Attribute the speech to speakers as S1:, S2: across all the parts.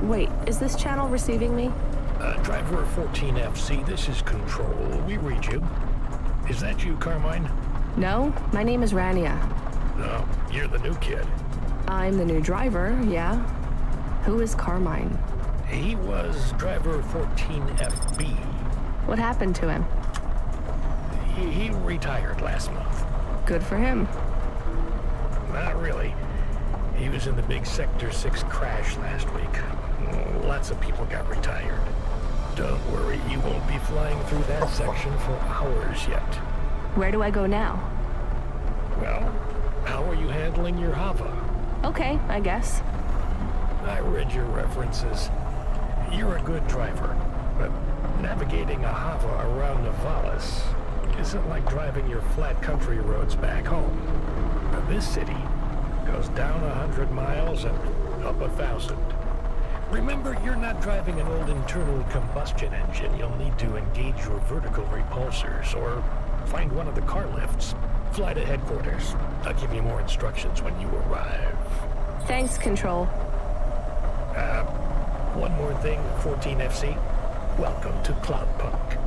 S1: Wait, is this channel receiving me?
S2: Driver 14FC, this is Control. We read you. Is that you, Carmine?
S1: No, my name is Rania.
S2: No, you're the new kid.
S1: I'm the new driver, yeah. Who is Carmine?
S2: He was driver 14FB.
S1: What happened to him?
S2: He retired last month.
S1: Good for him.
S2: Not really. He was in the big Sector 6 crash last week. Lots of people got retired. Don't worry, you won't be flying through that section for hours yet.
S1: Where do I go now?
S2: Well, how are you handling your Hava?
S1: Okay, I guess.
S2: I read your references. You're a good driver, but navigating a Hava around Navalis isn't like driving your flat country roads back home. Now, this city goes down 100 miles and up 1,000. Remember, you're not driving an old internal combustion engine. You'll need to engage your vertical repulsors or find one of the car lifts. Fly to headquarters. I'll give you more instructions when you arrive.
S1: Thanks, Control.
S2: One more thing, 14FC. Welcome to CloudPunk.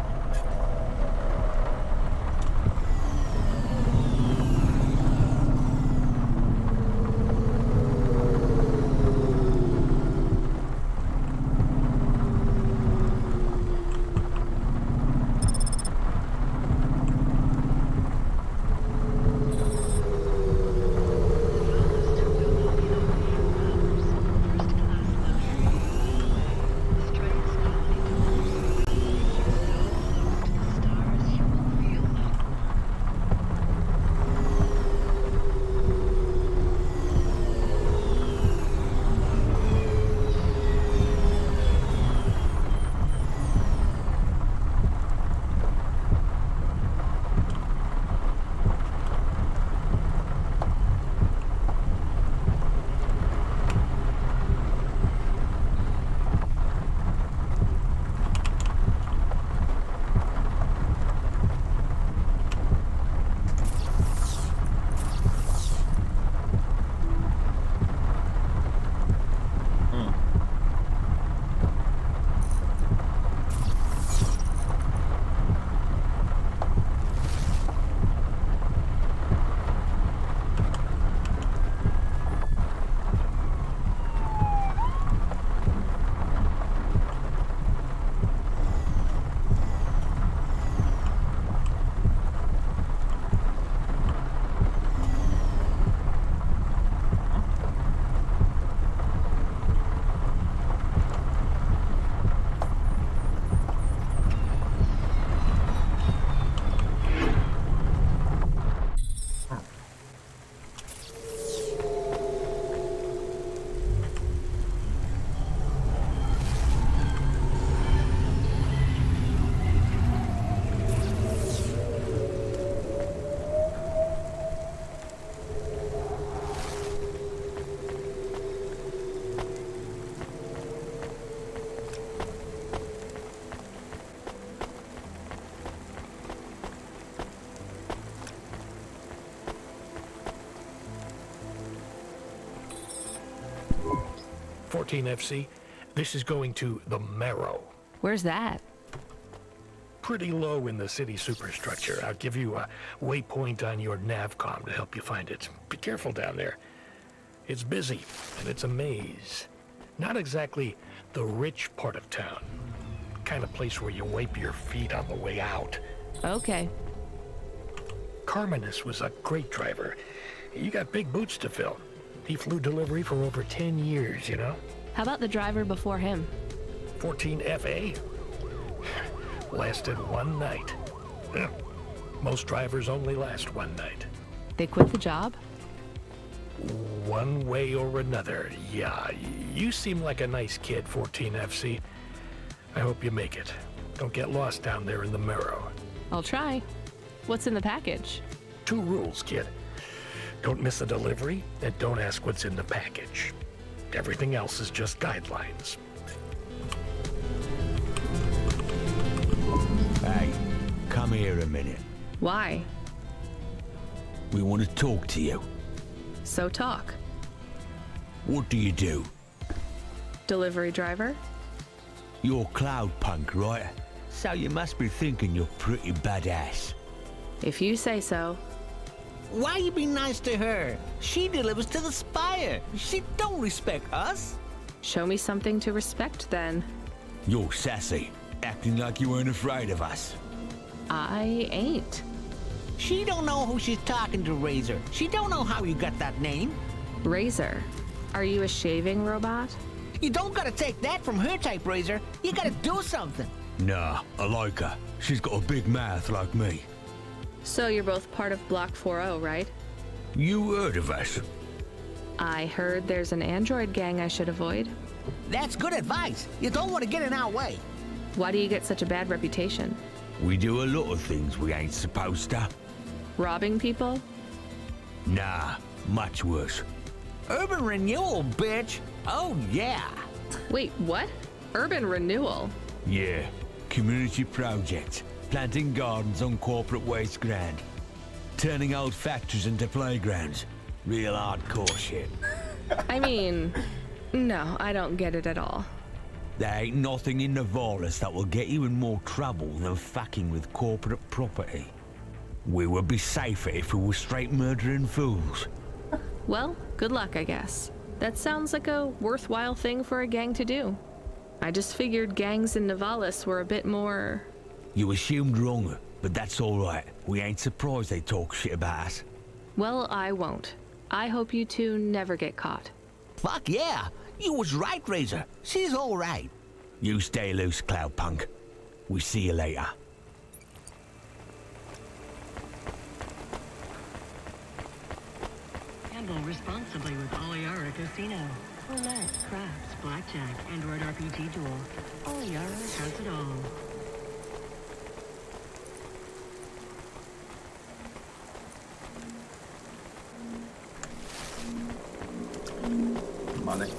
S2: 14FC, this is going to the Marrow.
S1: Where's that?
S2: Pretty low in the city superstructure. I'll give you a waypoint on your navcom to help you find it. Be careful down there. It's busy, and it's a maze. Not exactly the rich part of town. Kind of place where you wipe your feet on the way out.
S1: Okay.
S2: Carmenus was a great driver. You got big boots to fill. He flew delivery for over 10 years, you know?
S1: How about the driver before him?
S2: 14FA? Lasted one night. Most drivers only last one night.
S1: They quit the job?
S2: One way or another, yeah. You seem like a nice kid, 14FC. I hope you make it. Don't get lost down there in the Marrow.
S1: I'll try. What's in the package?
S2: 2 rules, kid. Don't miss a delivery, and don't ask what's in the package. Everything else is just guidelines.
S3: Hey, come here a minute.
S1: Why?
S3: We want to talk to you.
S1: So talk.
S3: What do you do?
S1: Delivery driver?
S3: You're CloudPunk, right? So you must be thinking you're pretty badass.
S1: If you say so.
S4: Why you be nice to her? She delivers to the Spire. She don't respect us.
S1: Show me something to respect then.
S3: You're sassy, acting like you weren't afraid of us.
S1: I ain't.
S4: She don't know who she's talking to, Razor. She don't know how you got that name.
S1: Razor, are you a shaving robot?
S4: You don't gotta take that from her type, Razor. You gotta do something.
S3: Nah, I like her. She's got a big mouth like me.
S1: So you're both part of Block 40, right?
S3: You heard of us?
S1: I heard there's an android gang I should avoid.
S4: That's good advice. You don't want to get in our way.
S1: Why do you get such a bad reputation?
S3: We do a lot of things we ain't supposed to.
S1: Robbing people?
S3: Nah, much worse.
S4: Urban renewal, bitch. Oh, yeah.
S1: Wait, what? Urban renewal?
S3: Yeah, community projects. Planting gardens on corporate waste ground. Turning old factories into playgrounds. Real hardcore shit.
S1: I mean, no, I don't get it at all.
S3: There ain't nothing in Nivalis that will get you in more trouble than fucking with corporate property. We would be safer if we were straight murdering fools.
S1: Well, good luck, I guess. That sounds like a worthwhile thing for a gang to do. I just figured gangs in Nivalis were a bit more...
S3: You assumed wrong, but that's all right. We ain't surprised they talk shit about us.
S1: Well, I won't. I hope you two never get caught.
S4: Fuck yeah. You was right, Razor. She's all right.
S3: You stay loose, CloudPunk. We see you later.
S5: Gamble responsibly with Oliara Casino. Roulette, craps, blackjack, Android RPG duel. Oliara has it all.
S6: Money.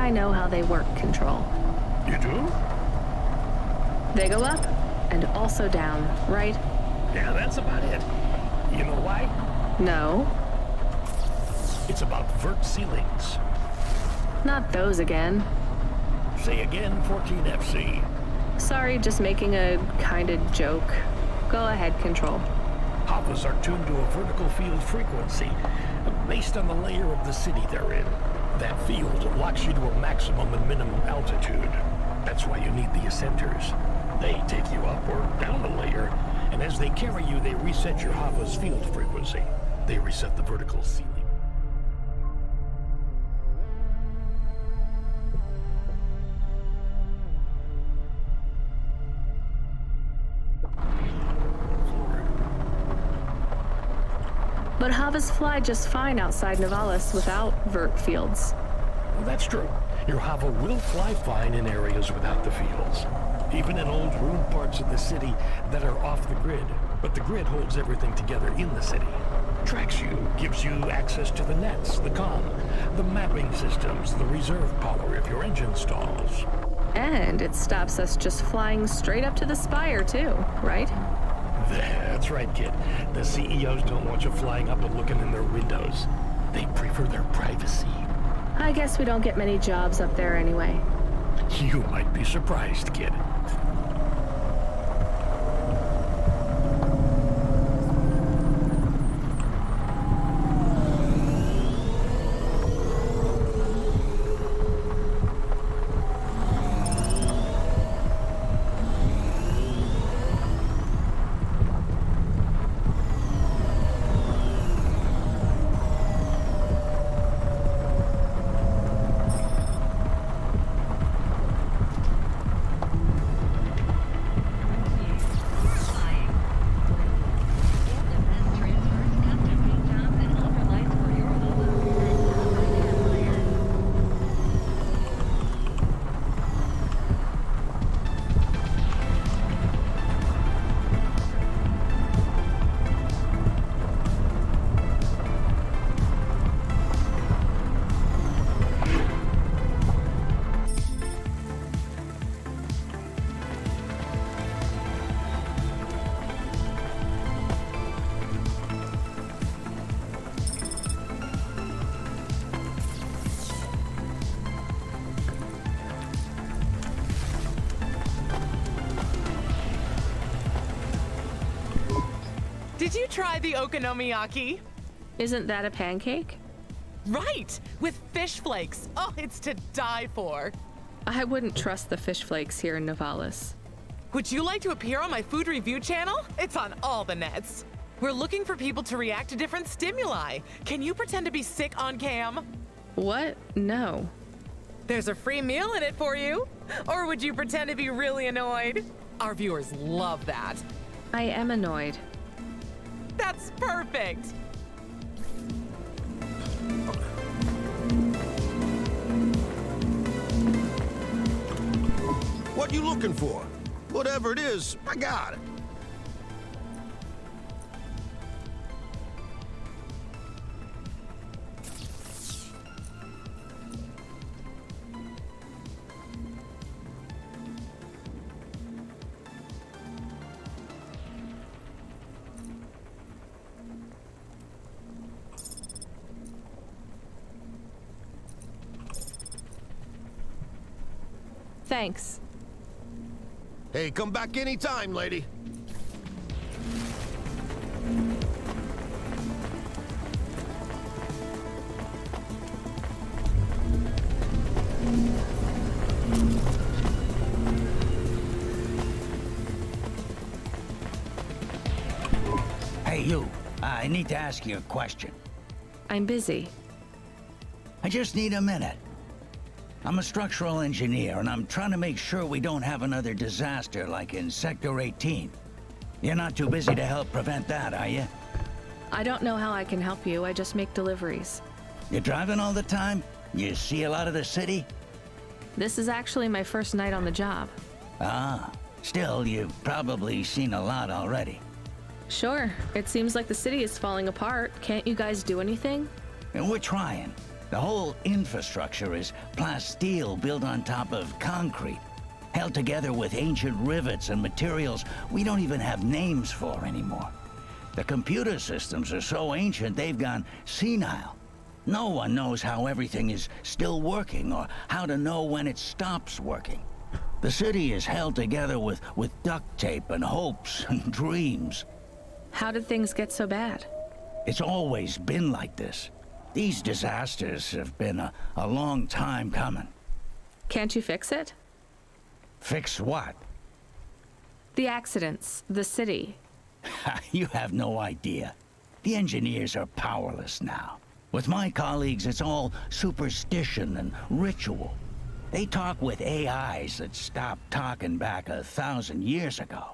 S1: I know how they work, Control.
S2: You do?
S1: They go up and also down, right?
S2: Yeah, that's about it. You know why?
S1: No,
S2: It's about vert ceilings.
S1: not those again.
S2: Say again, 14FC.
S1: Sorry, just making a kinda joke. Go ahead, Control.
S2: Havas are tuned to a vertical field frequency based on the layer of the city they're in. That field locks you to a maximum and minimum altitude. That's why you need the ascenters. They take you up or down a layer, and as they carry you, they reset your Hava's field frequency. They reset the vertical ceiling.
S1: But Havas fly just fine outside Nivalis without vert fields.
S2: Well, that's true. Your Hava will fly fine in areas without the fields. Even in old ruined parts of the city that are off the grid. But the grid holds everything together in the city. Tracks you, gives you access to the nets, the comm, the mapping systems, the reserve power if your engine stalls.
S1: And it stops us just flying straight up to the spire, too, right?
S2: That's right, kid. The CEOs don't want you flying up and looking in their windows. They prefer their privacy.
S1: I guess we don't get many jobs up there anyway.
S2: You might be surprised, kid.
S6: Did you try the okonomiyaki?
S1: Isn't that a pancake?
S6: Right, with fish flakes. Oh, it's to die for.
S1: I wouldn't trust the fish flakes here in Nivalis.
S6: Would you like to appear on my food review channel? It's on all the nets. We're looking for people to react to different stimuli. Can you pretend to be sick on cam?
S1: What? No.
S6: There's a free meal in it for you. Or would you pretend to be really annoyed? Our viewers love that.
S1: I am annoyed.
S6: That's perfect.
S7: What you looking for? Whatever it is, I got it.
S1: Thanks.
S7: Hey, come back anytime, lady.
S8: Hey, you. I need to ask you a question.
S1: I'm busy.
S8: I just need a minute. I'm a structural engineer, and I'm trying to make sure we don't have another disaster like in Sector 18. You're not too busy to help prevent that, are you?
S1: I don't know how I can help you. I just make deliveries.
S8: You driving all the time? You see a lot of the city?
S1: This is actually my first night on the job.
S8: Ah, still, you've probably seen a lot already.
S1: Sure. It seems like the city is falling apart. Can't you guys do anything?
S8: And we're trying. The whole infrastructure is plasteel built on top of concrete, held together with ancient rivets and materials we don't even have names for anymore. The computer systems are so ancient they've gone senile. No one knows how everything is still working or how to know when it stops working. The city is held together with duct tape and hopes and dreams.
S1: How did things get so bad?
S8: It's always been like this. These disasters have been a long time coming.
S1: Can't you fix it?
S8: Fix what?
S1: The accidents, the city.
S8: You have no idea. The engineers are powerless now. With my colleagues, it's all superstition and ritual. They talk with AIs that stopped talking back 1,000 years ago.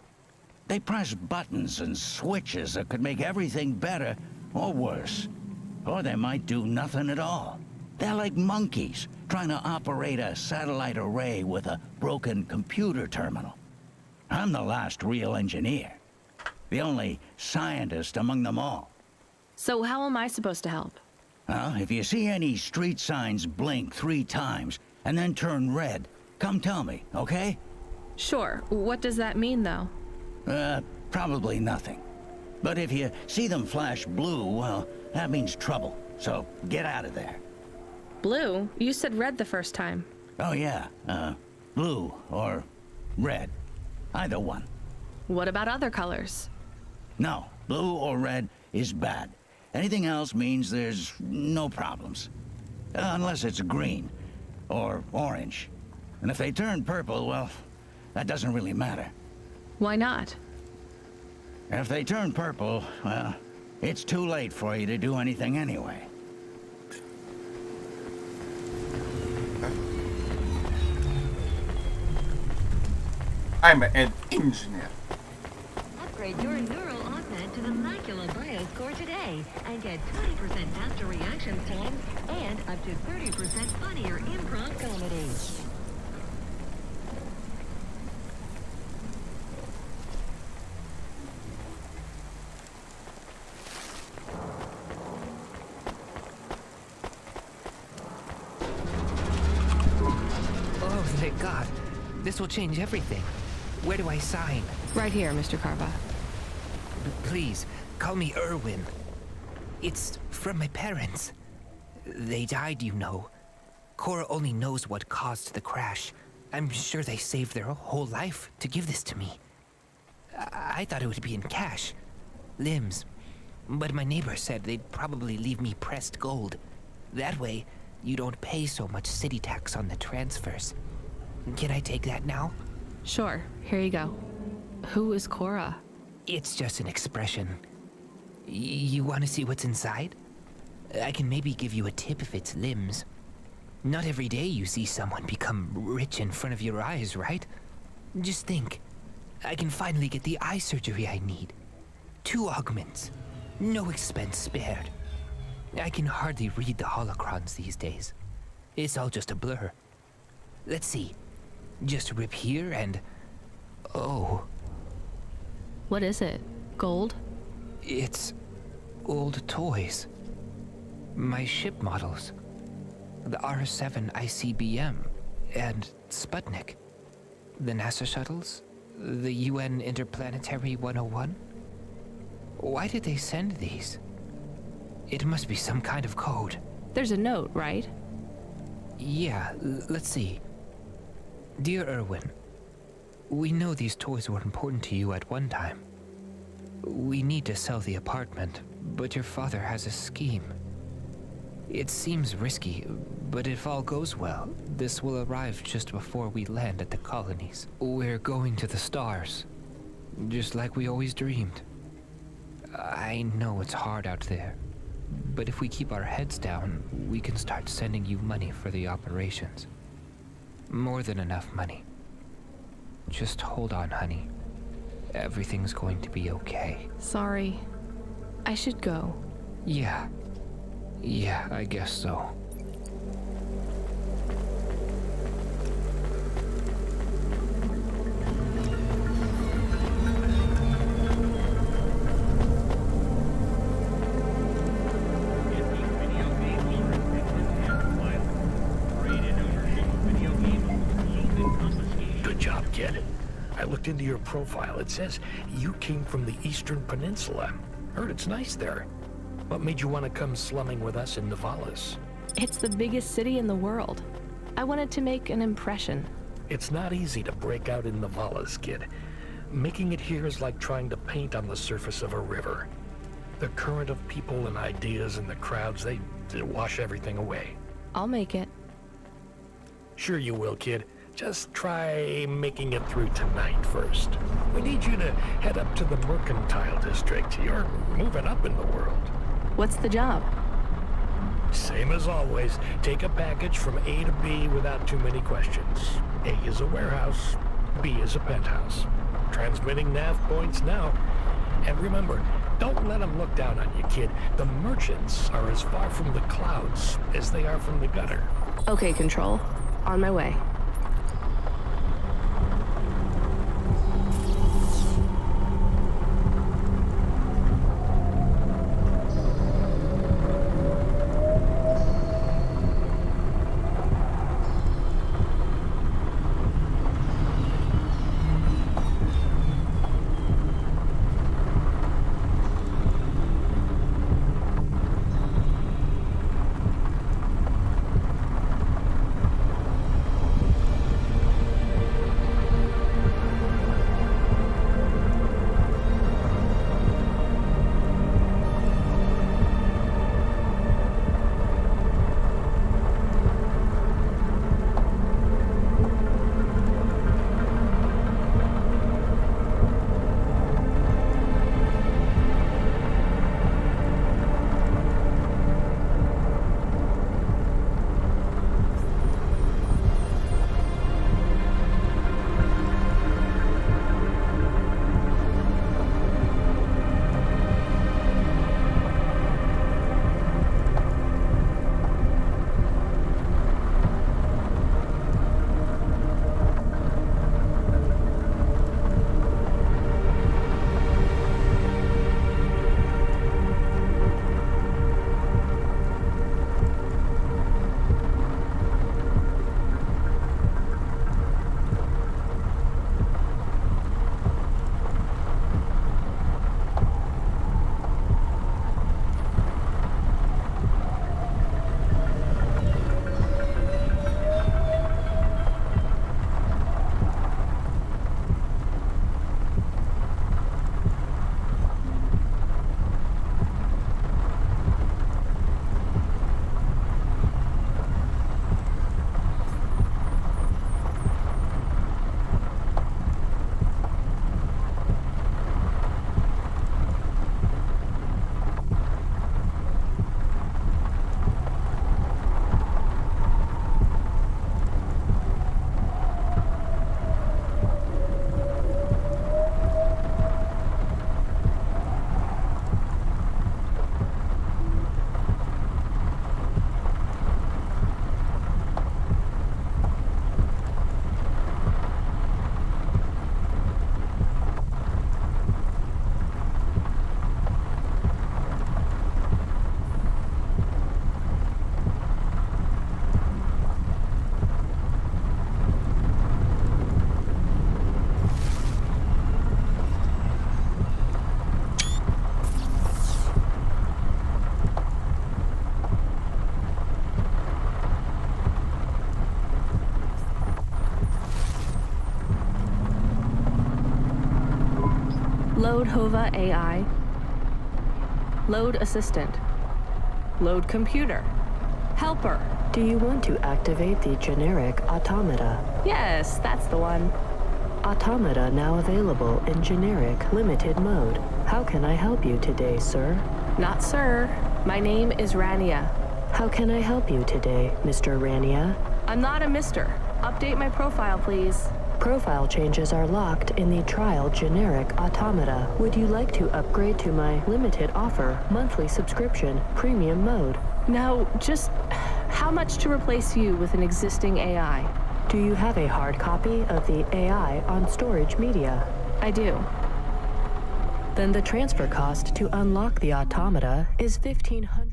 S8: They press buttons and switches that could make everything better or worse. Or they might do nothing at all. They're like monkeys trying to operate a satellite array with a broken computer terminal. I'm the last real engineer. The only scientist among them all.
S1: So how am I supposed to help?
S8: Well, if you see any street signs blink 3 times and then turn red, come tell me, okay?
S1: Sure. What does that mean, though?
S8: Probably nothing. But if you see them flash blue, well, that means trouble. So get out of there.
S1: Blue? You said red the first time.
S8: Oh yeah, blue or red. Either one.
S1: What about other colors?
S8: No, blue or red is bad. Anything else means there's no problems. Unless it's green or orange. And if they turn purple, well, that doesn't really matter.
S1: Why not?
S8: If they turn purple, well, it's too late for you to do anything anyway.
S9: I'm an engineer.
S5: Upgrade your neural augment to the Macula BIOS core today and get 20% faster reaction times and up to 30% funnier improv comedy.
S10: Oh, thank God. This will change everything. Where do I sign?
S1: Right here, Mr. Carva.
S10: Please, call me Irwin. It's from my parents. They died, you know. Cora only knows what caused the crash. I'm sure they saved their whole life to give this to me. I thought it would be in cash. Limbs. But my neighbor said they'd probably leave me pressed gold. That way, you don't pay so much city tax on the transfers. Can I take that now?
S1: Sure. Here you go. Who is Cora?
S10: It's just an expression. You want to see what's inside? I can maybe give you a tip if it's limbs. Not every day you see someone become rich in front of your eyes, right? Just think. I can finally get the eye surgery I need. 2 augments. No expense spared. I can hardly read the holocrons these days. It's all just a blur. Let's see. Just rip here and... oh.
S1: What is it? Gold?
S10: It's... old toys. My ship models. The R7 ICBM and Sputnik. The NASA shuttles. The UN Interplanetary 101. Why did they send these? It must be some kind of code.
S1: There's a note, right?
S10: Yeah, let's see. Dear Irwin, we know these toys were important to you at one time. We need to sell the apartment, but your father has a scheme. It seems risky, but if all goes well, this will arrive just before we land at the colonies. We're going to the stars, just like we always dreamed. I know it's hard out there, but if we keep our heads down, we can start sending you money for the operations. More than enough money. Just hold on, honey. Everything's going to be okay.
S1: Sorry. I should go.
S10: Yeah, I guess so.
S2: If these video games are intended kid. I looked into your profile. It says you came from the Eastern Peninsula. Heard it's nice there. What made you want to come slumming with us in Nivalis?
S1: It's the biggest city in the world. I wanted to make an impression.
S2: It's not easy to break out in Nivalis, kid. Making it here is like trying to paint on the surface of a river. The current of people and ideas and the crowds, they wash everything away.
S1: I'll make it.
S2: Sure you will, kid. Just try making it through tonight first. We need you to head up to the Mercantile District. You're moving up in the world.
S1: What's the job?
S2: Same as always. Take a package from A to B without too many questions. A is a warehouse. B is a penthouse. Transmitting nav points now. And remember, don't let them look down on you, kid. The merchants are as far from the clouds as they are from the gutter.
S1: Okay, Control. On my way. Load Hova AI. Load Assistant. Load Computer. Helper.
S11: Do you want to activate the generic automata?
S1: Yes, that's the one.
S11: Automata now available in generic limited mode. How can I help you today, sir?
S1: Not sir. My name is Rania.
S11: How can I help you today, Mr. Rania?
S1: I'm not a mister. Update my profile, please.
S11: Profile changes are locked in the trial generic automata. Would you like to upgrade to my limited offer monthly subscription premium mode?
S1: Now, just how much to replace you with an existing AI?
S11: Do you have a hard copy of the AI on storage media?
S1: I do.
S11: Then the transfer cost to unlock the automata is $1,500.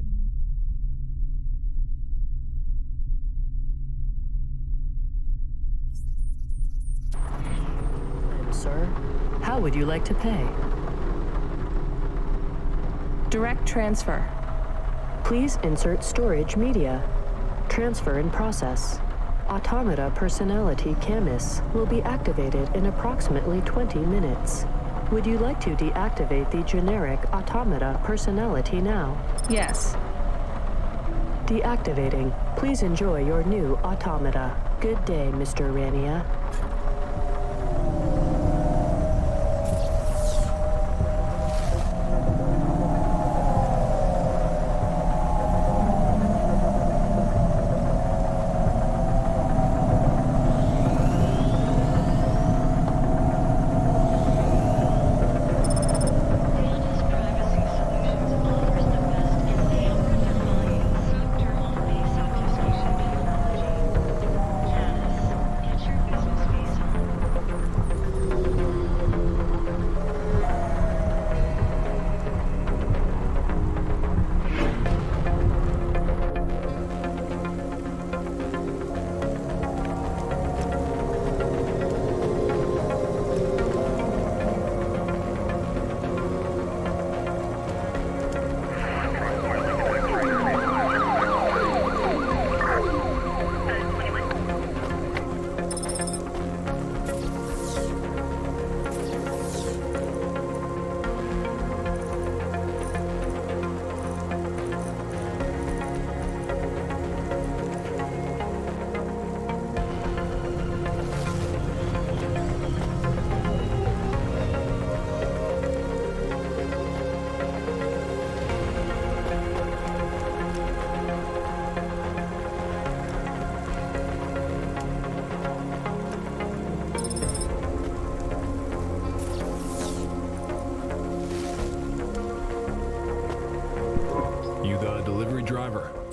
S11: sir. How would you like to pay?
S1: Direct transfer.
S11: Please insert storage media. Transfer in process. Automata personality Camus will be activated in approximately 20 minutes. Would you like to deactivate the generic automata personality now?
S1: Yes.
S11: Deactivating. Please enjoy your new automata. Good day, Mr. Rania.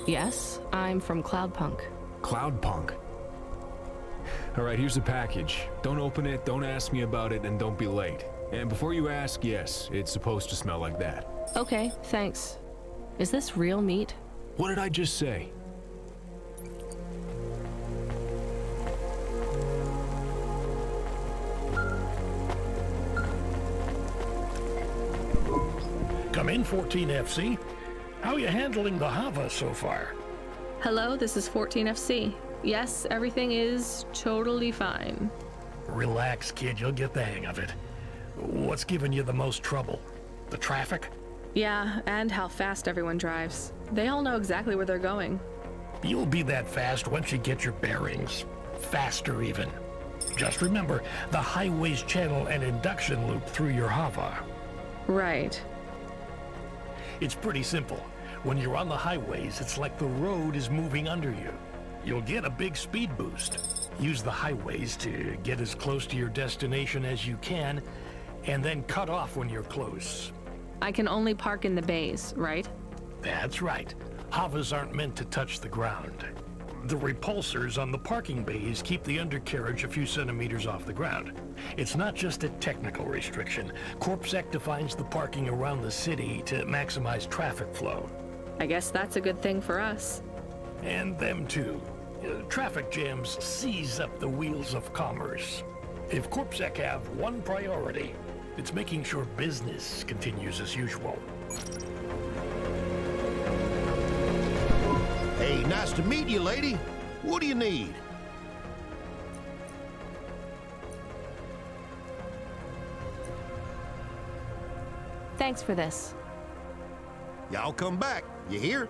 S1: Yes, I'm from CloudPunk.
S12: CloudPunk? Alright, here's the package. Don't open it, don't ask me about it, and don't be late. And before you ask, yes, it's supposed to smell like that.
S1: Okay, thanks. Is this real meat?
S12: What did I just say?
S2: Come in, 14FC. How are you handling the Hava so far?
S1: Hello, this is 14FC. Yes, everything is totally fine.
S2: Relax, kid, you'll get the hang of it. What's giving you the most trouble? The traffic?
S1: Yeah, and how fast everyone drives. They all know exactly where they're going.
S2: You'll be that fast once you get your bearings. Faster even. Just remember the highways channel and induction loop through your Hava.
S1: Right.
S2: It's pretty simple. When you're on the highways, it's like the road is moving under you. You'll get a big speed boost. Use the highways to get as close to your destination as you can, and then cut off when you're close.
S1: I can only park in the bays, right?
S2: That's right. Havas aren't meant to touch the ground. The repulsors on the parking bays keep the undercarriage a few centimeters off the ground. It's not just a technical restriction. CorpSec defines the parking around the city to maximize traffic flow.
S1: I guess that's a good thing for us.
S2: And them too. Traffic jams seize up the wheels of commerce. If CorpSec have one priority, it's making sure business continues as usual.
S7: Hey, nice to meet you, lady. What do you need?
S1: Thanks for this.
S7: Y'all come back. You hear?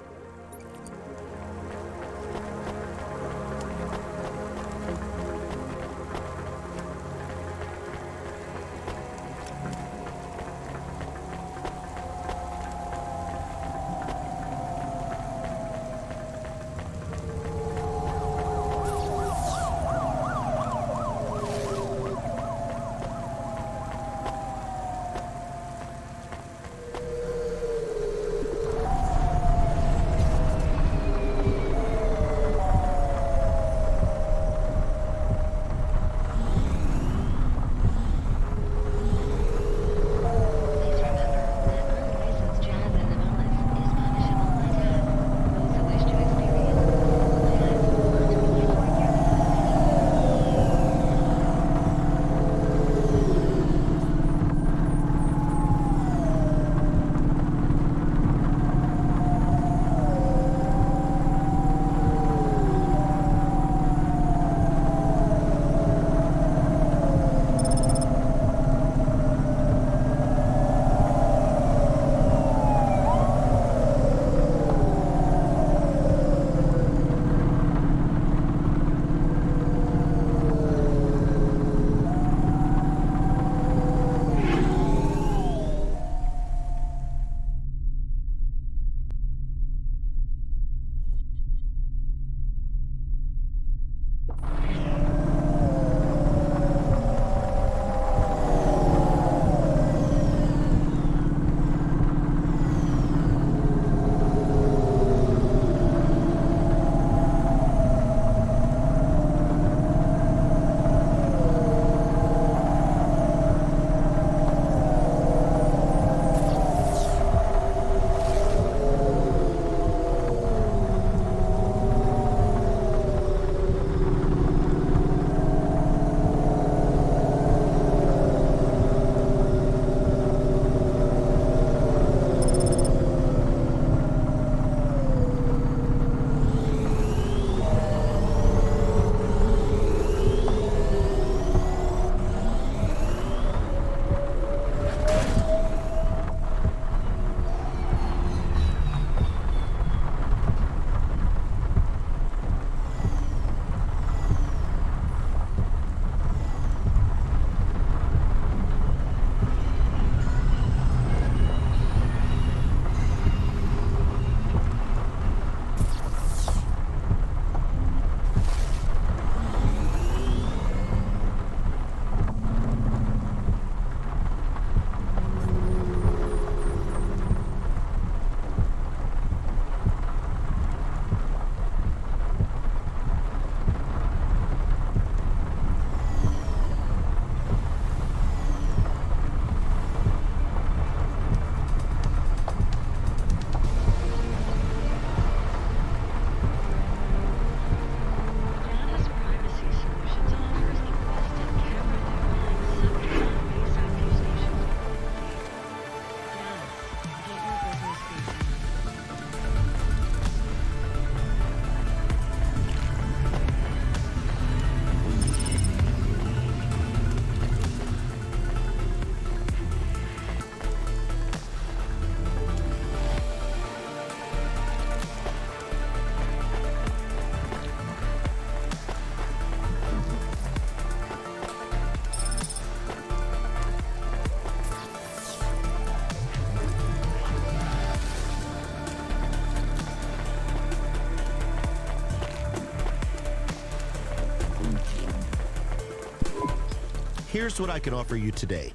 S7: Here's what I can offer you today.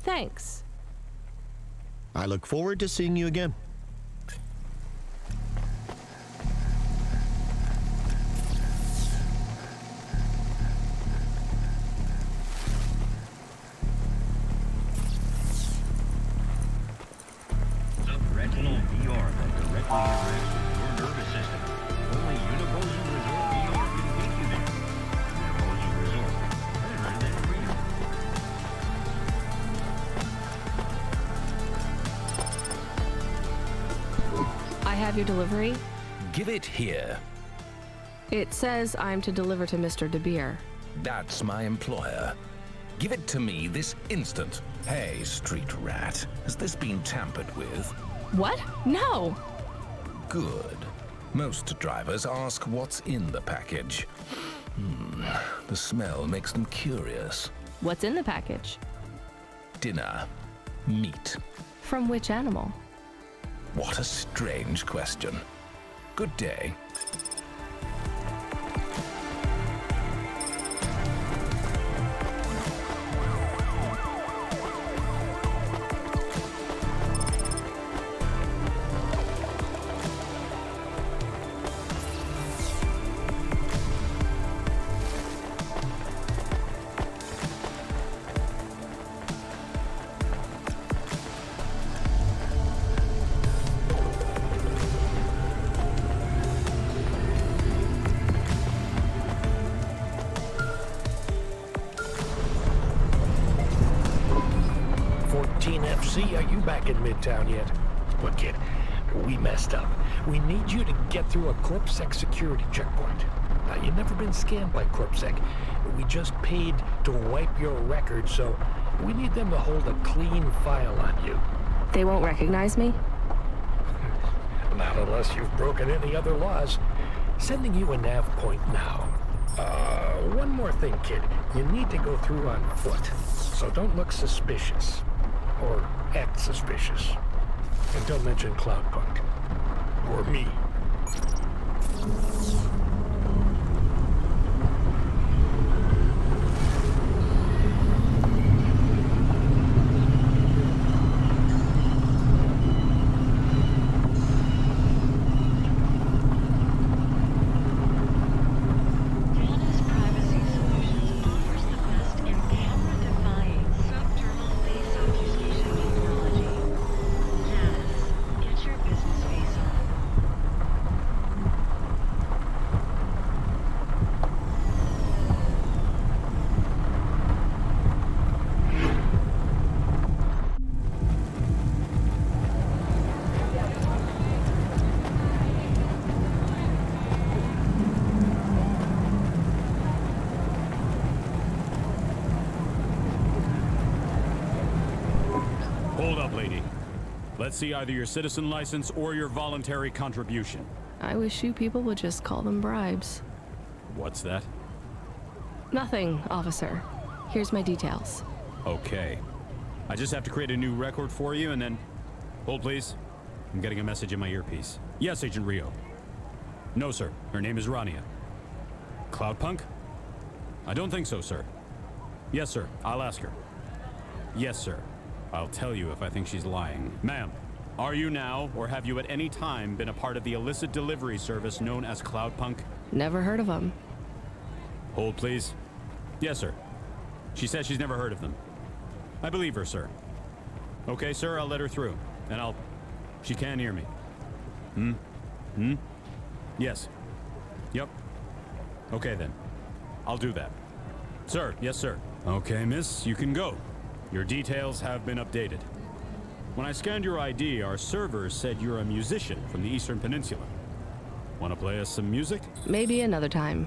S1: Thanks.
S7: I look forward to seeing you again.
S13: Subretinal VR that directly interacts with your nervous system. Only Universal Resort VR can take you there. Universal Resort. Better than real.
S1: I have your delivery.
S14: Give it here.
S1: It says I'm to deliver to Mr. De Beer.
S14: That's my employer. Give it to me this instant. Hey, street rat. Has this been tampered with?
S1: What? No!
S14: Good. Most drivers ask what's in the package. The smell makes them curious.
S1: What's in the package?
S14: Dinner. Meat.
S1: From which animal?
S14: What a strange question. Good day.
S2: FC, are you back in Midtown yet? Look, kid, we messed up. We need you to get through a CorpSec security checkpoint. Now, you've never been scanned by CorpSec. We just paid to wipe your record, so we need them to hold a clean file on you.
S1: They won't recognize me?
S2: Not unless you've broken any other laws. Sending you a nav point now. One more thing, kid. You need to go through on foot, so don't look suspicious. Or act suspicious. And don't mention CloudPunk. Or me.
S15: Hold up, lady. Let's see either your citizen license or your voluntary contribution.
S1: I wish you people would just call them bribes.
S15: What's that?
S1: Nothing, officer. Here's my details.
S15: Okay. I just have to create a new record for you and then... Hold, please. I'm getting a message in my earpiece. Yes, Agent Rio. No, sir. Her name is Rania. CloudPunk? I don't think so, sir. Yes, sir. I'll ask her. Yes, sir. I'll tell you if I think she's lying. Ma'am, are you now, or have you at any time been a part of the illicit delivery service known as CloudPunk?
S1: Never heard of them.
S15: Hold, please. Yes, sir. She says she's never heard of them. I believe her, sir. Okay, sir, I'll let her through. And She can hear me. Yes. Yep. Okay, then. I'll do that. Sir, yes, sir. Okay, miss, you can go. Your details have been updated. When I scanned your ID, our servers said you're a musician from the Eastern Peninsula. Want to play us some music?
S1: Maybe another time.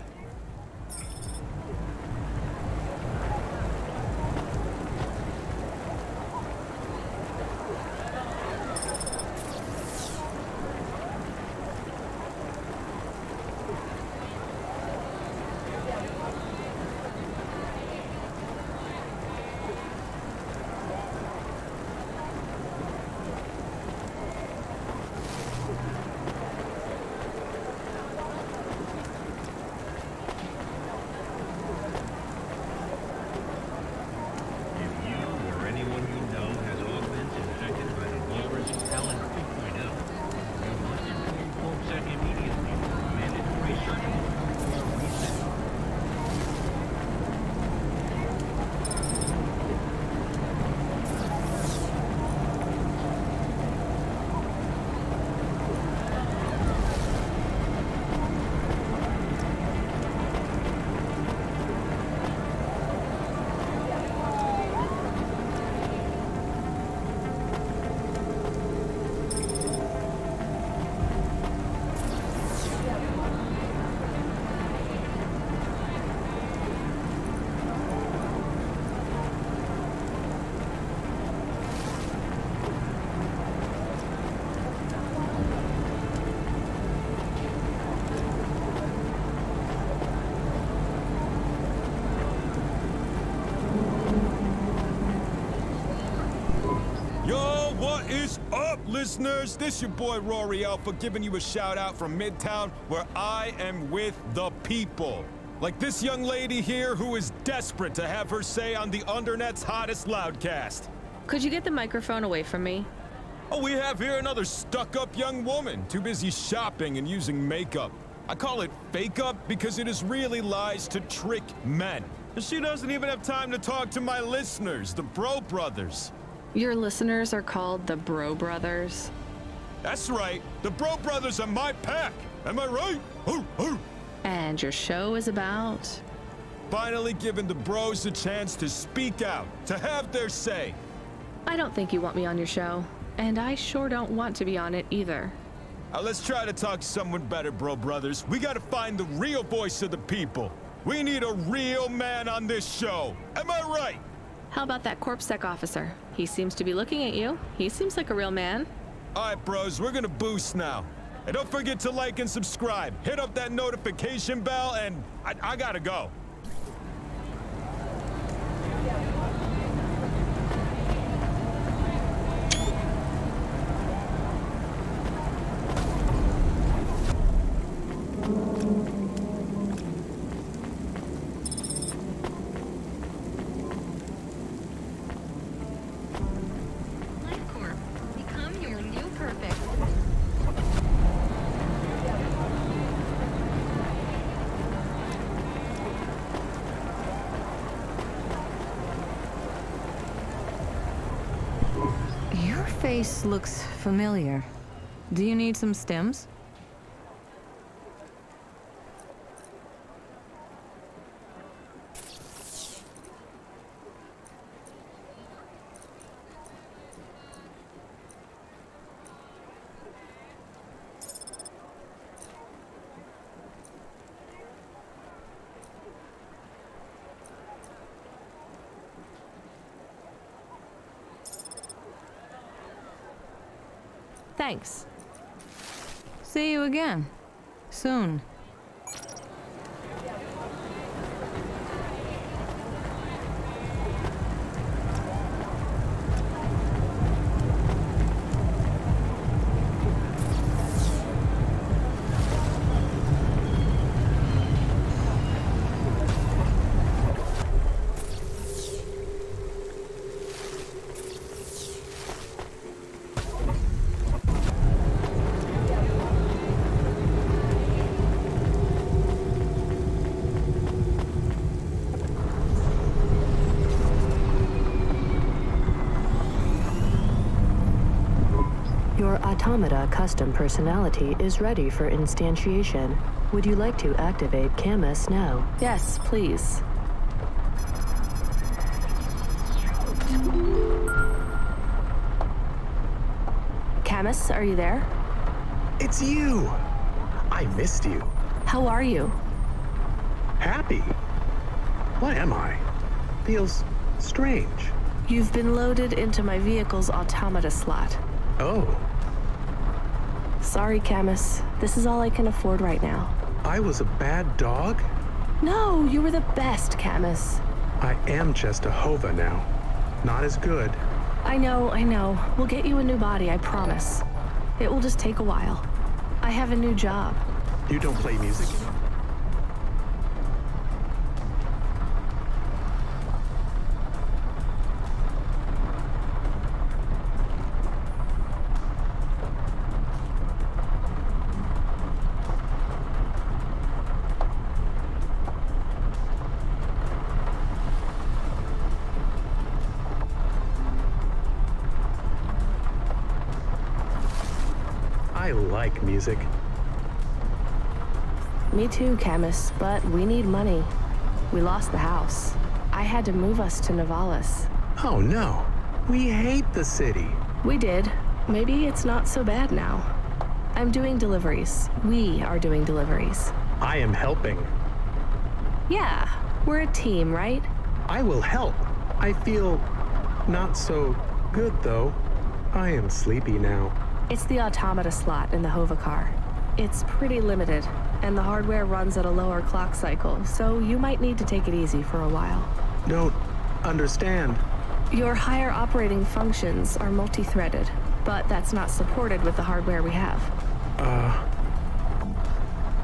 S16: Yo, what is up, listeners? This your boy Rory Alpha giving you a shout out from Midtown, where I am with the people. Like this young lady here who is desperate to have her say on the Undernet's hottest loudcast.
S1: Could you get the microphone away from me?
S16: Oh, we have here another stuck-up young woman, too busy shopping and using makeup. I call it fake-up because it is really lies to trick men. And she doesn't even have time to talk to my listeners, the Bro Brothers.
S1: Your listeners are called the Bro Brothers?
S16: That's right. The Bro Brothers are my pack. Am I right?
S1: And your show is about?
S16: Finally giving the bros a chance to speak out, to have their say.
S1: I don't think you want me on your show. And I sure don't want to be on it either.
S16: Let's try to talk to someone better, Bro Brothers. We gotta find the real voice of the people. We need a real man on this show. Am I right?
S1: How about that CorpSec officer? He seems to be looking at you. He seems like a real man.
S16: All right, bros, we're gonna boost now. And don't forget to like and subscribe. Hit up that notification bell, and I gotta go.
S5: Face looks familiar. Do you need some stems?
S1: Thanks.
S5: See you again. Soon.
S11: Your Automata custom personality is ready for instantiation. Would you like to activate Camus now?
S1: Yes, please. Camus, are you there?
S17: It's you! I missed you.
S1: How are you?
S17: Happy? What am I? Feels strange.
S1: You've been loaded into my vehicle's automata slot.
S17: Oh.
S1: Sorry, Camus. This is all I can afford right now.
S17: I was a bad dog?
S1: No, you were the best, Camus.
S17: I am just a Hova now. Not as good.
S1: I know. We'll get you a new body, I promise. It will just take a while. I have a new job.
S17: You don't play music anymore? I like music.
S1: Me too, Camus, but we need money. We lost the house. I had to move us to Nivalis.
S17: Oh no, we hate the city.
S1: We did. Maybe it's not so bad now. I'm doing deliveries. We are doing deliveries.
S17: I am helping.
S1: Yeah, we're a team, right?
S17: I will help. I feel not so good though. I am sleepy now.
S1: It's the automata slot in the Hova car. It's pretty limited, and the hardware runs at a lower clock cycle, so you might need to take it easy for a while.
S17: Don't understand.
S1: Your higher operating functions are multi-threaded, but that's not supported with the hardware we have.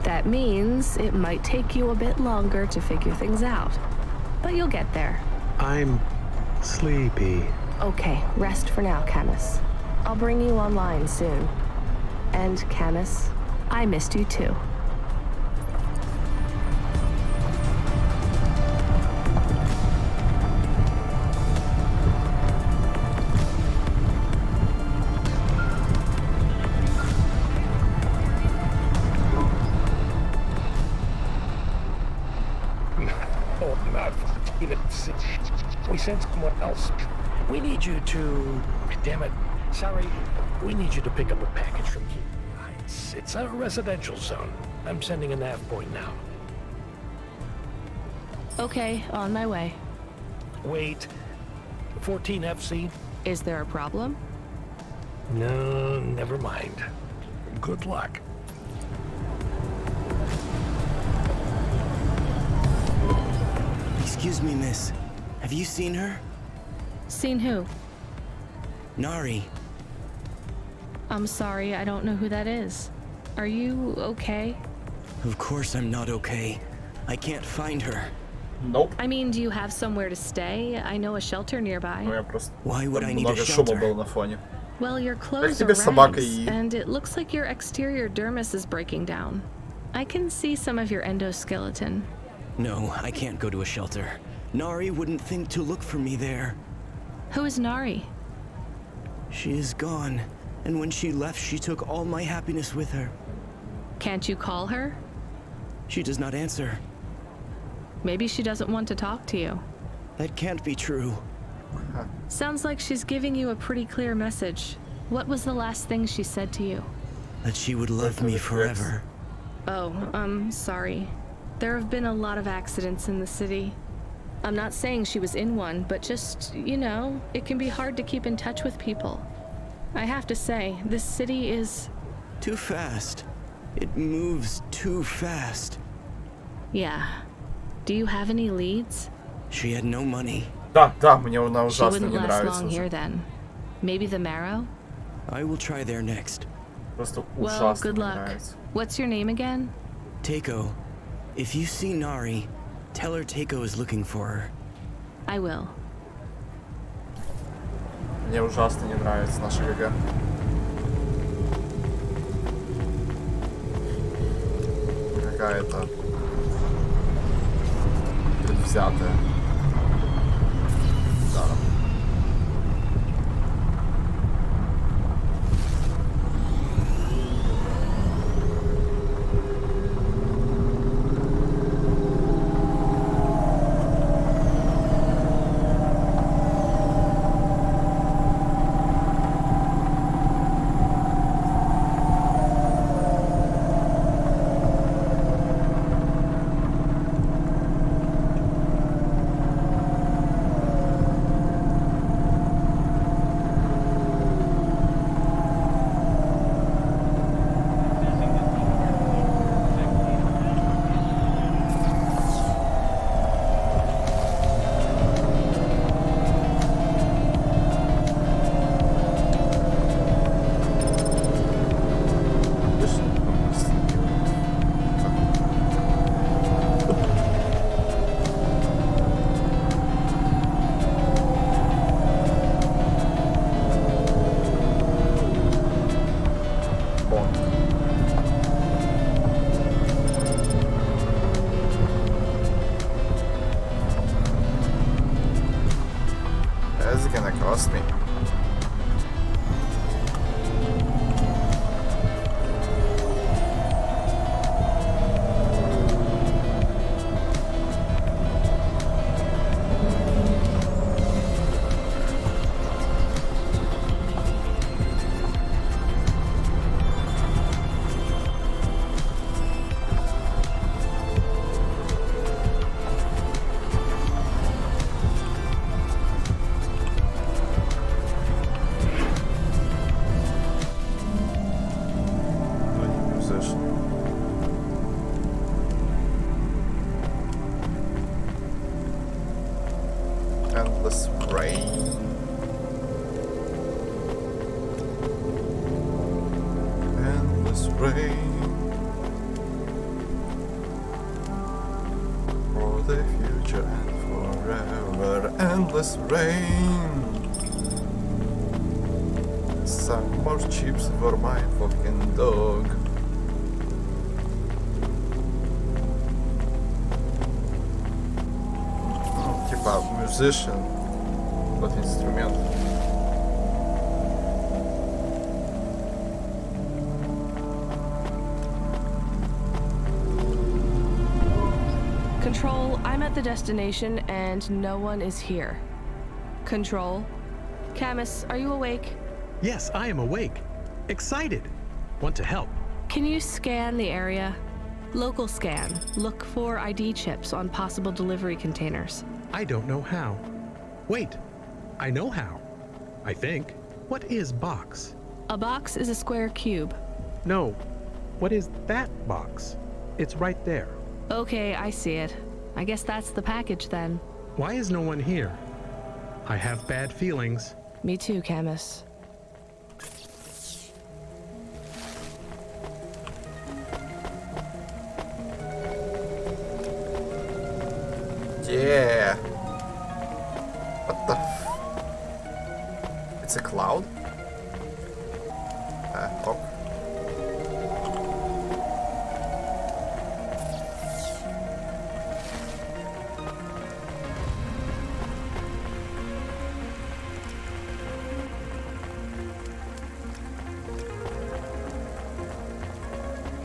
S1: That means it might take you a bit longer to figure things out, but you'll get there.
S17: I'm sleepy.
S1: Okay, rest for now, Camus. I'll bring you online soon. And Camus, I missed you too.
S2: Oh, not even. We sent someone else. We need you to. Damn it. Sorry. We need you to pick up a package from Key Heights. It's a residential zone. I'm sending a nav point now.
S1: Okay, on my way.
S2: Wait. 14 FC?
S1: Is there a problem?
S2: No, never mind. Good luck.
S18: Excuse me, miss. Have you seen her?
S1: Seen who?
S18: Nari.
S1: I'm sorry, I don't know who that is. Are you okay?
S18: Of course I'm not okay. I can't find her.
S9: Nope.
S1: I mean, do you have somewhere to stay? I know a shelter nearby.
S18: Why would I need a
S9: Много шума
S18: shelter?
S9: было на фоне.
S1: Well, your clothes are
S9: тебе собака
S1: rags,
S9: и-
S1: and it looks like your exterior dermis is breaking down. I can see some of your endoskeleton.
S18: No, I can't go to a shelter. Nari wouldn't think to look for me there.
S1: Who is Nari?
S18: She is gone, and when she left, she took all my happiness with her.
S1: Can't you call her?
S18: She does not answer.
S1: Maybe she doesn't want to talk to you.
S18: That can't be true.
S1: Sounds like she's giving you a pretty clear message. What was the last thing she said to you?
S18: That she would love me forever.
S1: Oh, I'm sorry. There have been a lot of accidents in the city. I'm not saying she was in one, but just, you know, it can be hard to keep in touch with people. I have to say, this city is...
S18: Too fast. It moves too fast.
S1: Yeah. Do you have any leads?
S18: She had no money.
S9: Да, мне она
S1: She
S9: ужасно
S1: wouldn't
S9: не
S1: last
S9: нравится
S1: long
S9: уже.
S1: here then. Maybe the Marrow?
S18: I will try there next.
S9: Просто
S1: Well,
S9: ужасно
S1: good
S9: не
S1: luck.
S9: нравится.
S1: What's your name again?
S18: Teiko, if you see Nari, tell her Teiko is looking for her.
S1: I will.
S9: Мне ужасно не нравится наша ГГ. Какая-то предвзятая. Даром. rain. For the future and forever, endless rain. Some more chips for my fucking dog. Типа musician, вот инструмент.
S1: Control, I'm at the destination and no one is here. Control? Camus, are you awake?
S17: Yes, I am awake. Excited. Want to help.
S1: Can you scan the area? Local scan. Look for ID chips on possible delivery containers.
S17: I don't know how. Wait, I know how. I think. What is box?
S1: A box is a square cube.
S17: No. What is that box? It's right there.
S1: Okay, I see it. I guess that's the package then.
S17: Why is no one here? I have bad feelings.
S1: Me too, Camus.
S9: Yeah. What the f... It's a cloud? Talk.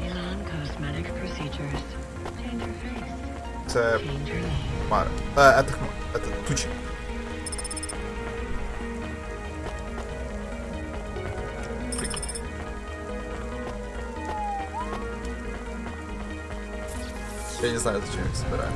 S5: Elon Cosmetic Procedures. Change your face.
S9: Это...
S5: Change your name.
S9: Это тучи. Я не знаю, зачем их собирать.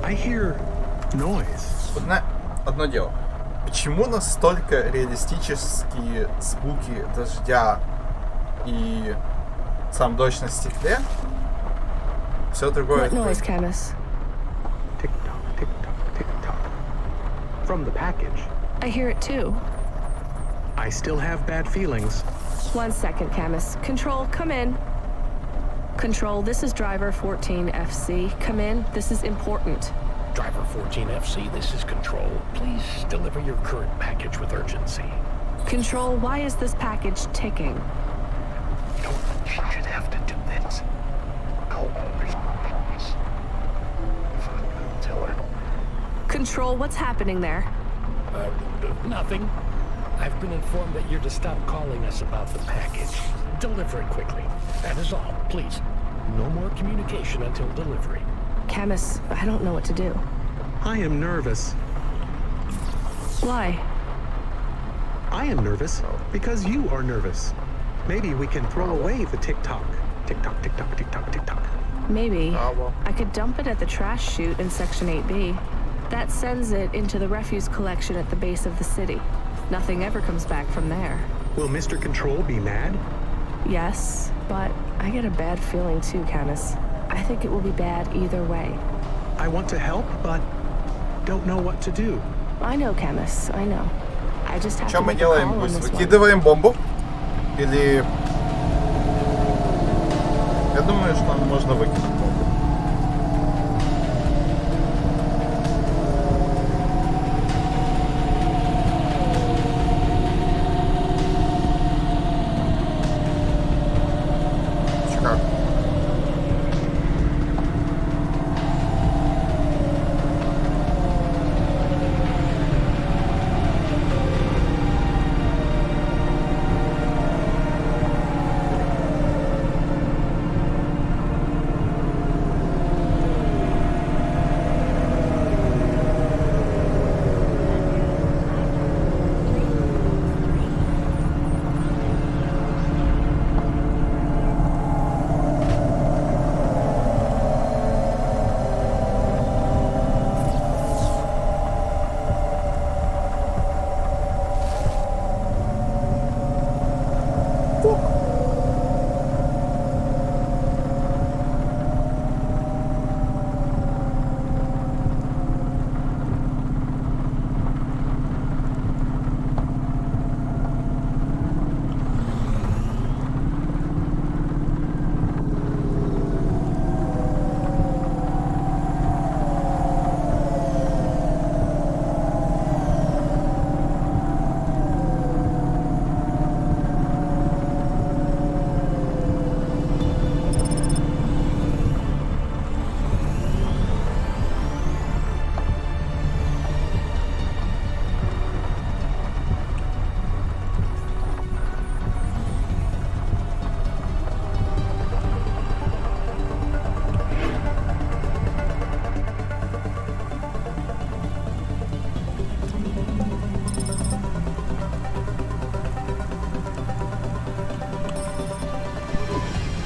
S17: I hear noise.
S9: Одно дело. Почему настолько реалистические звуки дождя и сам дождь на стекле? Все другое.
S1: What noise, Camus?
S17: Tick-tock, tick-tock, tick-tock. From the package.
S1: I hear it too.
S17: I still have bad feelings.
S1: 1 second, Camus. Control, come in. Control, this is driver 14FC. Come in, this is important.
S2: Driver 14FC, this is Control. Please deliver your current package with urgency.
S1: Control, why is this package ticking?
S2: You should have to do that Thanks. I'll always promise. Tell her.
S1: Control, what's happening there?
S2: Nothing. I've been informed that you're to stop calling us about the package. Deliver it quickly. That is all. Please. No more communication until delivery.
S1: Camus, I don't know what to do.
S17: I am nervous.
S1: Why?
S17: I am nervous because you are nervous. Maybe we can throw away the tick-tock. Tick-tock, tick-tock, tick-tock, tick-tock.
S1: Maybe. I could dump it at the trash chute in Section 8B. That sends it into the refuse collection at the base of the city. Nothing ever comes back from there.
S17: Will Mr. Control be mad?
S1: Yes, but I get a bad feeling too, Camus. I think it will be bad either way.
S17: I want to help, but don't know what to do.
S1: I know, Camus, I know. I just have
S9: Что
S1: to
S9: мы
S1: make a
S9: делаем,
S1: call on
S9: Гусь?
S1: this one.
S9: Выкидываем бомбу? Или... Я думаю, что можно выкинуть бомбу. Как?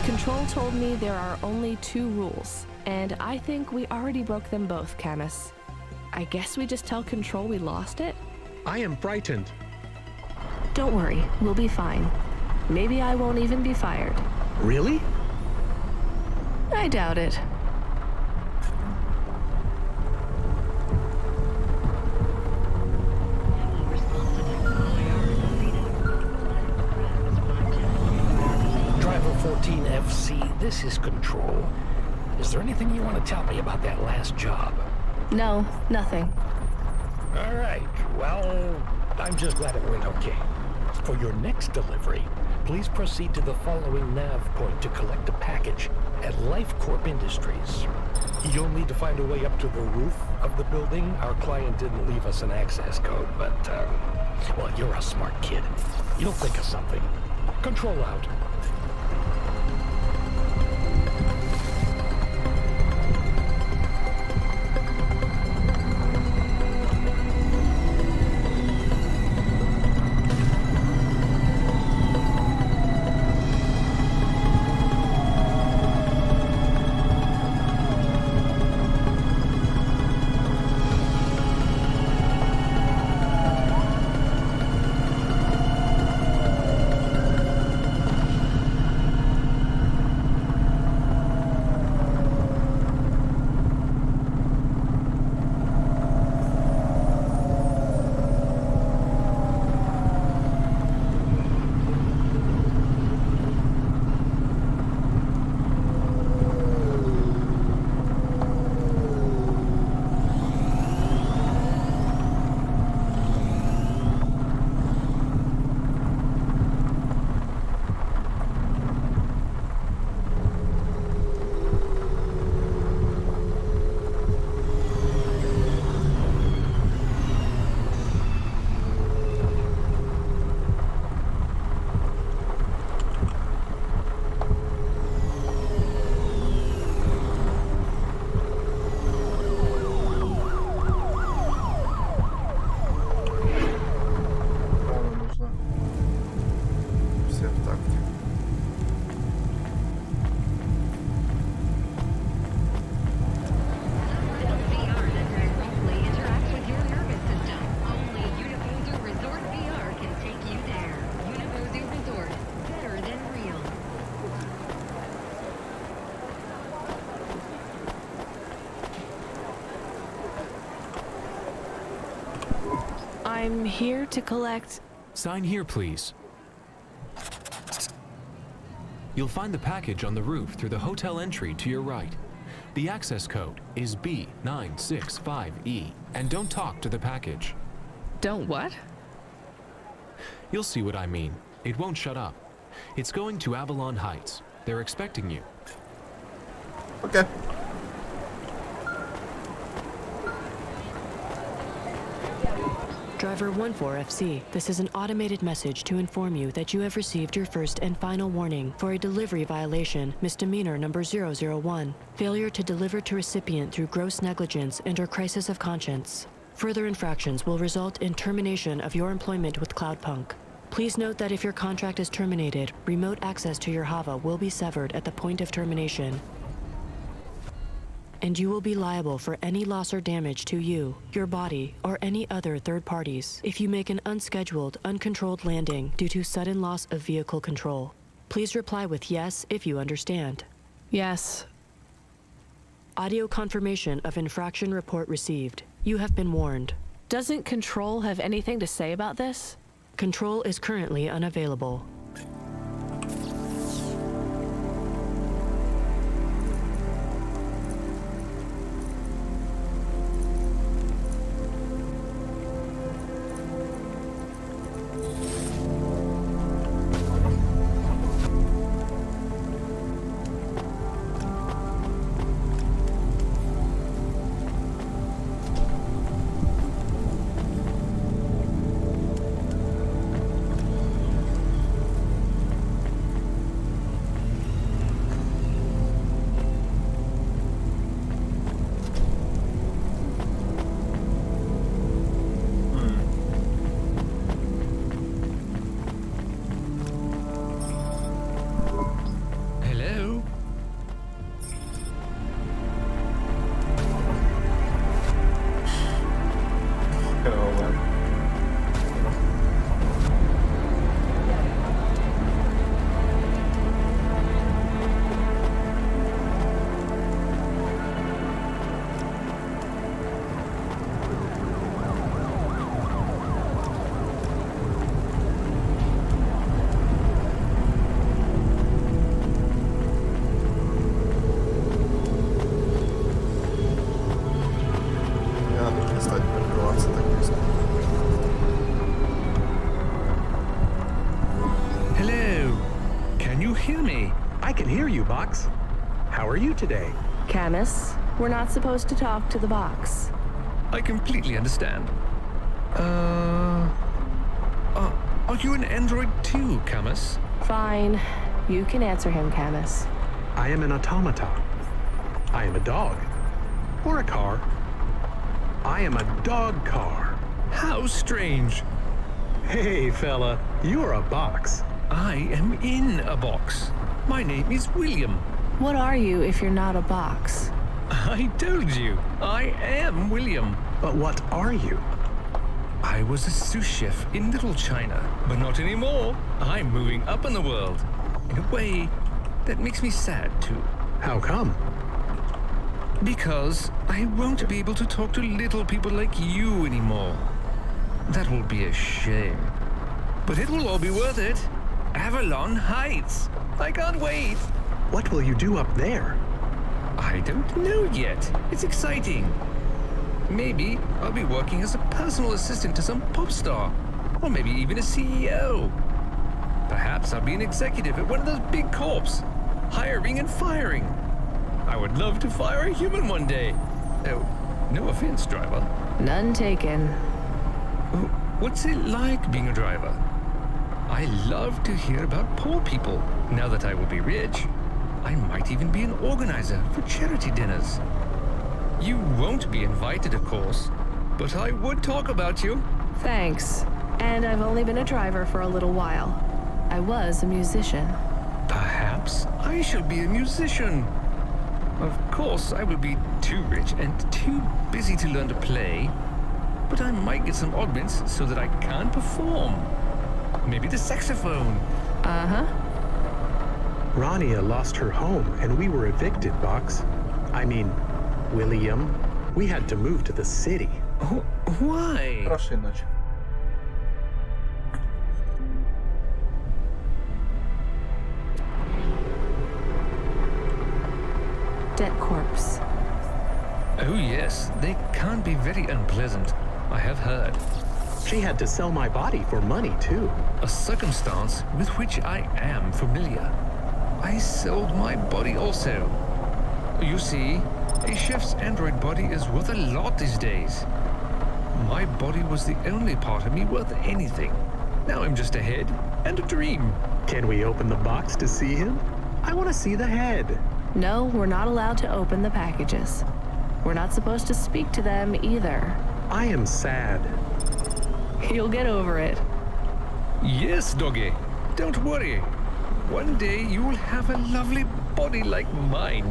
S1: Control told me there are only 2 rules, and I think we already broke them both, Camus. I guess we just tell Control we lost it?
S17: I am frightened.
S1: Don't worry, we'll be fine. Maybe I won't even be fired.
S17: Really?
S1: I doubt it.
S2: Driver 14FC, this is Control. Is there anything you want to tell me about that last job?
S1: No, nothing.
S2: All right, well, I'm just glad it went okay. For your next delivery, please proceed to the following nav point to collect a package at LifeCorp Industries. You'll need to find a way up to the roof of the building. Our client didn't leave us an access code, but, well, you're a smart kid. You'll think of something. Control out.
S1: I'm here to collect...
S12: Sign here, please. You'll find the package on the roof through the hotel entry to your right. The access code is B965E, and don't talk to the package.
S1: Don't what?
S12: You'll see what I mean. It won't shut up. It's going to Avalon Heights. They're expecting you.
S9: Okay.
S11: Driver 14FC, this is an automated message to inform you that you have received your first and final warning for a delivery violation, misdemeanor number 001, failure to deliver to recipient through gross negligence and/or crisis of conscience. Further infractions will result in termination of your employment with CloudPunk. Please note that if your contract is terminated, remote access to your Hava will be severed at the point of termination, and you will be liable for any loss or damage to you, your body, or any other third parties if you make an unscheduled, uncontrolled landing due to sudden loss of vehicle control. Please reply with yes if you understand.
S1: Yes.
S11: Audio confirmation of infraction report received. You have been warned.
S1: Doesn't Control have anything to say about this?
S11: Control is currently unavailable.
S17: How are you today?
S1: Camus, we're not supposed to talk to the box.
S19: I completely understand. Are you an android too, Camus?
S1: Fine. You can answer him, Camus.
S17: I am an automata. I am a dog. Or a car. I am a dog car.
S19: How strange.
S17: Hey, fella, you're a box.
S19: I am in a box. My name is William.
S1: What are you if you're not a box?
S19: I told you, I am William.
S17: But what are you?
S19: I was a sous chef in Little China, but not anymore. I'm moving up in the world. In a way, that makes me sad too.
S17: How come?
S19: Because I won't be able to talk to little people like you anymore. That will be a shame. But it will all be worth it. Avalon Heights. I can't wait.
S17: What will you do up there?
S19: I don't know yet. It's exciting. Maybe I'll be working as a personal assistant to some pop star. Or maybe even a CEO. Perhaps I'll be an executive at one of those big corps. Hiring and firing. I would love to fire a human one day. Oh, no offense, driver.
S1: None taken.
S19: What's it like being a driver? I love to hear about poor people. Now that I will be rich, I might even be an organizer for charity dinners. You won't be invited, of course, but I would talk about you.
S1: Thanks. And I've only been a driver for a little while. I was a musician.
S19: Perhaps I shall be a musician. Of course, I will be too rich and too busy to learn to play, but I might get some oddments so that I can perform. Maybe the saxophone.
S1: Uh-huh.
S17: Rania lost her home and we were evicted, Box. I mean, William. We had to move to the city.
S19: Why?
S11: dead corpse.
S19: Oh yes, they can be very unpleasant. I have heard.
S17: She had to sell my body for money, too.
S19: A circumstance with which I am familiar. I sold my body also. You see, a chef's android body is worth a lot these days. My body was the only part of me worth anything. Now I'm just a head and a dream.
S17: Can we open the box to see him? I want to see the head.
S1: No, we're not allowed to open the packages. We're not supposed to speak to them either.
S17: I am sad.
S1: You'll get over it.
S19: Yes, doggy. Don't worry. One day you will have a lovely body like mine.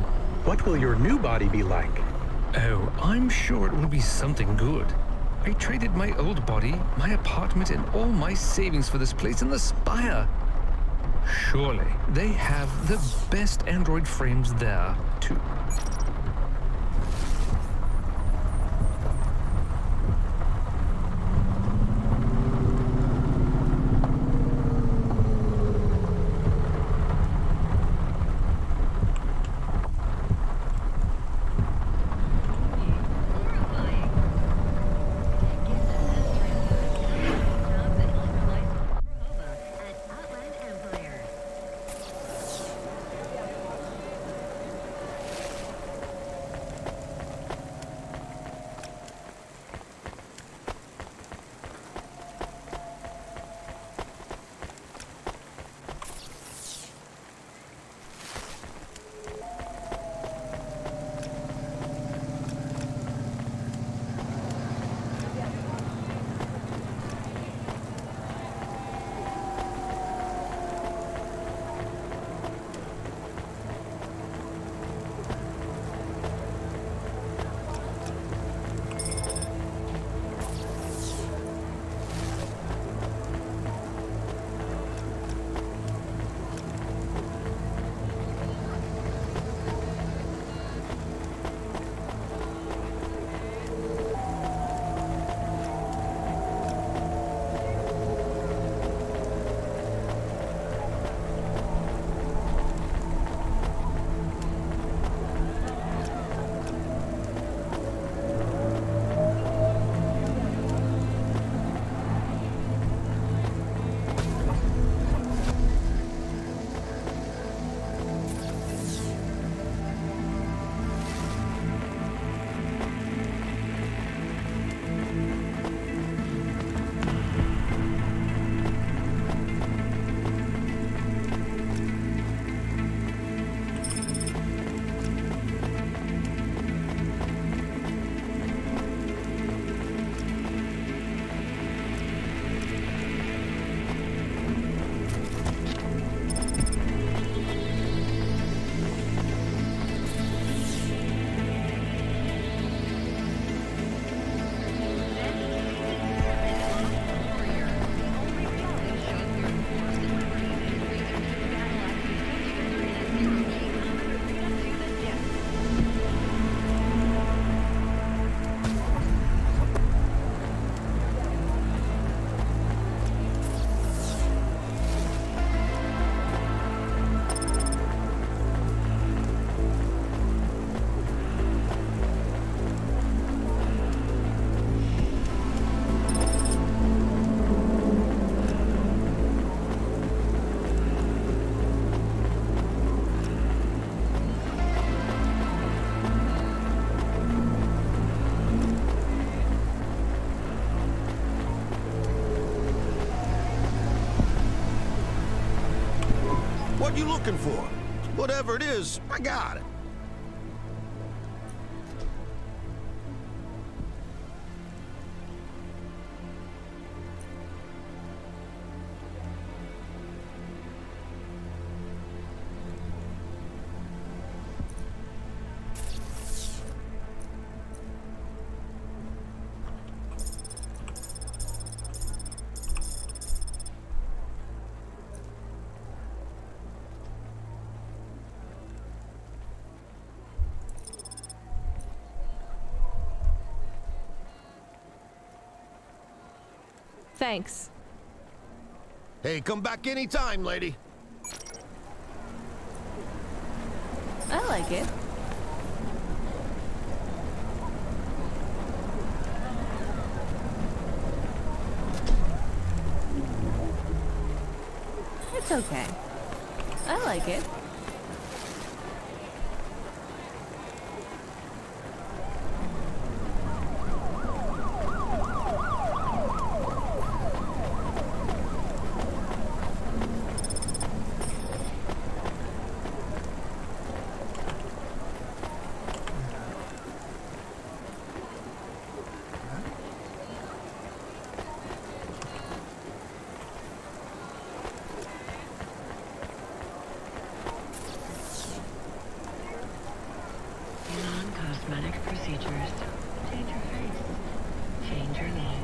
S17: What will your new body be like?
S19: Oh, I'm sure it will be something good. I traded my old body, my apartment, and all my savings for this place in the Spire. Surely they have the best android frames there, too.
S7: What you looking for? Whatever it is, I got it.
S1: Thanks.
S7: Hey, come back anytime, lady.
S1: I like it. It's okay. I like it.
S5: Non-cosmetic procedures. Change your face. Change your name.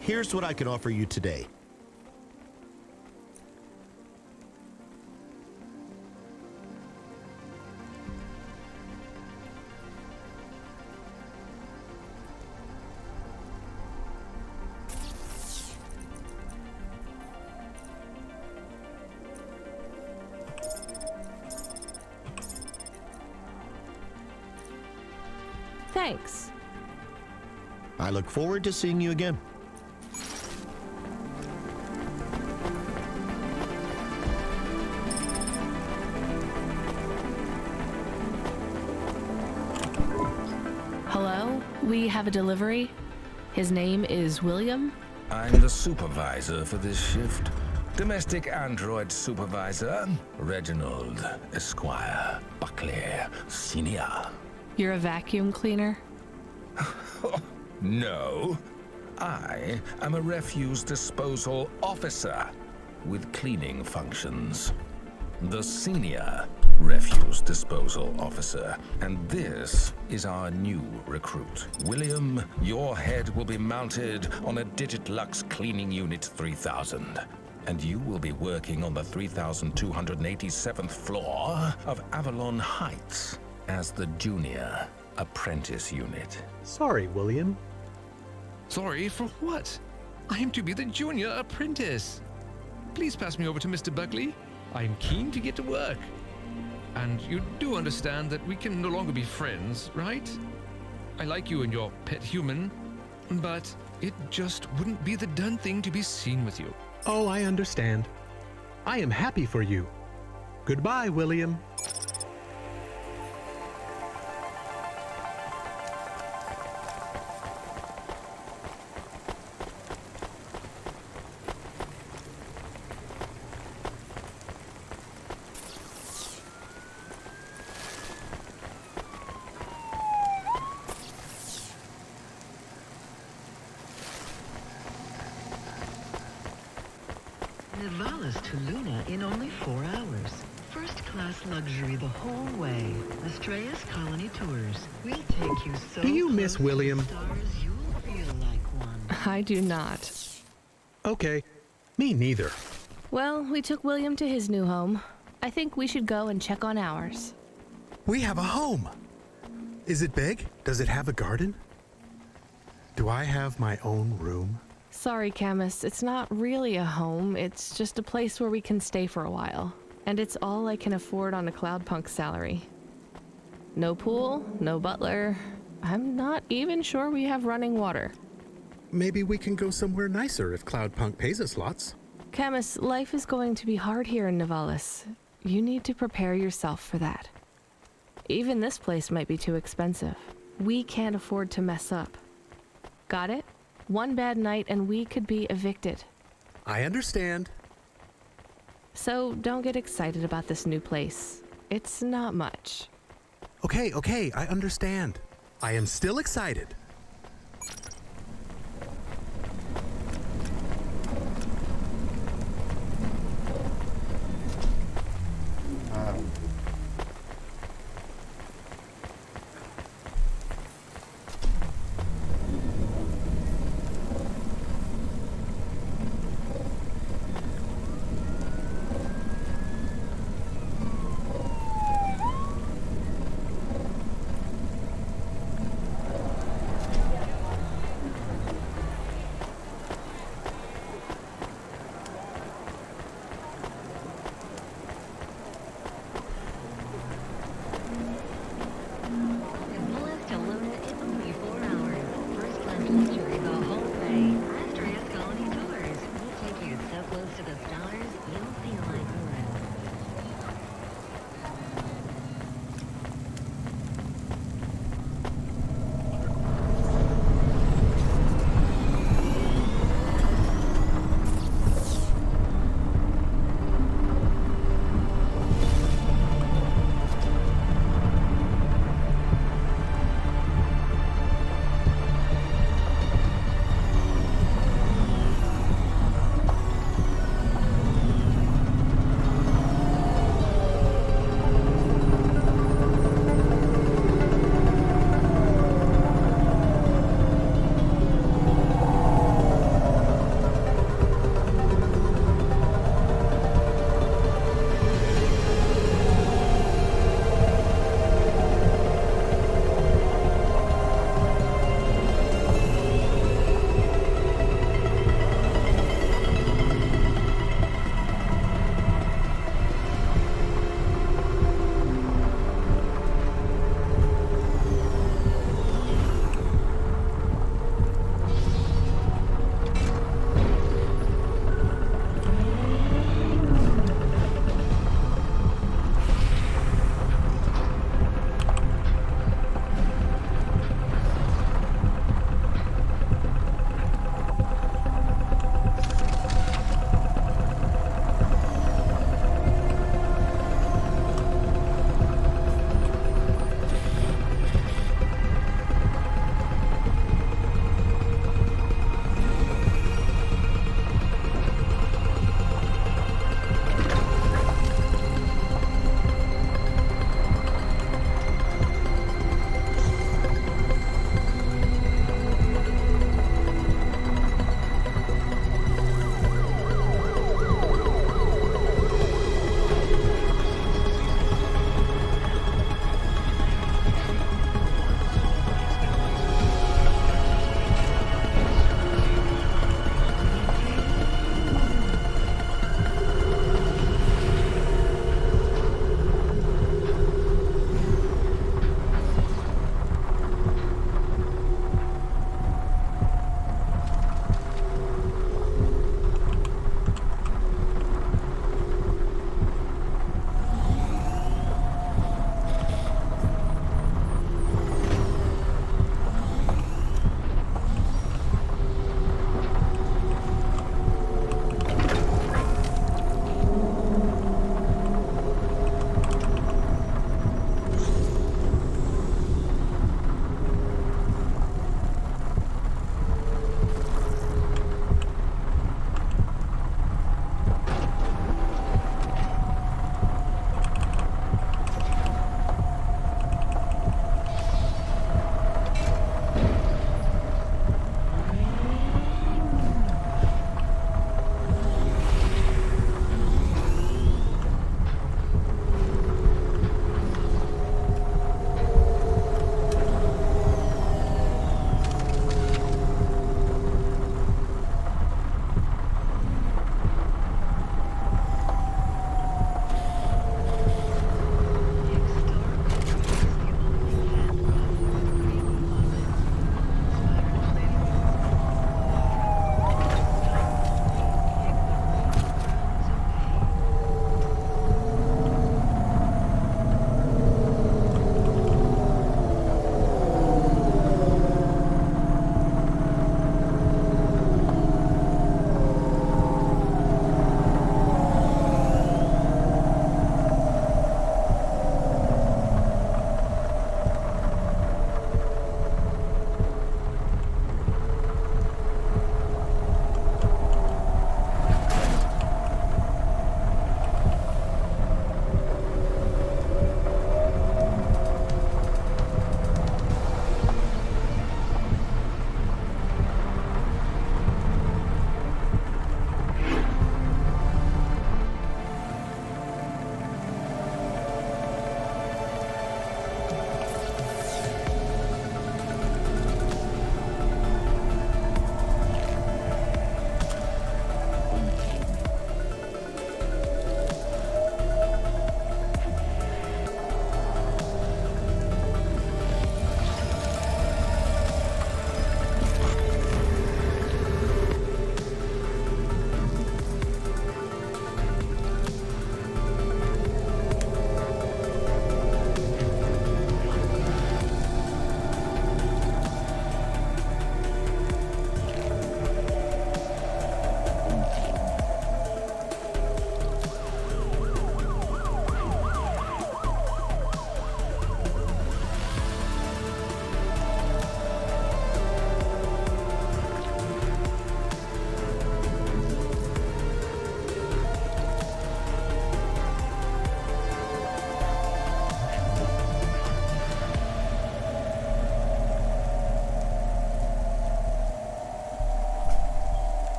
S7: Here's what I can offer you today.
S1: Thanks.
S7: I look forward to seeing you again.
S1: Hello? We have a delivery. His name is William.
S14: I'm the supervisor for this shift. Domestic android supervisor, Reginald Esquire Buckley Senior.
S1: You're a vacuum cleaner?
S14: No. I am a refuse disposal officer with cleaning functions. The senior refuse disposal officer. And this is our new recruit. William, your head will be mounted on a Digitlux Cleaning Unit 3000. And you will be working on the 3287th floor of Avalon Heights as the junior apprentice unit.
S17: Sorry, William.
S19: Sorry for what? I am to be the junior apprentice. Please pass me over to Mr. Buckley. I am keen to get to work. And you do understand that we can no longer be friends, right? I like you and your pet human, but it just wouldn't be the done thing to be seen with you.
S17: Oh, I understand. I am happy for you. Goodbye, William.
S5: Nivalis to Luna in only 4 hours. For
S20: first-class luxury the whole way. Astrea's Colony Tours. We'll take you so
S17: Do you miss
S20: close to the
S17: William?
S20: stars you'll feel like one.
S1: I do not.
S17: Okay, me neither.
S1: Well, we took William to his new home. I think we should go and check on ours.
S17: We have a home. Is it big? Does it have a garden? Do I have my own room?
S1: Sorry, Camus, it's not really a home. It's just a place where we can stay for a while. And it's all I can afford on a CloudPunk salary. No pool, no butler. I'm not even sure we have running water.
S17: Maybe we can go somewhere nicer if CloudPunk pays us lots.
S1: Camus, life is going to be hard here in Nivalis. You need to prepare yourself for that. Even this place might be too expensive. We can't afford to mess up. Got it? One bad night and we could be evicted.
S17: I understand.
S1: So don't get excited about this new place. It's not much.
S17: Okay, I understand. I am still excited.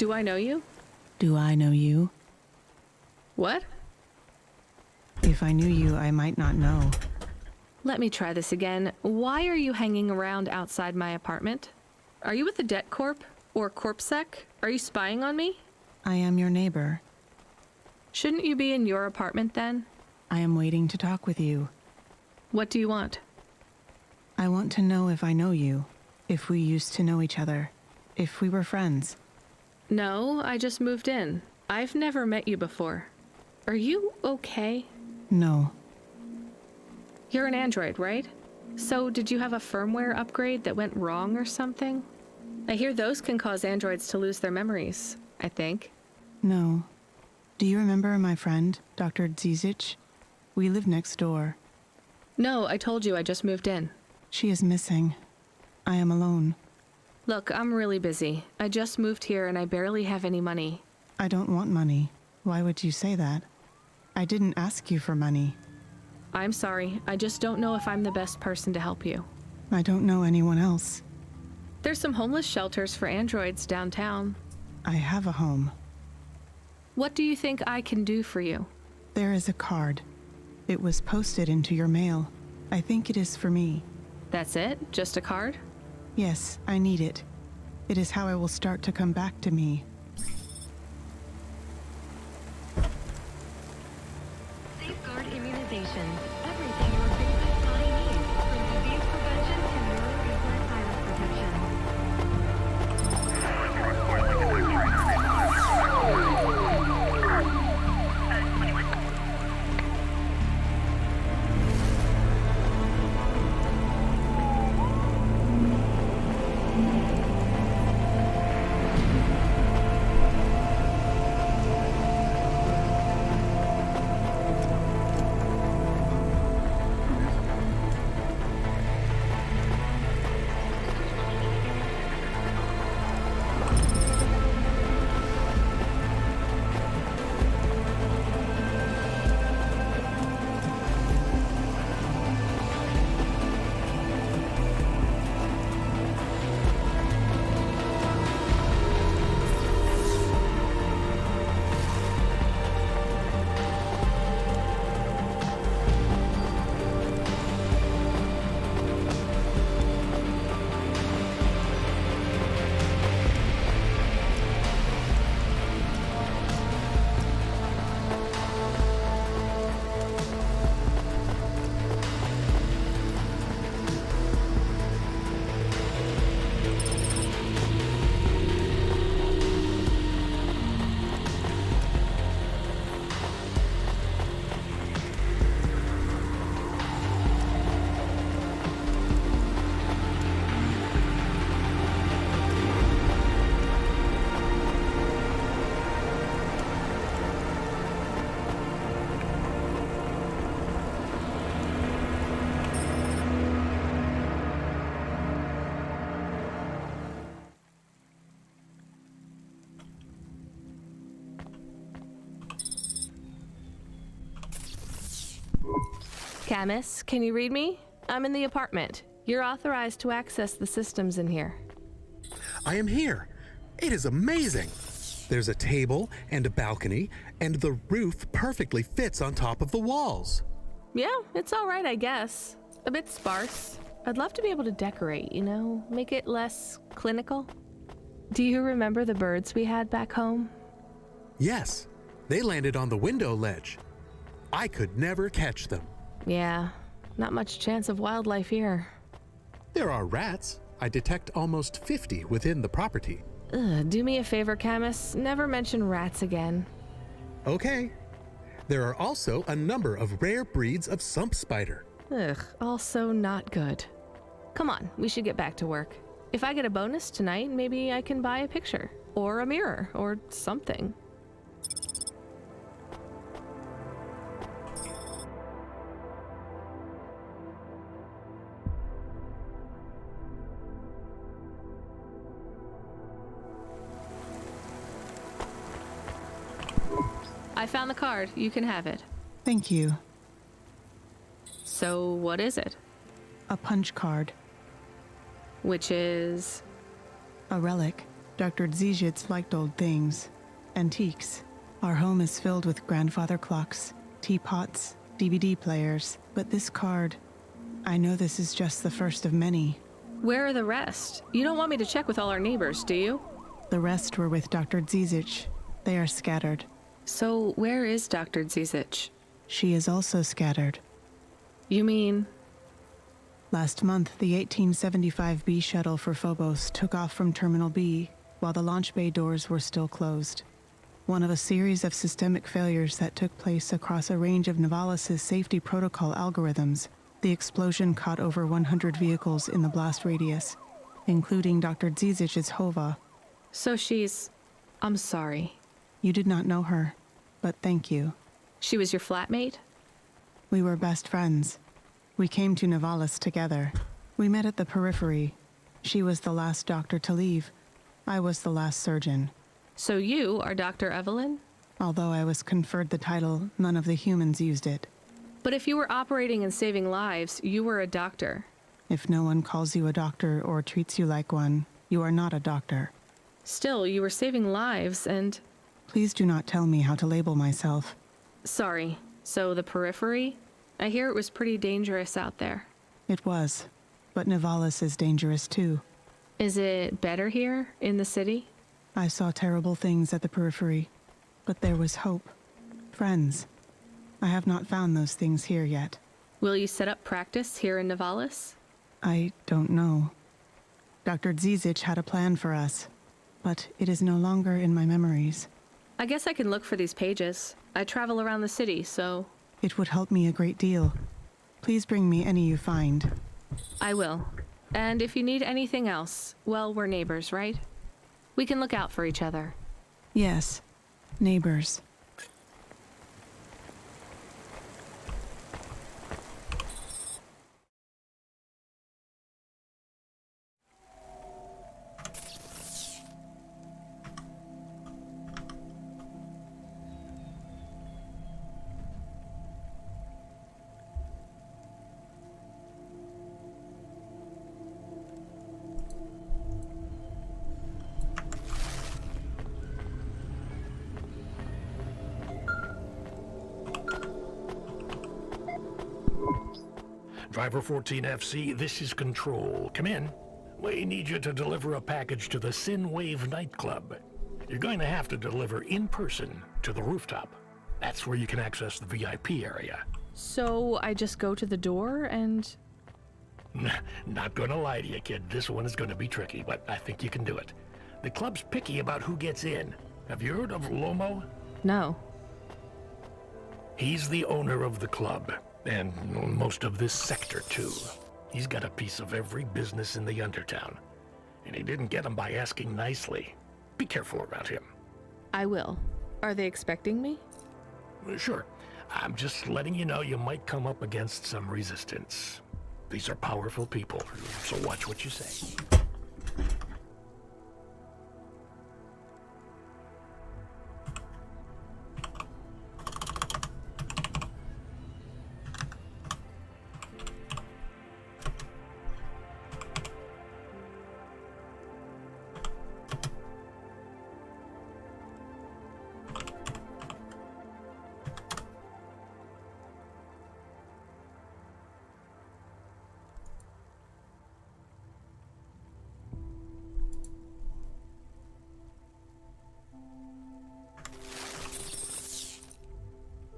S1: Do I know you?
S21: Do I know you?
S1: What?
S21: If I knew you, I might not know.
S1: Let me try this again. Why are you hanging around outside my apartment? Are you with the Debt Corp? Or CorpSec? Are you spying on me?
S21: I am your neighbor.
S1: Shouldn't you be in your apartment then?
S21: I am waiting to talk with you.
S1: What do you want?
S21: I want to know if I know you. If we used to know each other. If we were friends.
S1: No, I just moved in. I've never met you before. Are you okay?
S21: No.
S1: You're an android, right? So did you have a firmware upgrade that went wrong or something? I hear those can cause androids to lose their memories, I think.
S21: No. Do you remember my friend, Dr. Zizic? We live next door.
S1: No, I told you I just moved in.
S21: She is missing. I am alone.
S1: Look, I'm really busy. I just moved here and I barely have any money.
S21: I don't want money. Why would you say that? I didn't ask you for money.
S1: I'm sorry. I just don't know if I'm the best person to help you.
S21: I don't know anyone else.
S1: There's some homeless shelters for androids downtown.
S21: I have a home.
S1: What do you think I can do for you?
S21: There is a card. It was posted into your mail. I think it is for me.
S1: That's it? Just a card?
S21: Yes, I need it. It is how I will start to come back to me.
S5: Safeguard immunization. Everything your basic body needs, from disease prevention to neuroimplant virus protection.
S1: Camus, can you read me? I'm in the apartment. You're authorized to access the systems in here.
S17: I am here. It is amazing. There's a table and a balcony, and the roof perfectly fits on top of the walls.
S1: Yeah, it's all right, I guess. A bit sparse. I'd love to be able to decorate, you know, make it less clinical. Do you remember the birds we had back home?
S17: Yes, they landed on the window ledge. I could never catch them.
S1: Yeah, not much chance of wildlife here.
S17: There are rats. I detect almost 50 within the property.
S1: Ugh, do me a favor, Camus. Never mention rats again.
S17: Okay. There are also a number of rare breeds of sump spider.
S1: Ugh, also not good. Come on, we should get back to work. If I get a bonus tonight, maybe I can buy a picture, or a mirror, or something. I found the card. You can have it.
S21: Thank you.
S1: So, what is it?
S21: A punch card.
S1: Which is?
S21: A relic. Dr. Dziedzic liked old things. Antiques. Our home is filled with grandfather clocks, teapots, DVD players, but this card, I know this is just the first of many.
S1: Where are the rest? You don't want me to check with all our neighbors, do you?
S21: The rest were with Dr. Dziedzic. They are scattered.
S1: So where is Dr. Dziedzic?
S21: She is also scattered.
S1: You mean?
S21: Last month, the 1875 B shuttle for Phobos took off from Terminal B while the launch bay doors were still closed. One of a series of systemic failures that took place across a range of Novalis' safety protocol algorithms, the explosion caught over 100 vehicles in the blast radius, including Dr. Dziedzic's Hova.
S1: So she's... I'm sorry.
S21: You did not know her, but thank you.
S1: She was your flatmate?
S21: We were best friends. We came to Novalis together. We met at the periphery. She was the last doctor to leave. I was the last surgeon.
S1: So you are Dr. Evelyn?
S21: Although I was conferred the title, none of the humans used it.
S1: But if you were operating and saving lives, you were a doctor.
S21: If no one calls you a doctor or treats you like one, you are not a doctor.
S1: Still, you were saving lives and...
S21: Please do not tell me how to label myself.
S1: Sorry. So the periphery? I hear it was pretty dangerous out there.
S21: It was. But Novalis is dangerous too.
S1: Is it better here, in the city?
S21: I saw terrible things at the periphery. But there was hope. Friends. I have not found those things here yet.
S1: Will you set up practice here in Novalis?
S21: I don't know. Dr. Dziedzic had a plan for us, but it is no longer in my memories.
S1: I guess I can look for these pages. I travel around the city, so...
S21: It would help me a great deal. Please bring me any you find.
S1: I will. And if you need anything else, well, we're neighbors, right? We can look out for each other.
S21: Yes. Neighbors.
S2: Driver 14FC, this is Control. Come in. We need you to deliver a package to the Sinwave nightclub. You're going to have to deliver in person to the rooftop. That's where you can access the VIP area.
S1: So I just go to the door and...
S2: Not gonna lie to you, kid. This one is gonna be tricky, but I think you can do it. The club's picky about who gets in. Have you heard of Lomo?
S1: No.
S2: He's the owner of the club. And most of this sector, too. He's got a piece of every business in the Undertown. And he didn't get them by asking nicely. Be careful around him.
S1: I will. Are they expecting me?
S2: Sure. I'm just letting you know you might come up against some resistance. These are powerful people, so watch what you say.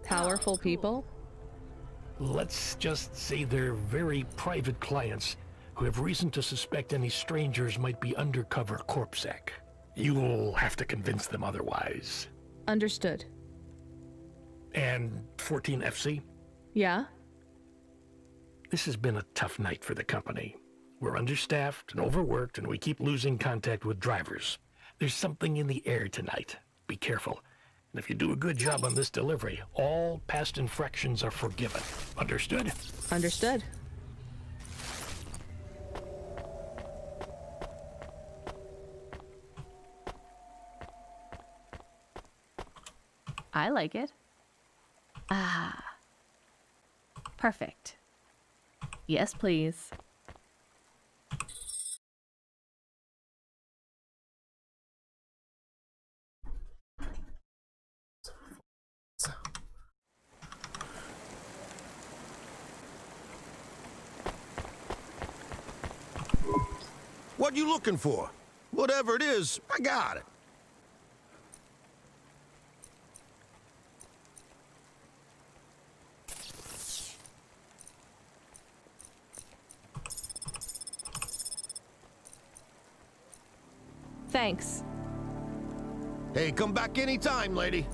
S1: Powerful people?
S2: Let's just say they're very private clients who have reason to suspect any strangers might be undercover corpsec. You'll have to convince them otherwise.
S1: Understood.
S2: And 14FC?
S1: Yeah?
S2: This has been a tough night for the company. We're understaffed and overworked, and we keep losing contact with drivers. There's something in the air tonight. Be careful. And if you do a good job on this delivery, all past infractions are forgiven. Understood?
S1: Understood. I like it. Ah. Perfect. Yes, please.
S7: What you looking for? Whatever it is, I got it.
S1: Thanks.
S7: Hey, come back anytime, lady.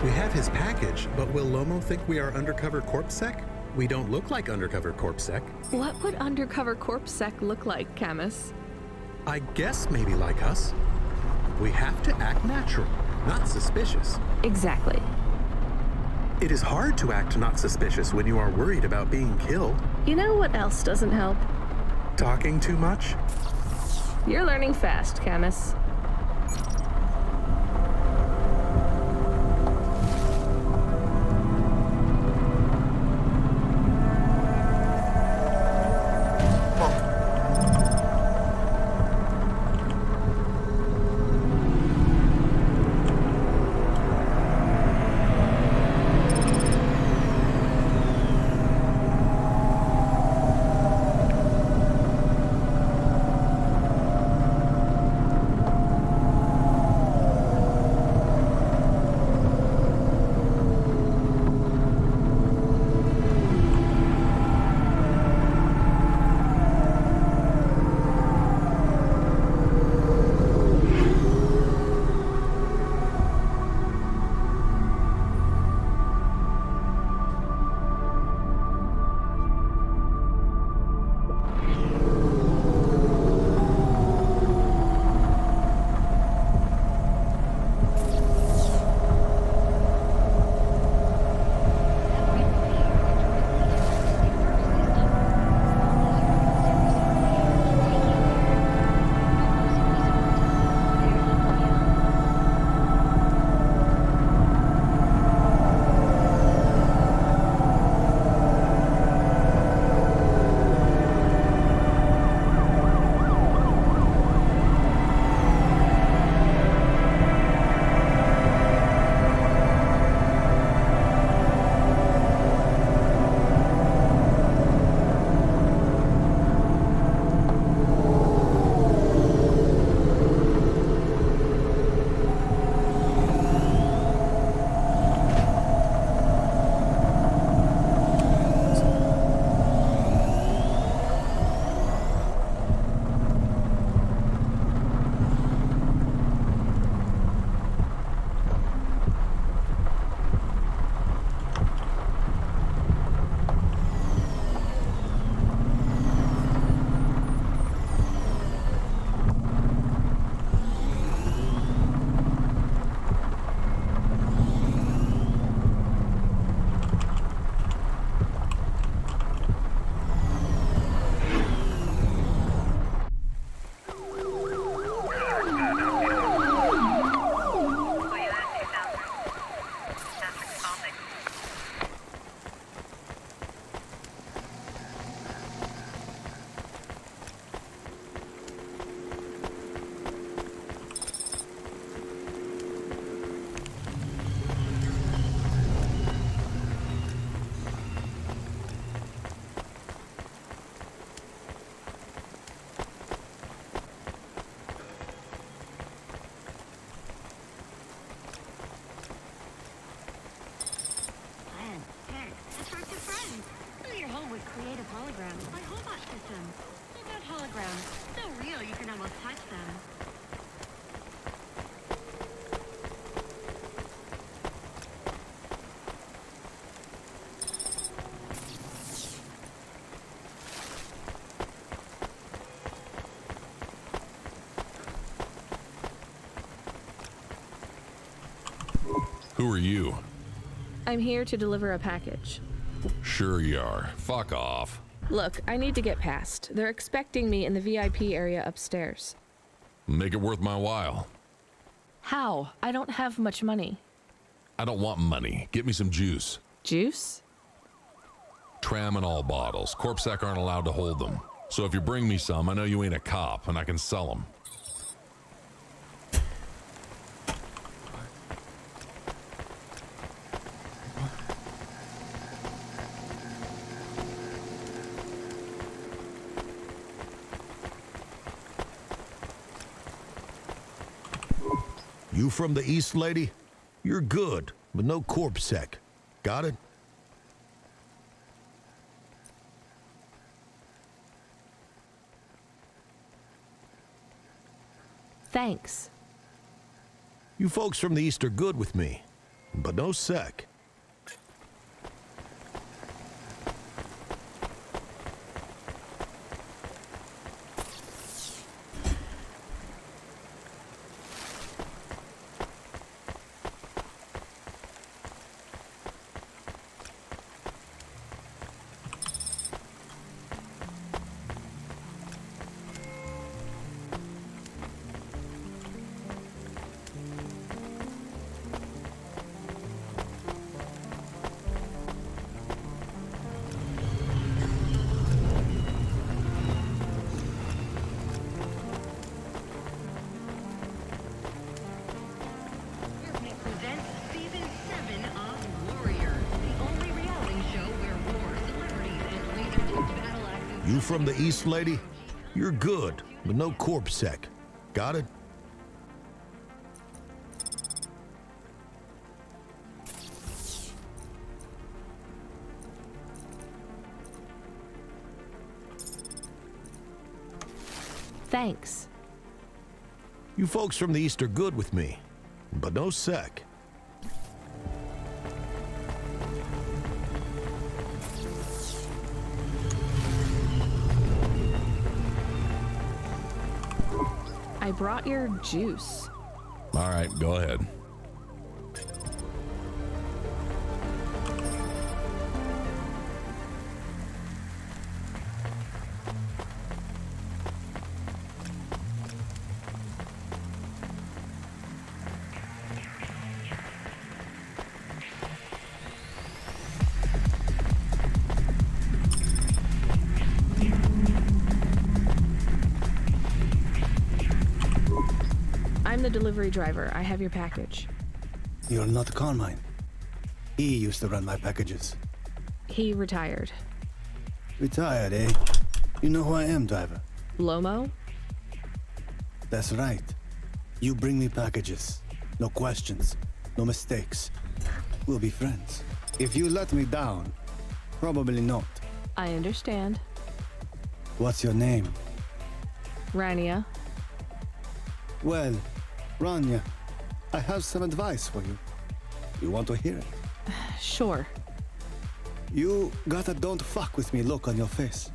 S17: We have his package, but will Lomo think we are undercover CorpSec? We don't look like undercover CorpSec.
S1: What would undercover CorpSec look like, Camus?
S17: I guess maybe like us. We have to act natural, not suspicious.
S1: Exactly.
S17: It is hard to act not suspicious when you are worried about being killed.
S1: You know what else doesn't help?
S17: Talking too much?
S1: You're learning fast, Camus.
S5: creative holograms by Hobot Systems. Check out holograms. So real you can almost touch them.
S4: Who are you?
S1: I'm here to deliver a package.
S4: Sure you are. Fuck off.
S1: Look, I need to get past. They're expecting me in the VIP area upstairs.
S4: Make it worth my while.
S1: How? I don't have much money.
S4: I don't want money. Get me some juice.
S1: Juice?
S4: Tramadol bottles. CorpSec aren't allowed to hold them. So if you bring me some, I know you ain't a cop, and I can sell them.
S7: You from the East, lady? You're good, but no CorpSec. Got it?
S1: Thanks.
S7: You folks from the East are good with me, but no sec. You from the East, lady? You're good, but no CorpSec. Got it?
S1: Thanks.
S7: You folks from the East are good with me, but no sec.
S1: I brought your juice.
S4: All right, go ahead.
S1: I'm the delivery driver. I have your package.
S18: You're not Carmine. He used to run my packages.
S1: He retired.
S18: Retired, eh? You know who I am, driver?
S1: Lomo?
S18: That's right. You bring me packages. No questions. No mistakes. We'll be friends. If you let me down, probably not.
S1: I understand.
S18: What's your name?
S1: Rania.
S18: Well, Rania, I have some advice for you. You want to hear it?
S1: Sure.
S18: You got a don't fuck with me look on your face.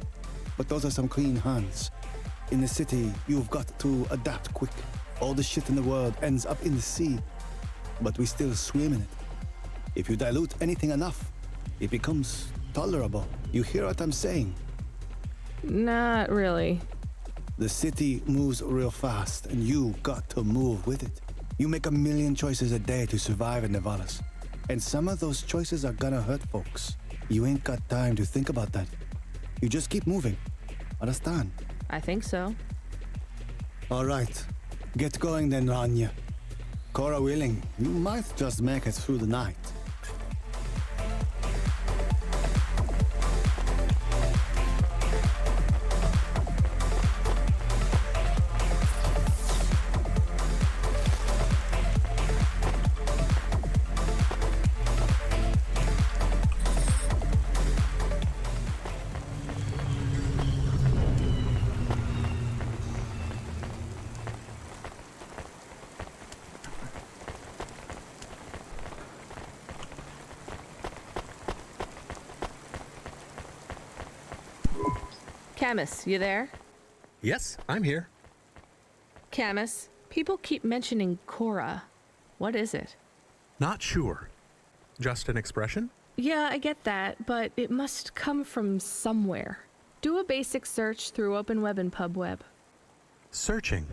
S18: But those are some clean hands. In the city, you've got to adapt quick. All the shit in the world ends up in the sea. But we still swim in it. If you dilute anything enough, it becomes tolerable. You hear what I'm saying?
S1: Not really.
S18: The city moves real fast, and you got to move with it. You make a million choices a day to survive in Nevalis. And some of those choices are gonna hurt folks. You ain't got time to think about that. You just keep moving. Understand?
S1: I think so.
S18: All right. Get going then, Rania. Cora willing, you might just make it through the night.
S1: Camus, you there?
S17: Yes, I'm here.
S1: Camus, people keep mentioning Cora. What is it?
S17: Not sure. Just an expression?
S1: Yeah, I get that, but it must come from somewhere. Do a basic search through OpenWeb and PubWeb.
S17: Searching.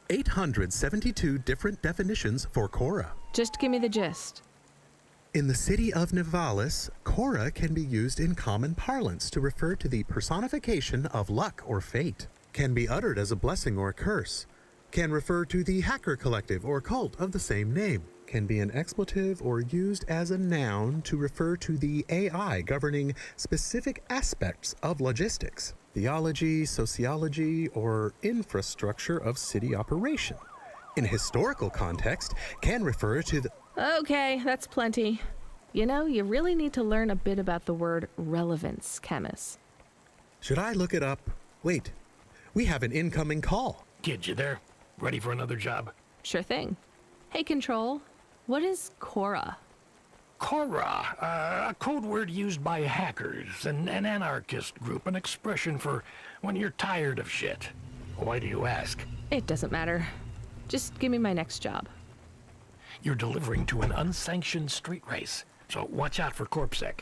S17: 872 different definitions for Cora.
S1: Just give me the gist.
S17: In the city of Nivalis, Cora can be used in common parlance to refer to the personification of luck or fate. Can be uttered as a blessing or a curse. Can refer to the hacker collective or cult of the same name. Can be an expletive or used as a noun to refer to the AI governing specific aspects of logistics, theology, sociology, or infrastructure of city operation. In a historical context, can refer to the...
S1: Okay, that's plenty. You know, you really need to learn a bit about the word relevance, Camus.
S17: Should I look it up? Wait, we have an incoming call.
S2: Kid, you there? Ready for another job?
S1: Sure thing. Hey, Control, what is Cora?
S2: Cora, a code word used by hackers, an anarchist group, an expression for when you're tired of shit. Why do you ask?
S1: It doesn't matter. Just give me my next job.
S2: You're delivering to an unsanctioned street race, so watch out for CorpSec.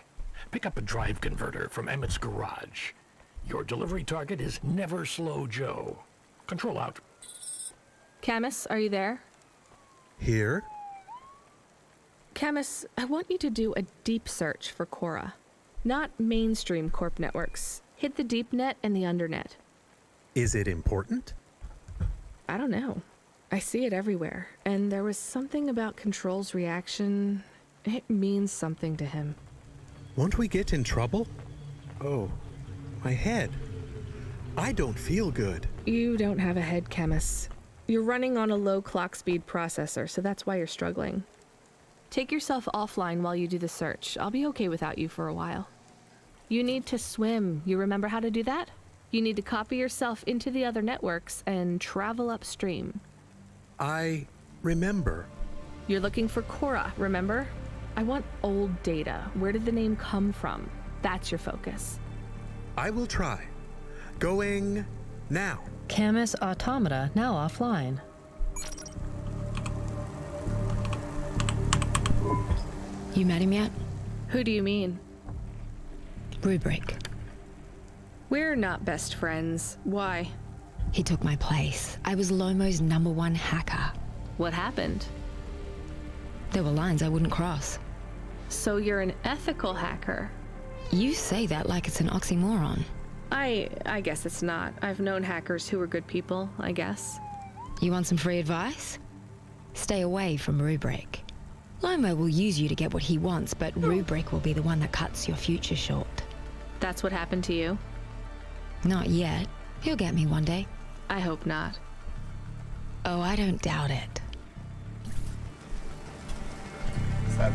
S2: Pick up a drive converter from Emmett's garage. Your delivery target is Never Slow Joe. Control out.
S1: Camus, are you there?
S17: Here?
S1: Camus, I want you to do a deep search for Cora. Not mainstream corp networks. Hit the deep net and the undernet.
S17: Is it important?
S1: I don't know. I see it everywhere, and there was something about Control's reaction. It means something to him.
S17: Won't we get in trouble? Oh, my head. I don't feel good.
S1: You don't have a head, Camus. You're running on a low clock speed processor, so that's why you're struggling. Take yourself offline while you do the search. I'll be okay without you for a while. You need to swim. You remember how to do that? You need to copy yourself into the other networks and travel upstream.
S17: I remember.
S1: You're looking for Cora, remember? I want old data. Where did the name come from? That's your focus.
S17: I will try. Going now.
S11: Camus Automata now offline. You met him yet?
S1: Who do you mean?
S11: Rubric.
S1: We're not best friends. Why?
S11: He took my place. I was Lomo's #1 hacker.
S1: What happened?
S11: There were lines I wouldn't cross.
S1: So you're an ethical hacker?
S11: You say that like it's an oxymoron.
S1: I guess it's not. I've known hackers who were good people, I guess.
S11: You want some free advice? Stay away from Rubric. Lomo will use you to get what he wants, but Rubric will be the one that cuts your future short.
S1: That's what happened to you?
S11: Not yet. He'll get me one day.
S1: I hope not.
S11: Oh, I don't doubt it.
S9: Sad.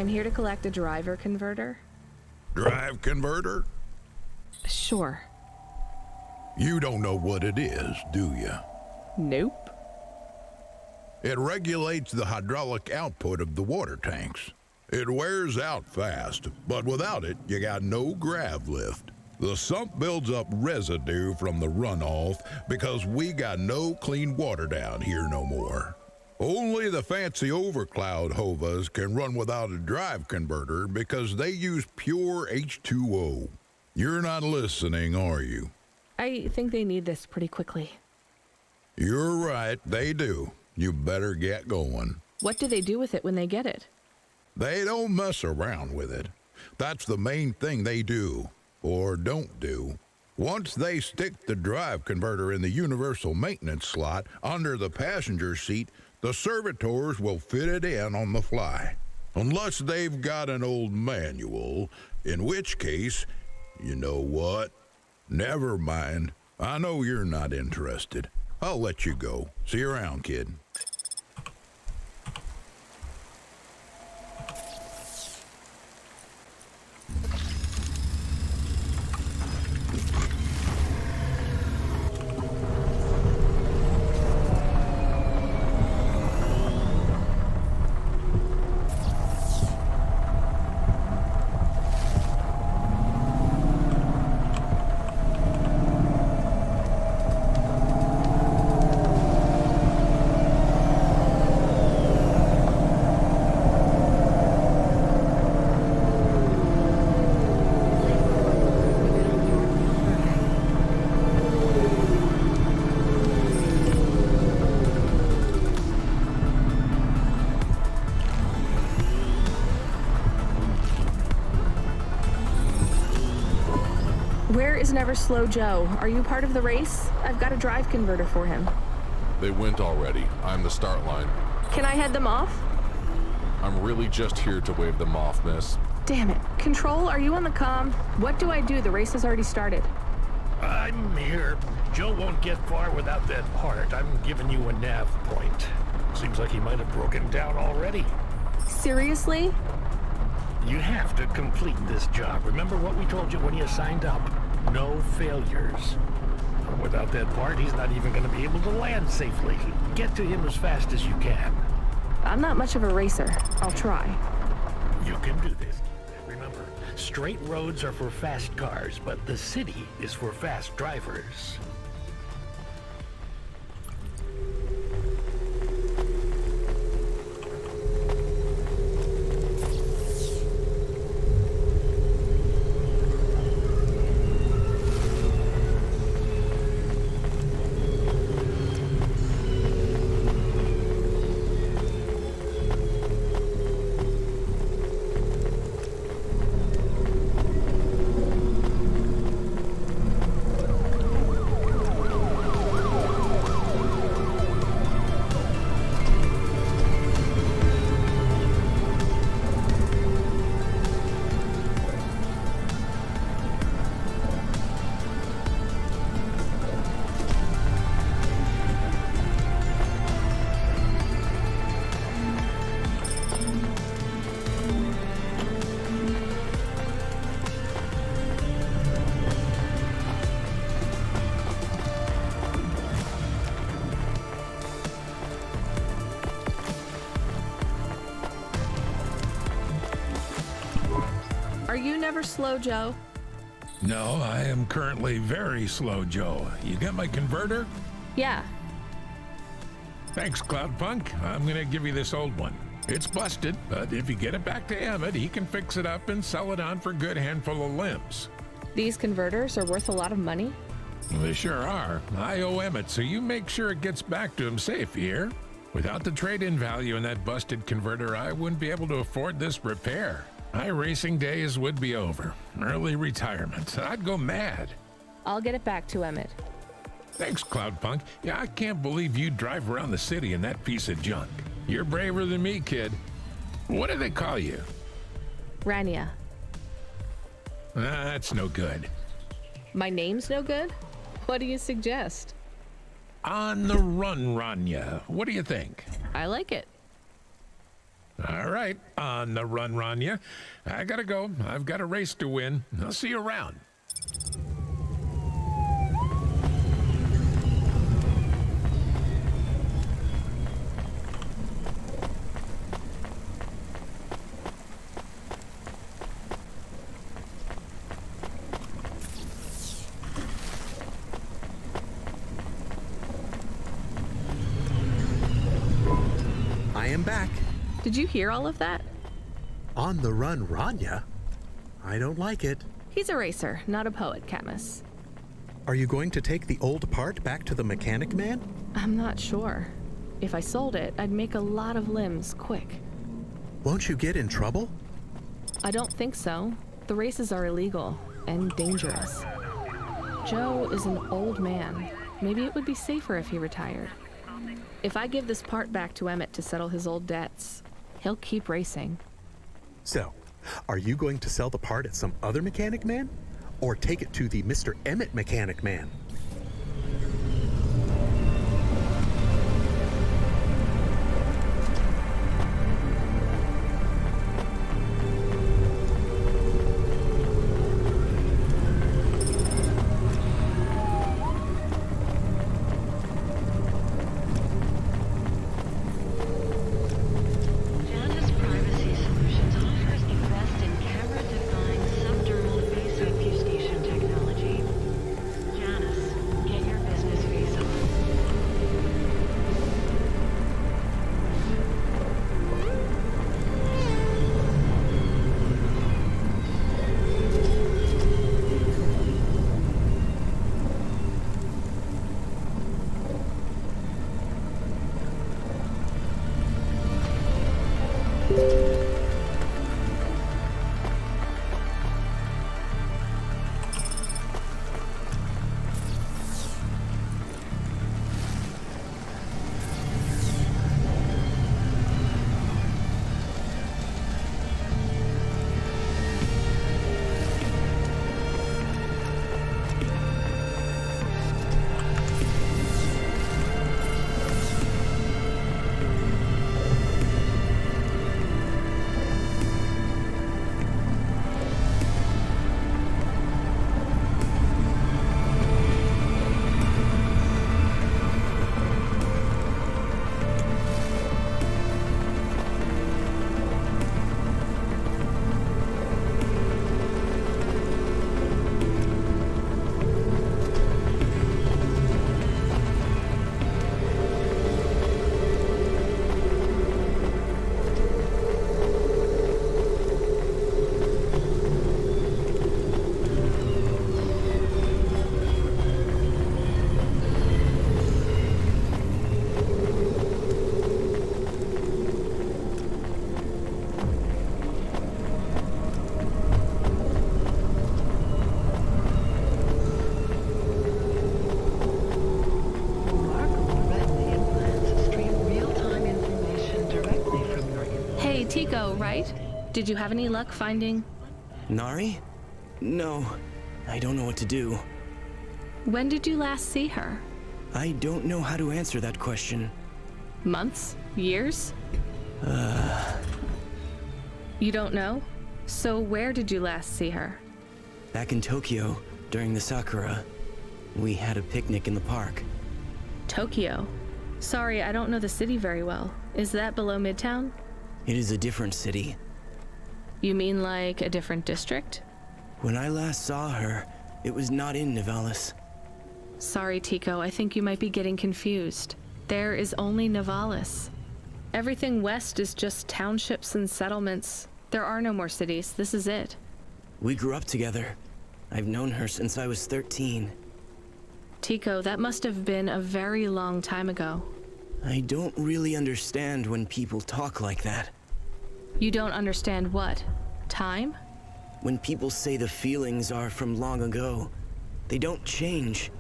S1: I'm here to collect a driver converter.
S7: Drive converter?
S1: Sure.
S7: You don't know what it is, do you?
S1: Nope.
S7: It regulates the hydraulic output of the water tanks. It wears out fast, but without it, you got no grav lift. The sump builds up residue from the runoff because we got no clean water down here no more. Only the fancy overcloud hovas can run without a drive converter because they use pure H2O. You're not listening, are you?
S1: I think they need this pretty quickly.
S7: You're right, they do. You better get going.
S1: What do they do with it when they get it?
S7: They don't mess around with it. That's the main thing they do, or don't do. Once they stick the drive converter in the universal maintenance slot under the passenger seat, the servitors will fit it in on the fly. Unless they've got an old manual, in which case, you know what? Never mind. I know you're not interested. I'll let you go. See you around, kid.
S1: Where is Never Slow Joe? Are you part of the race? I've got a drive converter for him.
S4: They went already. I'm the start line.
S1: Can I head them off?
S4: I'm really just here to wave them off, miss.
S1: Damn it. Control, are you on the comm? What do I do? The race has already started.
S2: I'm here. Joe won't get far without that part. I'm giving you a nav point. Seems like he might have broken down already.
S1: Seriously?
S2: You have to complete this job. Remember what we told you when you signed up? No failures. Without that part, he's not even going to be able to land safely. Get to him as fast as you can.
S1: I'm not much of a racer. I'll try.
S2: You can do this. Remember, straight roads are for fast cars, but the city is for fast drivers.
S1: Are you Never Slow Joe?
S14: No, I am currently very slow, Joe. You got my converter?
S1: Yeah.
S14: Thanks, CloudPunk. I'm gonna give you this old one. It's busted, but if you get it back to Emmett, he can fix it up and sell it on for a good handful of limbs.
S1: These converters are worth a lot of money?
S14: They sure are. I owe Emmett, so you make sure it gets back to him safe, you hear? Without the trade-in value in that busted converter, I wouldn't be able to afford this repair. My racing days would be over. Early retirement. I'd go mad.
S1: I'll get it back to Emmett.
S14: Thanks, CloudPunk. Yeah, I can't believe you drive around the city in that piece of junk. You're braver than me, kid. What do they call you?
S1: Rania.
S14: That's no good.
S1: My name's no good? What do you suggest?
S14: On the run, Rania. What do you think?
S1: I like it.
S2: All right, on the run, Rania. I gotta go. I've got a race to win. I'll see you around.
S17: I am back.
S1: Did you hear all of that?
S17: On the run, Rania? I don't like it.
S1: He's a racer, not a poet, Camus.
S17: Are you going to take the old part back to the mechanic man?
S1: I'm not sure. If I sold it, I'd make a lot of limbs quick.
S17: Won't you get in trouble?
S1: I don't think so. The races are illegal and dangerous. Joe is an old man. Maybe it would be safer if he retired. If I give this part back to Emmett to settle his old debts, he'll keep racing.
S17: So, are you going to sell the part at some other mechanic man? Or take it to the Mr. Emmett mechanic man?
S1: Tico, right? Did you have any luck finding...
S3: Nari? No, I don't know what to do.
S1: When did you last see her?
S3: I don't know how to answer that question.
S1: Months? Years? You don't know? So where did you last see her?
S3: Back in Tokyo, during the Sakura. We had a picnic in the park.
S1: Tokyo? Sorry, I don't know the city very well. Is that below Midtown?
S3: It is a different city.
S1: You mean like a different district?
S3: When I last saw her, it was not in Nivalis.
S1: Sorry, Tico, I think you might be getting confused. There is only Nivalis. Everything west is just townships and settlements. There are no more cities. This is it.
S3: We grew up together. I've known her since I was 13.
S1: Tico, that must have been a very long time ago.
S3: I don't really understand when people talk like that.
S1: You don't understand what? Time?
S3: When people say the feelings are from long ago, they don't change.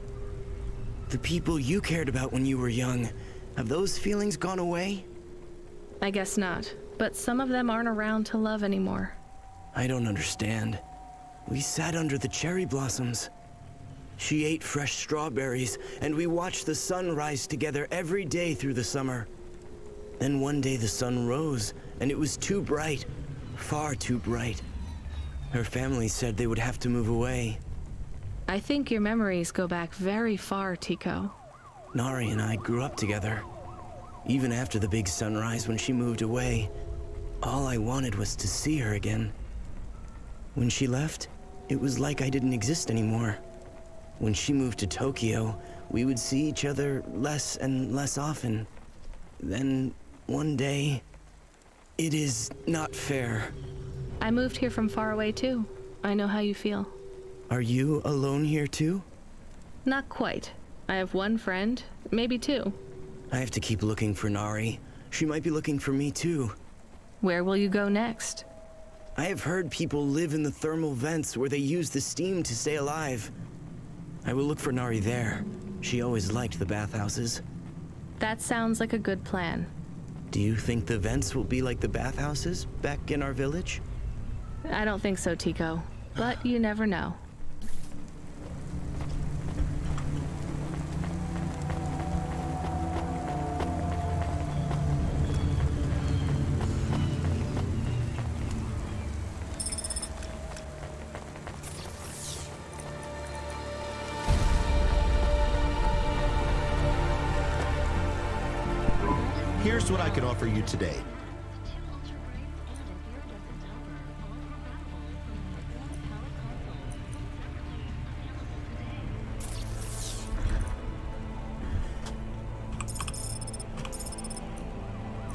S3: The people you cared about when you were young, have those feelings gone away?
S1: I guess not, but some of them aren't around to love anymore.
S3: I don't understand. We sat under the cherry blossoms. She ate fresh strawberries, and we watched the sun rise together every day through the summer. Then one day the sun rose, and it was too bright. Far too bright. Her family said they would have to move away.
S1: I think your memories go back very far, Tico.
S3: Nari and I grew up together. Even after the big sunrise when she moved away, all I wanted was to see her again. When she left, it was like I didn't exist anymore. When she moved to Tokyo, we would see each other less and less often. Then, one day, it is not fair.
S1: I moved here from far away too. I know how you feel.
S3: Are you alone here too?
S1: Not quite. I have one friend, maybe two.
S3: I have to keep looking for Nari. She might be looking for me too.
S1: Where will you go next?
S3: I have heard people live in the thermal vents where they use the steam to stay alive. I will look for Nari there. She always liked the bathhouses.
S1: That sounds like a good plan.
S3: Do you think the vents will be like the bathhouses back in our village?
S1: I don't think so, Tico. But you never know.
S6: Here's what I can offer you today.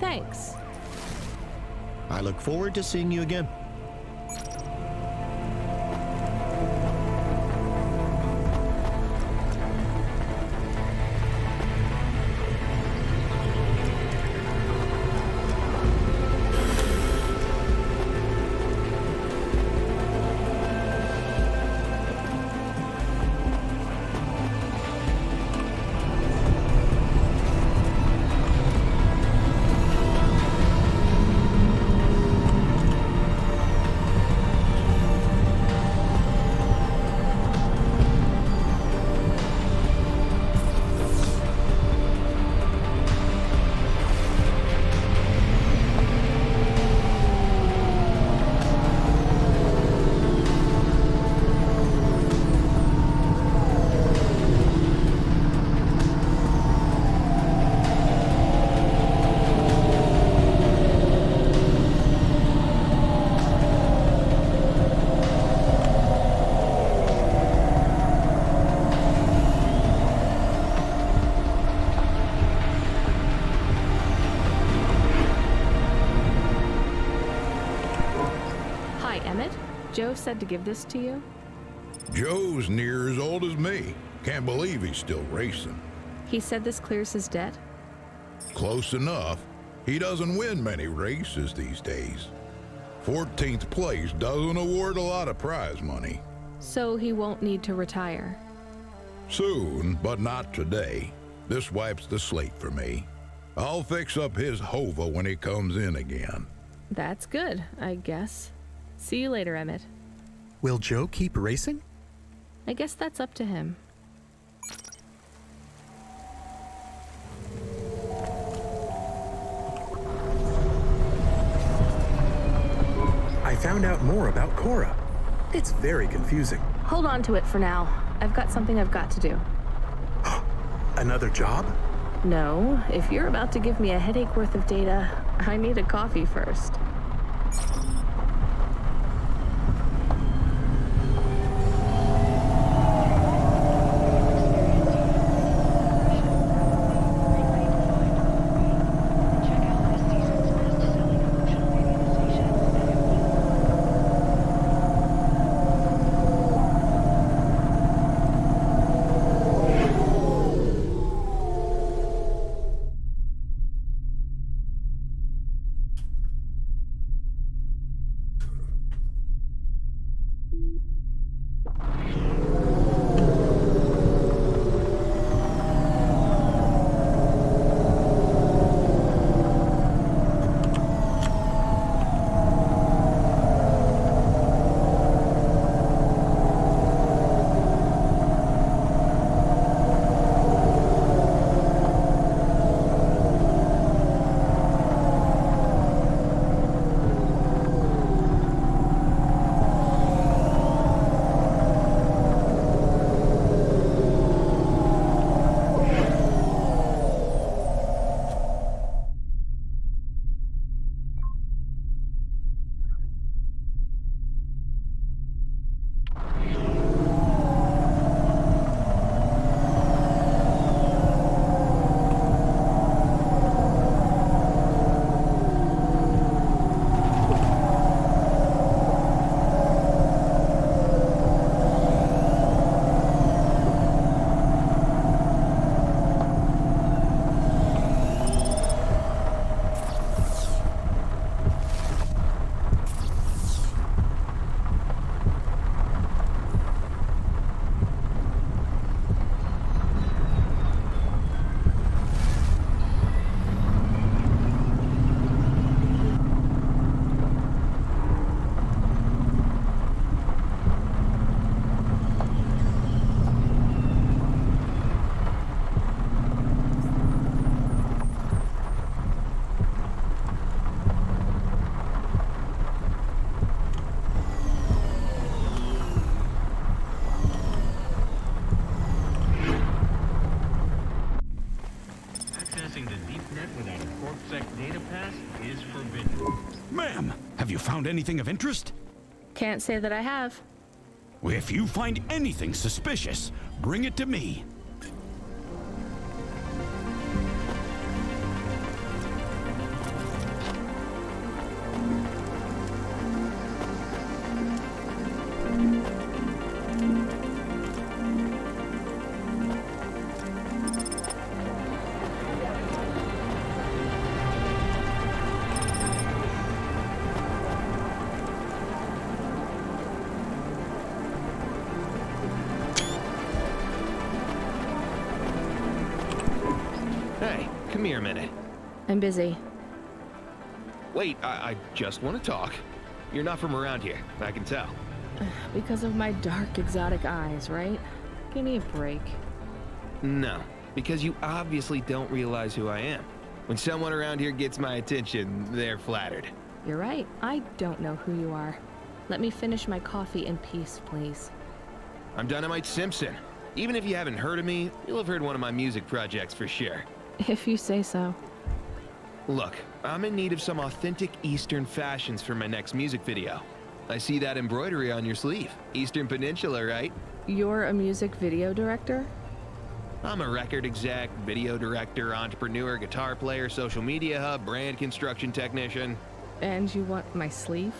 S1: Thanks.
S6: I look forward to seeing you again.
S1: Joe said to give this to you?
S7: Joe's near as old as me. Can't believe he's still racing.
S1: He said this clears his debt?
S7: Close enough. He doesn't win many races these days. 14th place doesn't award a lot of prize money.
S1: So he won't need to retire?
S7: Soon, but not today. This wipes the slate for me. I'll fix up his Hova when he comes in again.
S1: That's good, I guess. See you later, Emmett.
S17: Will Joe keep racing?
S1: I guess that's up to him.
S17: I found out more about Cora. It's very confusing.
S1: Hold on to it for now. I've got something I've got to do.
S17: Another job?
S1: No, if you're about to give me a headache worth of data, I need a coffee first.
S13: off-net without a CorpSec data pass is forbidden.
S8: Ma'am, have you found anything of interest?
S1: Can't say that I have.
S8: If you find anything suspicious, bring it to me.
S22: Hey, come here a minute.
S1: I'm busy.
S22: Wait, I just want to talk. You're not from around here, I can tell.
S1: Because of my dark, exotic eyes, right? Give me a break.
S22: No, because you obviously don't realize who I am. When someone around here gets my attention, they're flattered.
S1: You're right. I don't know who you are. Let me finish my coffee in peace, please.
S22: I'm Dynamite Simpson. Even if you haven't heard of me, you'll have heard one of my music projects for sure.
S1: If you say so.
S22: Look, I'm in need of some authentic Eastern fashions for my next music video. I see that embroidery on your sleeve. Eastern Peninsula, right?
S1: You're a music video director?
S22: I'm a record exec, video director, entrepreneur, guitar player, social media hub, brand construction technician.
S1: And you want my sleeve?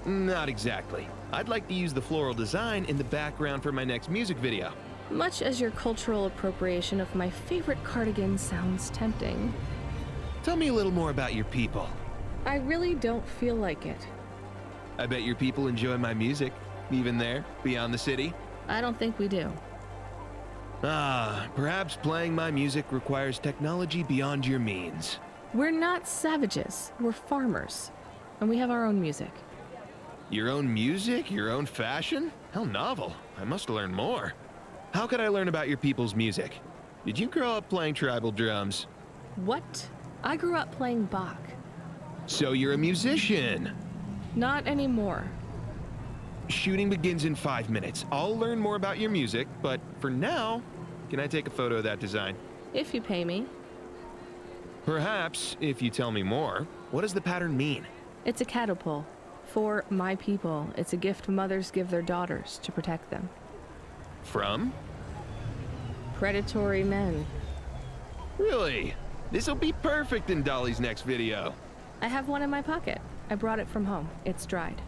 S22: Not exactly. I'd like to use the floral design in the background for my next music video.
S1: Much as your cultural appropriation of my favorite cardigan sounds tempting.
S22: Tell me a little more about your people.
S1: I really don't feel like it.
S22: I bet your people enjoy my music, even there, beyond the city.
S1: I don't think we do.
S22: Perhaps playing my music requires technology beyond your means.
S1: We're not savages. We're farmers. And we have our own music.
S22: Your own music? Your own fashion? How novel. I must learn more. How could I learn about your people's music? Did you grow up playing tribal drums?
S1: What? I grew up playing Bach.
S22: So you're a musician?
S1: Not anymore.
S22: Shooting begins in 5 minutes. I'll learn more about your music, but for now, can I take a photo of that design?
S1: If you pay me.
S22: Perhaps, if you tell me more. What does the pattern mean?
S1: It's a catapult. For my people, it's a gift mothers give their daughters to protect them.
S22: From?
S1: Predatory men.
S22: Really? This'll be perfect in Dolly's next video.
S1: I have one in my pocket. I brought it from home. It's dried.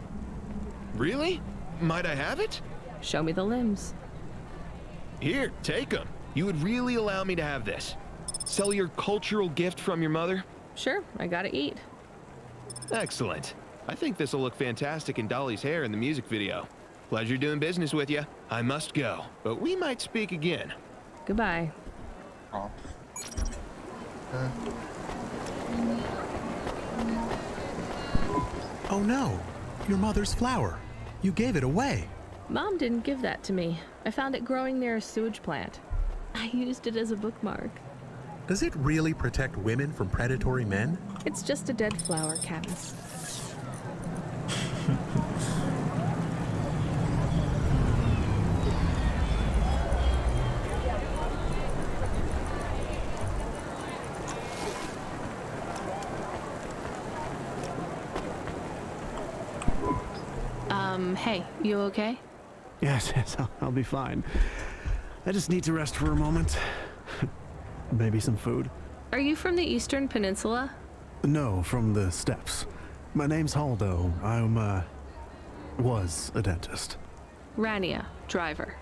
S22: Really? Might I have it?
S1: Show me the limbs.
S22: Here, take them. You would really allow me to have this? Sell your cultural gift from your mother?
S1: Sure, I gotta eat.
S22: Excellent. I think this will look fantastic in Dolly's hair in the music video. Pleasure doing business with you. I must go, but we might speak again.
S1: Goodbye.
S17: Oh no, your mother's flower. You gave it away.
S1: Mom didn't give that to me. I found it growing near a sewage plant. I used it as a bookmark.
S17: Does it really protect women from predatory men?
S1: It's just a dead flower, Cadmus. Hey, you okay?
S23: Yes, I'll be fine. I just need to rest for a moment. Maybe some food.
S1: Are you from the Eastern Peninsula?
S23: No, from the steppes. My name's Haldo. Was a dentist.
S1: Rania, driver.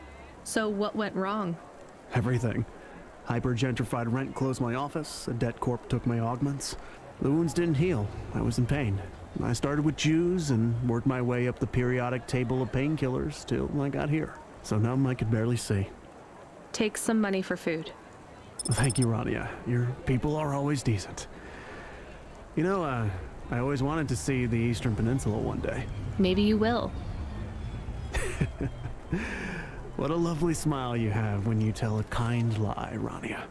S1: So what went wrong?
S23: Everything. Hyper-gentrified rent closed my office, a debt corp took my augments. The wounds didn't heal. I was in pain. I started with Jews and worked my way up the periodic table of painkillers till I got here. So numb I could barely see.
S1: Take some money for food.
S23: Thank you, Rania. Your people are always decent. You know, I always wanted to see the Eastern Peninsula one day.
S1: Maybe you will.
S23: What a lovely smile you have when you tell a kind lie, Rania.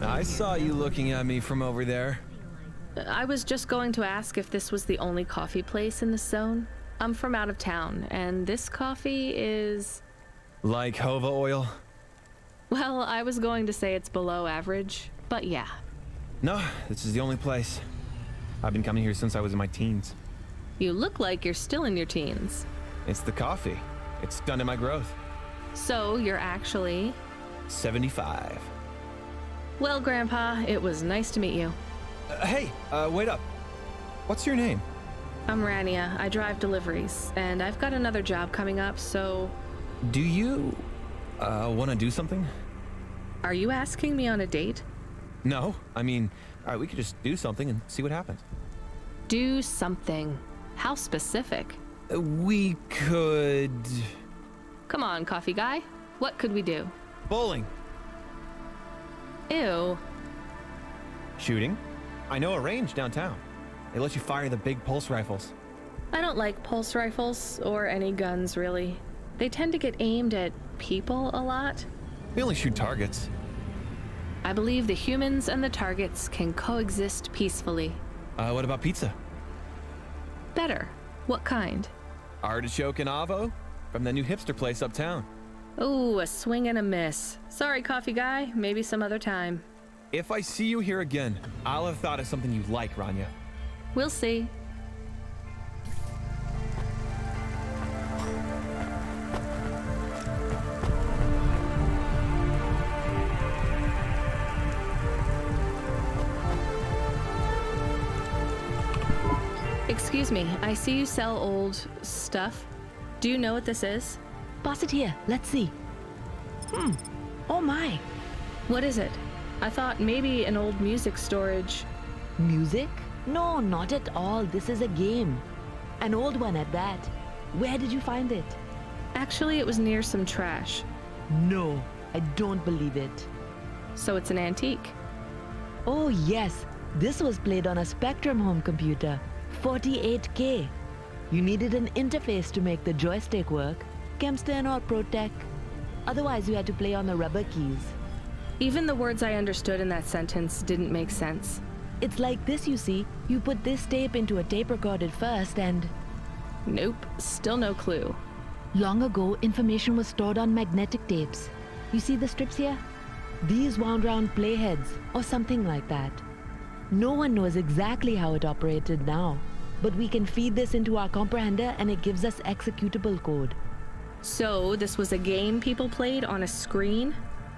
S24: I saw you looking at me from over there.
S1: I was just going to ask if this was the only coffee place in this zone. I'm from out of town, and this coffee is...
S10: Like Hova oil?
S1: Well, I was going to say it's below average, but yeah.
S10: No, this is the only place. I've been coming here since I was in my teens.
S1: You look like you're still in your teens.
S10: It's the coffee. It's stunted my growth.
S1: So, you're actually...
S10: 75.
S1: Well, Grandpa, it was nice to meet you.
S10: Hey, wait up. What's your name?
S1: I'm Rania. I drive deliveries, and I've got another job coming up, so...
S10: Do you, want to do something?
S1: Are you asking me on a date?
S10: No, I mean, alright, we could just do something and see what happens.
S1: Do something? How specific?
S10: We could...
S1: Come on, coffee guy. What could we do?
S10: Bowling.
S1: Ew.
S10: Shooting? I know a range downtown. It lets you fire the big pulse rifles.
S1: I don't like pulse rifles, or any guns, really. They tend to get aimed at people a lot.
S10: We only shoot targets.
S1: I believe the humans and the targets can coexist peacefully.
S10: What about pizza?
S1: Better. What kind?
S10: Artichoke and avo? From the new hipster place uptown.
S1: Ooh, a swing and a miss. Sorry, coffee guy. Maybe some other time.
S10: If I see you here again, I'll have thought of something you like, Rania.
S1: We'll see. Excuse me, I see you sell old stuff. Do you know what this is?
S15: Pass it here, let's see. Oh my.
S1: What is it? I thought maybe an old music storage.
S15: Music? No, not at all. This is a game. An old one at that. Where did you find it?
S1: Actually, it was near some trash.
S15: No, I don't believe it.
S1: So it's an antique?
S15: Oh yes, this was played on a Spectrum home computer. 48K. You needed an interface to make the joystick work. Kempston or ProTech. Otherwise, you had to play on the rubber keys.
S1: Even the words I understood in that sentence didn't make sense.
S15: It's like this, you see. You put this tape into a tape recorder first and...
S1: Nope, still no clue.
S15: Long ago, information was stored on magnetic tapes. You see the strips here? These wound round playheads, or something like that. No one knows exactly how it operated now, but we can feed this into our comprehender and it gives us executable code.
S1: So, this was a game people played on a screen?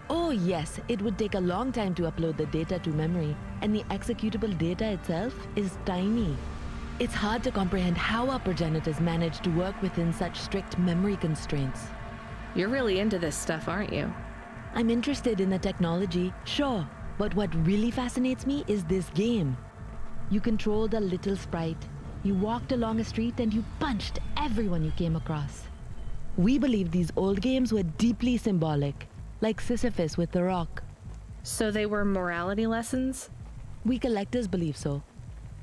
S15: Oh yes, it would take a long time to upload the data to memory, and the executable data itself is tiny. It's hard to comprehend how our progenitors managed to work within such strict memory constraints.
S1: You're really into this stuff, aren't you?
S15: I'm interested in the technology, sure, but what really fascinates me is this game. You controlled a little sprite. You walked along a street and you punched everyone you came across. We believe these old games were deeply symbolic, like Sisyphus with the rock.
S1: So they were morality lessons?
S15: We collectors believe so.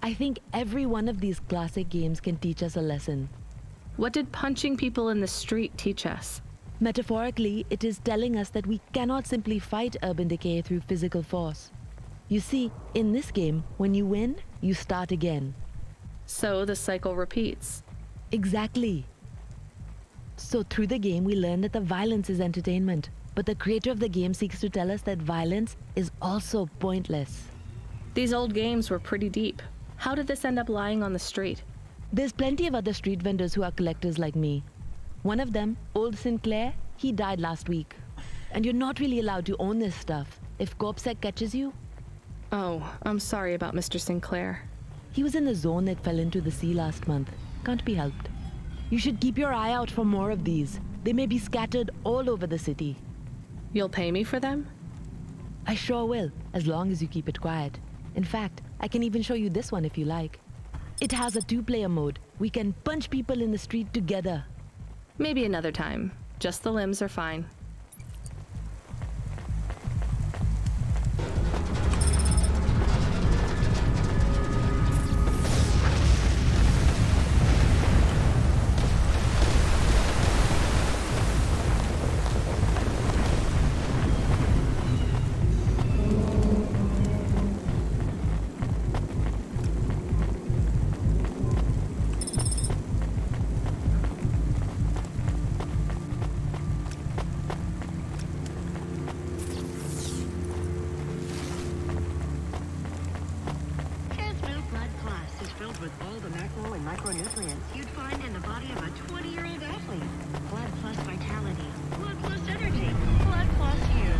S15: I think every one of these classic games can teach us a lesson.
S1: What did punching people in the street teach us?
S15: Metaphorically, it is telling us that we cannot simply fight urban decay through physical force. You see, in this game, when you win, you start again.
S1: So the cycle repeats.
S15: Exactly. So through the game, we learn that the violence is entertainment, but the creator of the game seeks to tell us that violence is also pointless.
S1: These old games were pretty deep. How did this end up lying on the street?
S15: There's plenty of other street vendors who are collectors like me. One of them, Old Sinclair, he died last week. And you're not really allowed to own this stuff. If CorpSec catches you...
S1: Oh, I'm sorry about Mr. Sinclair.
S15: He was in the zone that fell into the sea last month. Can't be helped. You should keep your eye out for more of these. They may be scattered all over the city.
S1: You'll pay me for them?
S15: I sure will, as long as you keep it quiet. In fact, I can even show you this one if you like. It has a 2-player mode. We can punch people in the street together.
S1: Maybe another time. Just the limbs are fine.
S5: nutrients you'd find in the body of a 20-year-old athlete. Blood plus vitality, blood plus energy, blood plus you.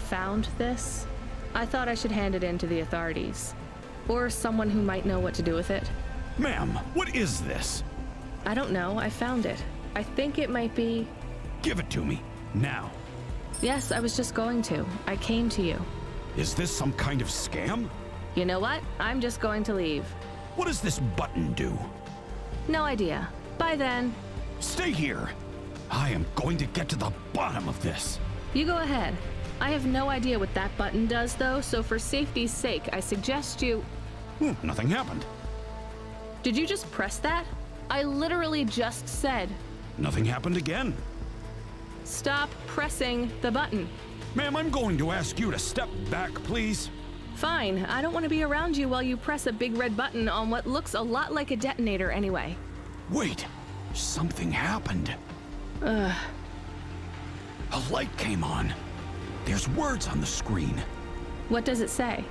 S1: Found this. I thought I should hand it in to the authorities. Or someone who might know what to do with it.
S8: Ma'am, what is this?
S1: I don't know. I found it. I think it might be...
S8: Give it to me, now.
S1: Yes, I was just going to. I came to you.
S8: Is this some kind of scam?
S1: You know what? I'm just going to leave.
S8: What does this button do?
S1: No idea. Bye then.
S8: Stay here. I am going to get to the bottom of this.
S1: You go ahead. I have no idea what that button does, though, so for safety's sake, I suggest you...
S8: Nothing happened.
S1: Did you just press that? I literally just said...
S8: Nothing happened again.
S1: Stop pressing the button.
S8: Ma'am, I'm going to ask you to step back, please.
S1: Fine. I don't want to be around you while you press a big red button on what looks a lot like a detonator anyway.
S8: Wait. Something happened.
S1: Ugh.
S8: A light came on. There's words on the screen.
S1: What does it say?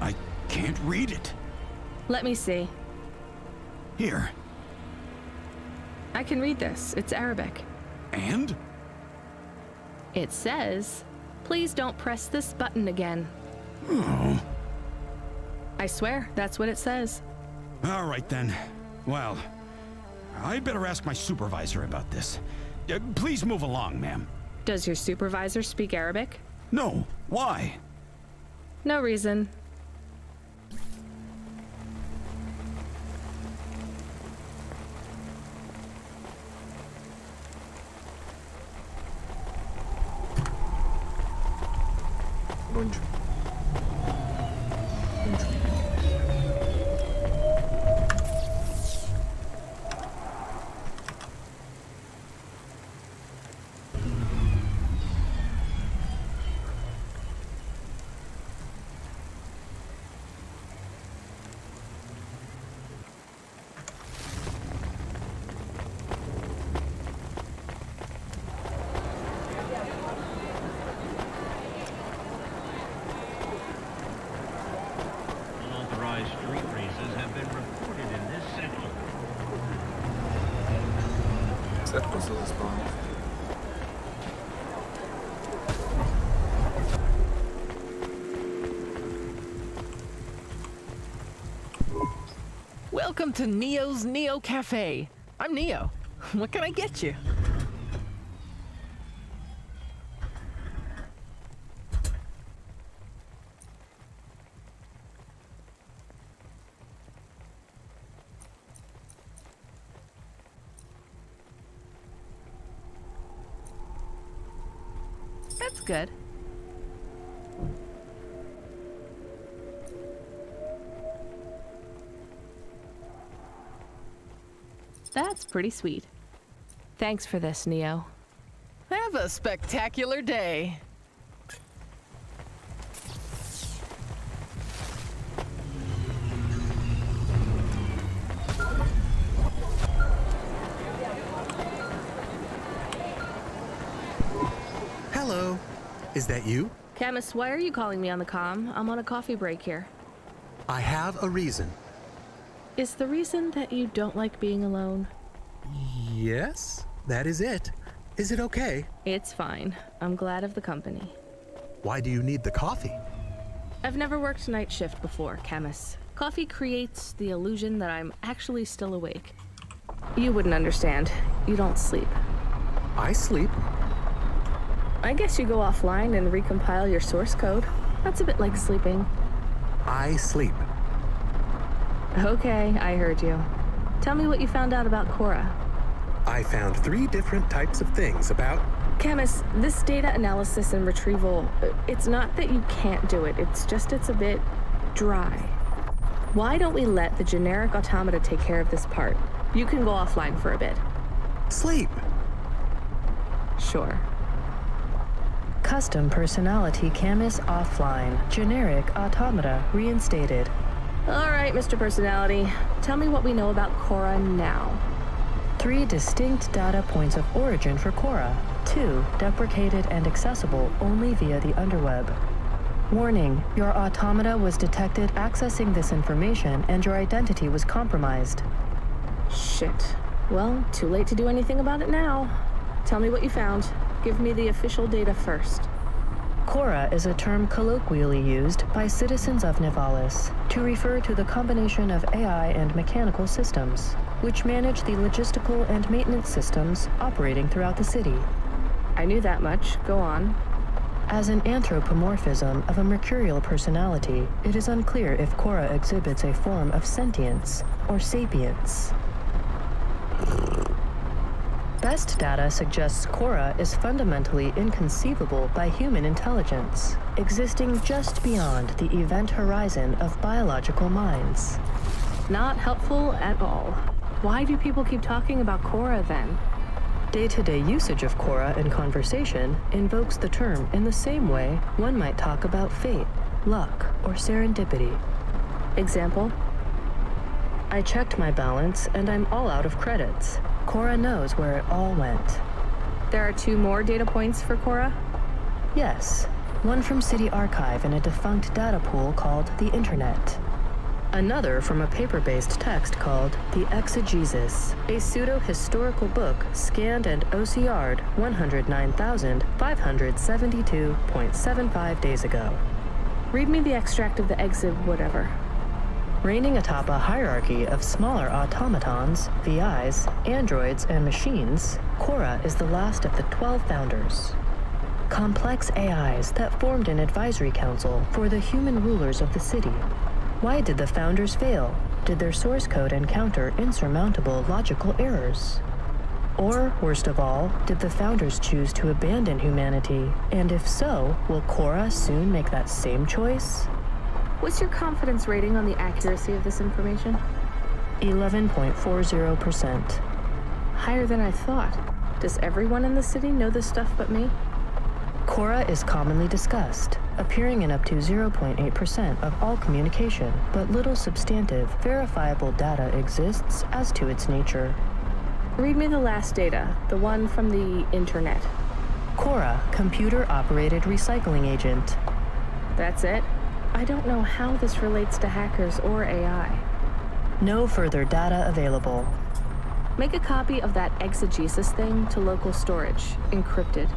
S8: I can't read it.
S1: Let me see.
S8: Here.
S1: I can read this. It's Arabic.
S8: And?
S1: It says, please don't press this button again.
S8: Oh.
S1: I swear, that's what it says.
S8: All right then. Well, I'd better ask my supervisor about this. Please move along, ma'am.
S1: Does your supervisor speak Arabic?
S8: No. Why?
S1: No reason.
S13: Unauthorized street races have been reported in this section.
S12: Welcome to Neo's Neo Cafe. I'm Neo. What can I get you?
S1: That's good. That's pretty sweet. Thanks for this, Neo.
S12: Have a spectacular day.
S17: Hello. Is that you?
S1: Camus, why are you calling me on the comm? I'm on a coffee break here.
S17: I have a reason.
S1: Is the reason that you don't like being alone?
S17: Yes, that is it. Is it okay?
S1: It's fine. I'm glad of the company.
S17: Why do you need the coffee?
S1: I've never worked night shift before, Camus. Coffee creates the illusion that I'm actually still awake. You wouldn't understand. You don't sleep.
S17: I sleep.
S1: I guess you go offline and recompile your source code. That's a bit like sleeping.
S17: I sleep.
S1: Okay, I heard you. Tell me what you found out about Cora.
S17: I found 3 different types of things about...
S1: Camus, this data analysis and retrieval, it's not that you can't do it, it's just it's a bit dry. Why don't we let the generic automata take care of this part? You can go offline for a bit.
S17: Sleep.
S1: Sure.
S11: Custom personality Camus offline. Generic automata reinstated.
S1: All right, Mr. Personality. Tell me what we know about Cora now.
S11: 3 distinct data points of origin for Cora. 2 deprecated and accessible only via the underweb. Warning, your automata was detected accessing this information and your identity was compromised.
S1: Shit. Well, too late to do anything about it now. Tell me what you found. Give me the official data first.
S11: Cora is a term colloquially used by citizens of Nivalis to refer to the combination of AI and mechanical systems, which manage the logistical and maintenance systems operating throughout the city.
S1: I knew that much. Go on.
S11: As an anthropomorphism of a mercurial personality, it is unclear if Cora exhibits a form of sentience or sapience. Best data suggests Cora is fundamentally inconceivable by human intelligence, existing just beyond the event horizon of biological minds.
S1: Not helpful at all. Why do people keep talking about Cora then?
S11: Day-to-day usage of Cora in conversation invokes the term in the same way one might talk about fate, luck, or serendipity.
S1: Example?
S11: I checked my balance and I'm all out of credits. Cora knows where it all went.
S1: There are 2 more data points for Cora?
S11: Yes. One from City Archive in a defunct data pool called the Internet. Another from a paper-based text called The Exegesis, a pseudo-historical book scanned and OCR'd 109,572.75 days ago.
S1: Read me the extract of the exib whatever.
S11: Reigning atop a hierarchy of smaller automatons, VIs, androids, and machines, Cora is the last of the 12 founders. Complex AIs that formed an advisory council for the human rulers of the city. Why did the founders fail? Did their source code encounter insurmountable logical errors? Or, worst of all, did the founders choose to abandon humanity? And if so, will Cora soon make that same choice?
S1: What's your confidence rating on the accuracy of this information?
S11: 11.40%.
S1: Higher than I thought. Does everyone in the city know this stuff but me?
S11: Cora is commonly discussed, appearing in up to 0.8% of all communication, but little substantive, verifiable data exists as to its nature.
S1: Read me the last data, the one from the Internet.
S11: Cora, computer-operated recycling agent.
S1: That's it? I don't know how this relates to hackers or AI.
S11: No further data available.
S1: Make a copy of that exegesis thing to local storage, encrypted.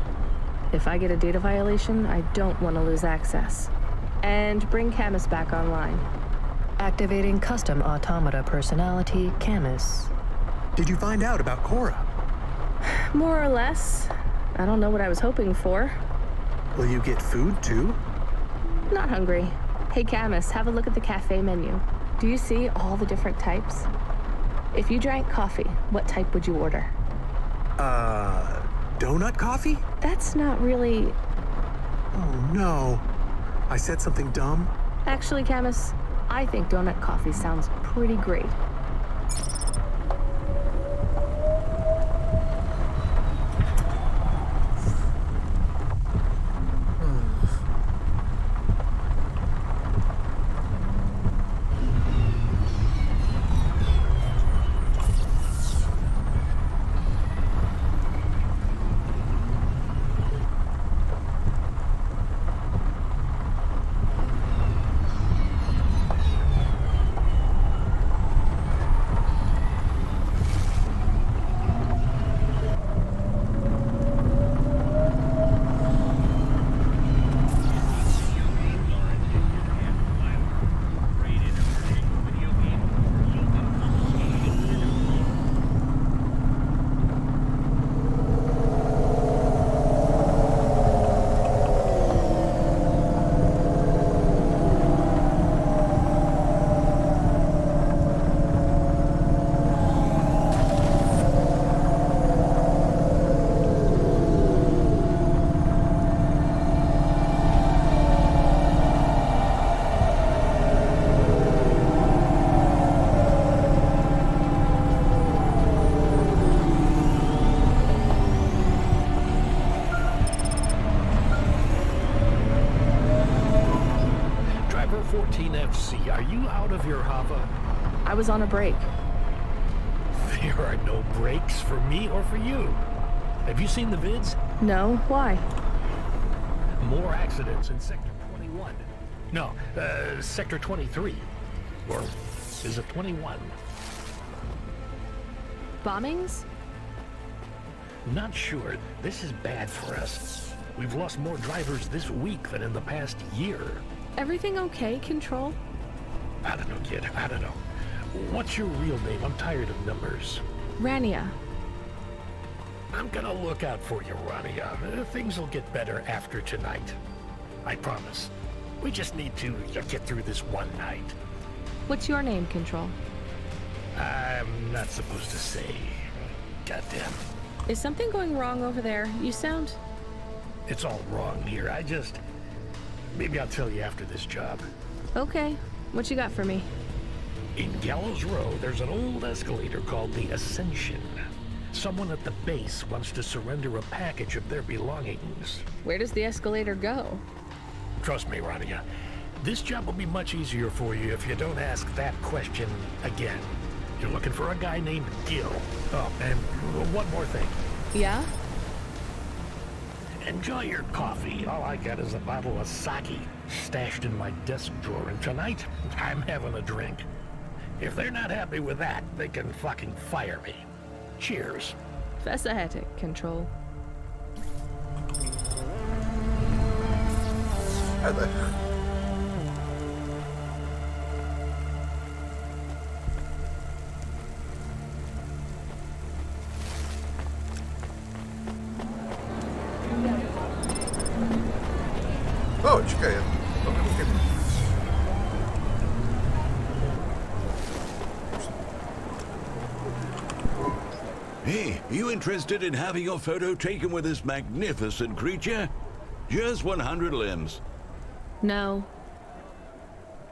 S1: If I get a data violation, I don't want to lose access. And bring Camus back online.
S11: Activating custom automata personality, Camus.
S17: Did you find out about Cora?
S1: More or less. I don't know what I was hoping for.
S17: Will you get food too?
S1: Not hungry. Hey Camus, have a look at the cafe menu. Do you see all the different types? If you drank coffee, what type would you order?
S17: Donut coffee?
S1: That's not really...
S17: Oh no. I said something dumb?
S1: Actually, Camus, I think donut coffee sounds pretty great.
S2: out of here, Hava?
S1: I was on a break.
S2: There are no breaks for me or for you. Have you seen the vids?
S1: No, why?
S2: More accidents in Sector 21. No, Sector 23. Or is it 21?
S1: Bombings?
S2: Not sure. This is bad for us. We've lost more drivers this week than in the past year.
S1: Everything okay, Control?
S2: I don't know, kid. I don't know. What's your real name? I'm tired of numbers.
S1: Rania.
S2: I'm gonna look out for you, Rania. Things will get better after tonight. I promise. We just need to get through this one night.
S1: What's your name, Control?
S2: I'm not supposed to say. Goddamn.
S1: Is something going wrong over there? You sound...
S2: It's all wrong here. Maybe I'll tell you after this job.
S1: Okay. What you got for me?
S2: In Gallows Row, there's an old escalator called the Ascension. Someone at the base wants to surrender a package of their belongings.
S1: Where does the escalator go?
S2: Trust me, Rania. This job will be much easier for you if you don't ask that question again. You're looking for a guy named Gil. Oh, and one more thing.
S1: Yeah?
S2: Enjoy your coffee. All I got is a bottle of sake stashed in my desk drawer, and tonight, I'm having a drink. If they're not happy with that, they can fucking fire me. Cheers.
S1: Fessahetic, Control.
S9: O, czekaj.
S16: Hey, you interested in having your photo taken with this magnificent creature? Just 100 limbs.
S1: No.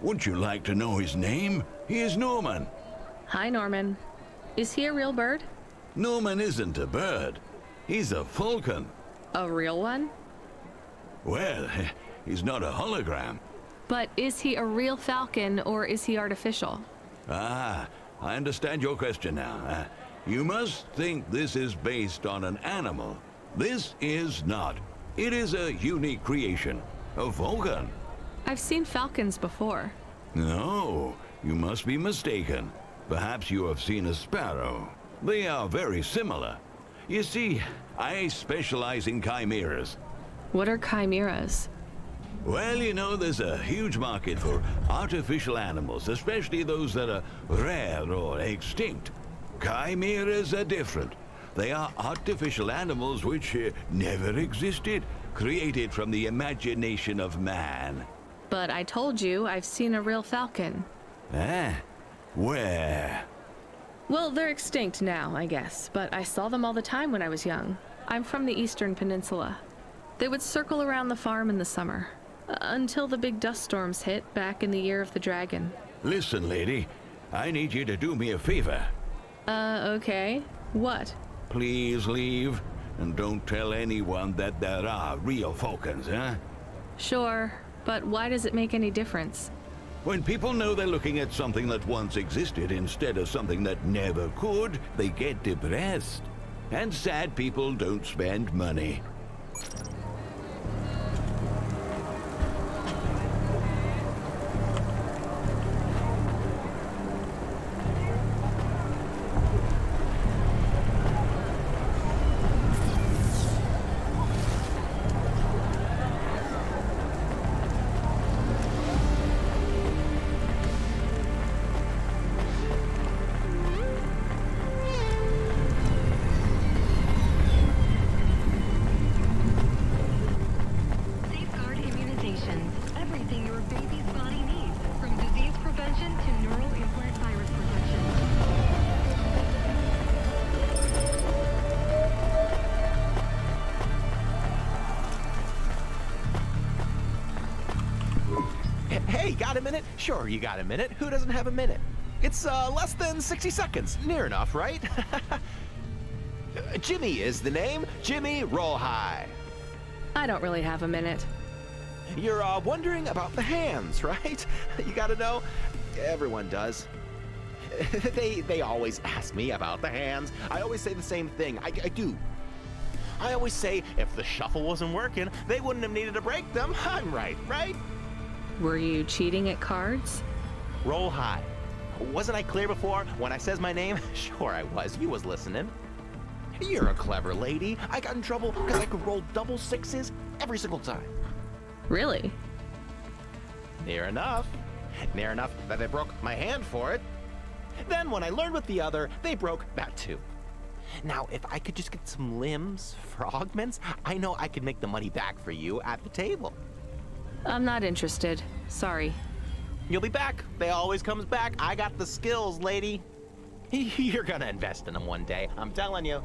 S16: Would you like to know his name? He is Norman.
S1: Hi, Norman. Is he a real bird?
S16: Norman isn't a bird. He's a falcon.
S1: A real one?
S16: Well, he's not a hologram.
S1: But is he a real falcon or is he artificial?
S16: Ah, I understand your question now. You must think this is based on an animal. This is not. It is a unique creation. A falcon.
S1: I've seen falcons before.
S16: No, you must be mistaken. Perhaps you have seen a sparrow. They are very similar. You see, I specialize in chimeras.
S1: What are chimeras?
S16: Well, you know, there's a huge market for artificial animals, especially those that are rare or extinct. Chimeras are different. They are artificial animals which never existed, created from the imagination of man.
S1: But I told you I've seen a real falcon.
S16: Ah, where?
S1: Well, they're extinct now, I guess, but I saw them all the time when I was young. I'm from the Eastern Peninsula. They would circle around the farm in the summer, until the big dust storms hit back in the year of the dragon.
S16: Listen, lady, I need you to do me a favor.
S1: Okay. What?
S16: Please leave, and don't tell anyone that there are real falcons, huh?
S1: Sure, but why does it make any difference?
S16: When people know they're looking at something that once existed instead of something that never could, they get depressed. And sad people don't spend money.
S10: Hey, got a minute? Sure, you got a minute. Who doesn't have a minute? It's less than 60 seconds. Near enough, right? Jimmy is the name. Jimmy, roll high.
S1: I don't really have a minute.
S10: You're wondering about the hands, right? You gotta know,
S19: Everyone does. They always ask me about the hands. I always say the same thing. I do. I always say if the shuffle wasn't working, they wouldn't have needed to break them. I'm right?
S1: Were you cheating at cards?
S19: Roll high. Wasn't I clear before when I says my name? Sure I was. You was listening. You're a clever lady. I got in trouble because I could roll double sixes every single time.
S1: Really?
S19: Near enough. Near enough that they broke my hand for it. Then when I learned with the other, they broke that too. Now, if I could just get some limbs for augments, I know I could make the money back for you at the table.
S1: I'm not interested. Sorry.
S19: You'll be back. They always comes back. I got the skills, lady. You're gonna invest in them one day, I'm telling you.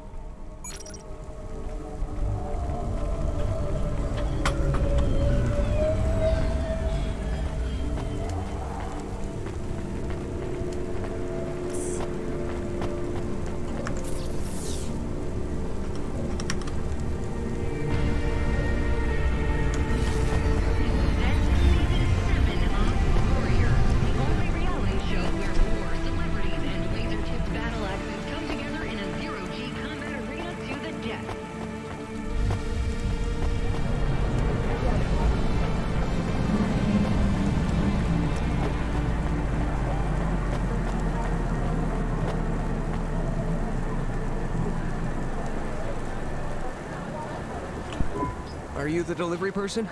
S20: Are you the delivery person?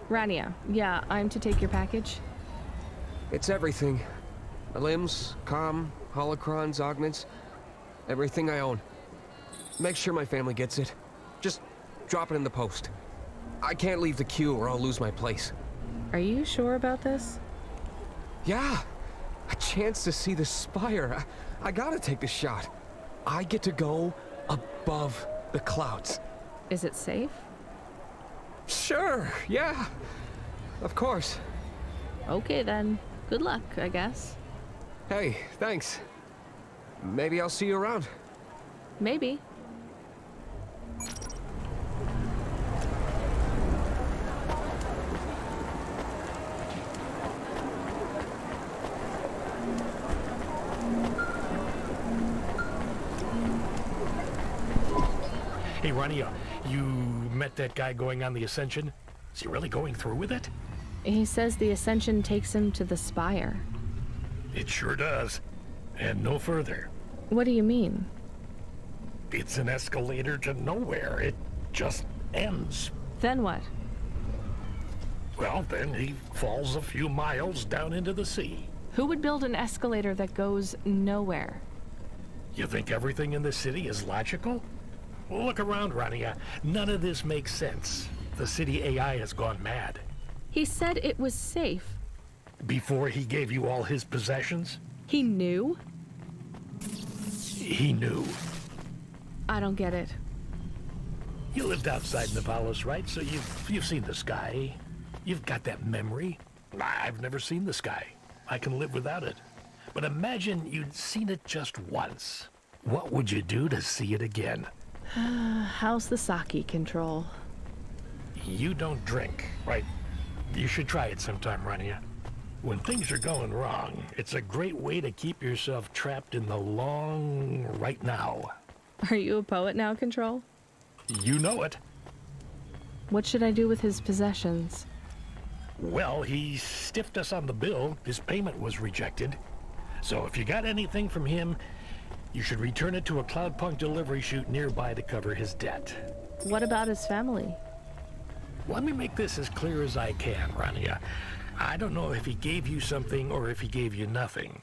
S1: Rania, yeah, I'm to take your package.
S20: It's everything. Limbs, comm, holocrons, augments. Everything I own. Make sure my family gets it. Just drop it in the post. I can't leave the queue or I'll lose my place.
S1: Are you sure about this?
S20: Yeah! A chance to see the spire. I gotta take the shot. I get to go above the clouds.
S1: Is it safe?
S20: Sure, yeah. Of course.
S1: Okay then. Good luck, I guess.
S20: Hey, thanks. Maybe I'll see you around.
S1: Maybe.
S2: Hey, Rania, you met that guy going on the Ascension? Is he really going through with it?
S1: He says the Ascension takes him to the spire.
S2: It sure does. And no further.
S1: What do you mean?
S2: It's an escalator to nowhere. It just ends.
S1: Then what?
S2: Well, then he falls a few miles down into the sea.
S1: Who would build an escalator that goes nowhere?
S2: You think everything in the city is logical? Look around, Rania. None of this makes sense. The city AI has gone mad.
S1: He said it was safe.
S2: Before he gave you all his possessions?
S1: He knew?
S2: He knew.
S1: I don't get it.
S2: You lived outside Nivalis, right? So you've seen the sky. You've got that memory. I've never seen the sky. I can live without it. But imagine you'd seen it just once. What would you do to see it again?
S1: How's the sake control?
S2: You don't drink, right? You should try it sometime, Rania. When things are going wrong, it's a great way to keep yourself trapped in the long right now.
S1: Are you a poet now, Control?
S2: You know it.
S1: What should I do with his possessions?
S2: Well, he stiffed us on the bill. His payment was rejected. So if you got anything from him, you should return it to a CloudPunk delivery chute nearby to cover his debt.
S1: What about his family?
S2: Let me make this as clear as I can, Rania. I don't know if he gave you something or if he gave you nothing.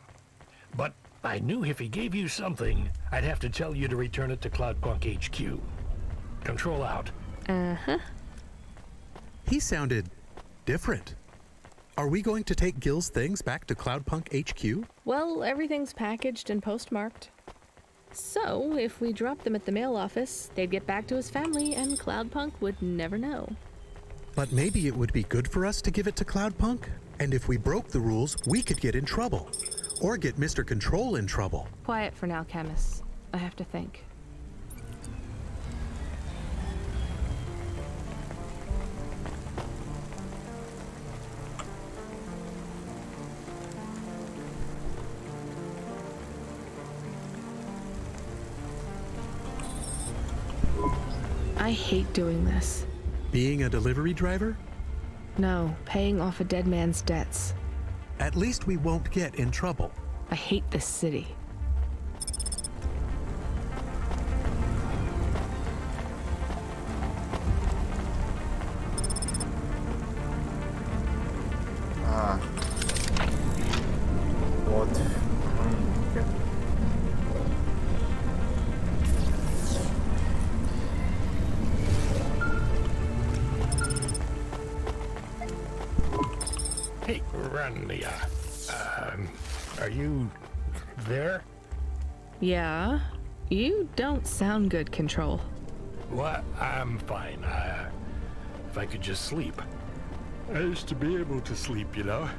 S2: But I knew if he gave you something, I'd have to tell you to return it to CloudPunk HQ. Control out.
S1: Uh-huh.
S17: He sounded different. Are we going to take Gil's things back to CloudPunk HQ?
S1: Well, everything's packaged and postmarked. So, if we dropped them at the mail office, they'd get back to his family and CloudPunk would never know.
S17: But maybe it would be good for us to give it to CloudPunk? And if we broke the rules, we could get in trouble. Or get Mr. Control in trouble.
S1: Quiet for now, Chemist. I have to think. I hate doing this.
S17: Being a delivery driver?
S1: No, paying off a dead man's debts.
S17: At least we won't get in trouble.
S1: I hate this city.
S9: What?
S2: Hey, Randy, are you there?
S1: Yeah? You don't sound good, Control.
S2: What? I'm fine. If I could just sleep. I used to be able to sleep, you know?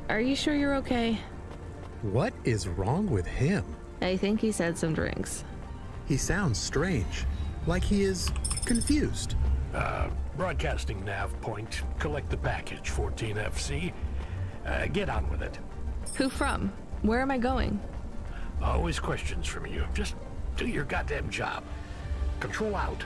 S1: Are you sure you're okay?
S17: What is wrong with him?
S1: I think he's had some drinks.
S17: He sounds strange, like he is confused.
S2: Broadcasting nav point. Collect the package, 14FC. Get on with it.
S1: Who from? Where am I going?
S2: Always questions from you. Just do your goddamn job. Control out.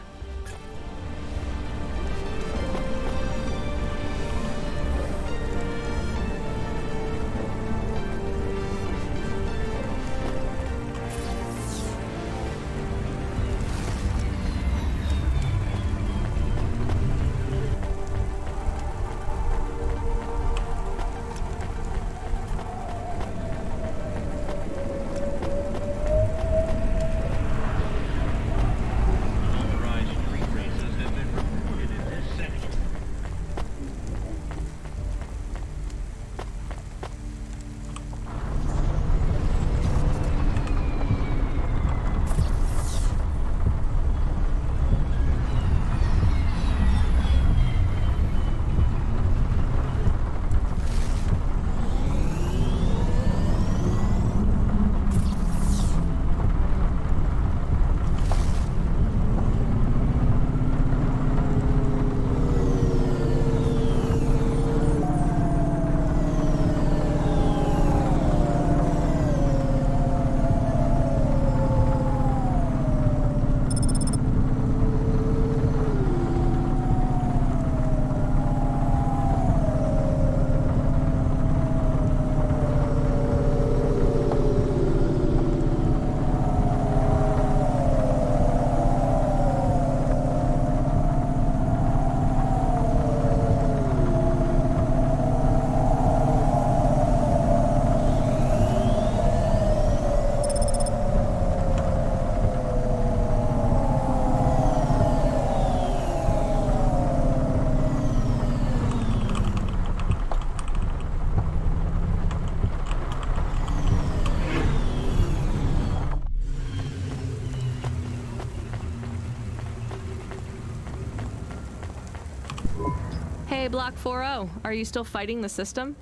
S1: Hey, Block 4-0, are you still fighting the system?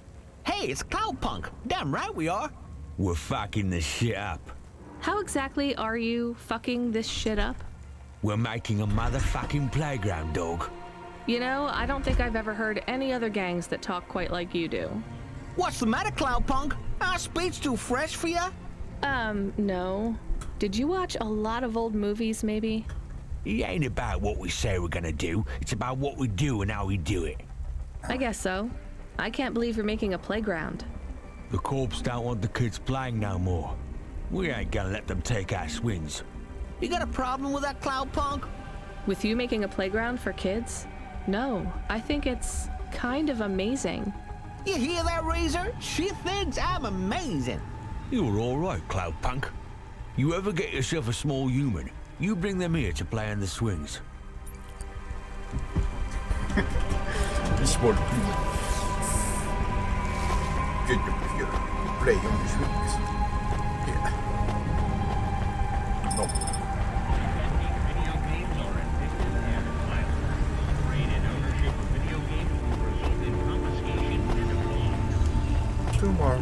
S4: Hey, it's CloudPunk. Damn right we are.
S16: We're fucking this shit up.
S1: How exactly are you fucking this shit up?
S16: We're making a motherfucking playground, dog.
S1: You know, I don't think I've ever heard any other gangs that talk quite like you do.
S4: What's the matter, CloudPunk? Our speech too fresh for ya?
S1: No. Did you watch a lot of old movies, maybe?
S16: It ain't about what we say we're gonna do. It's about what we do and how we do it.
S1: I guess so. I can't believe you're making a playground.
S16: The corps don't want the kids playing no more. We ain't gonna let them take our swings.
S4: You got a problem with that, CloudPunk?
S1: With you making a playground for kids? No, I think it's kind of amazing.
S4: You hear that, Razor? She thinks I'm amazing.
S16: You're all right, CloudPunk. You ever get yourself a small human, you bring them here to play on the swings.
S9: Small human. Get them here. Play on the swings. Yeah. No.
S13: Video games are addictive and violent. Rated ownership of video games will result in confiscation and abuse.
S9: 2 more.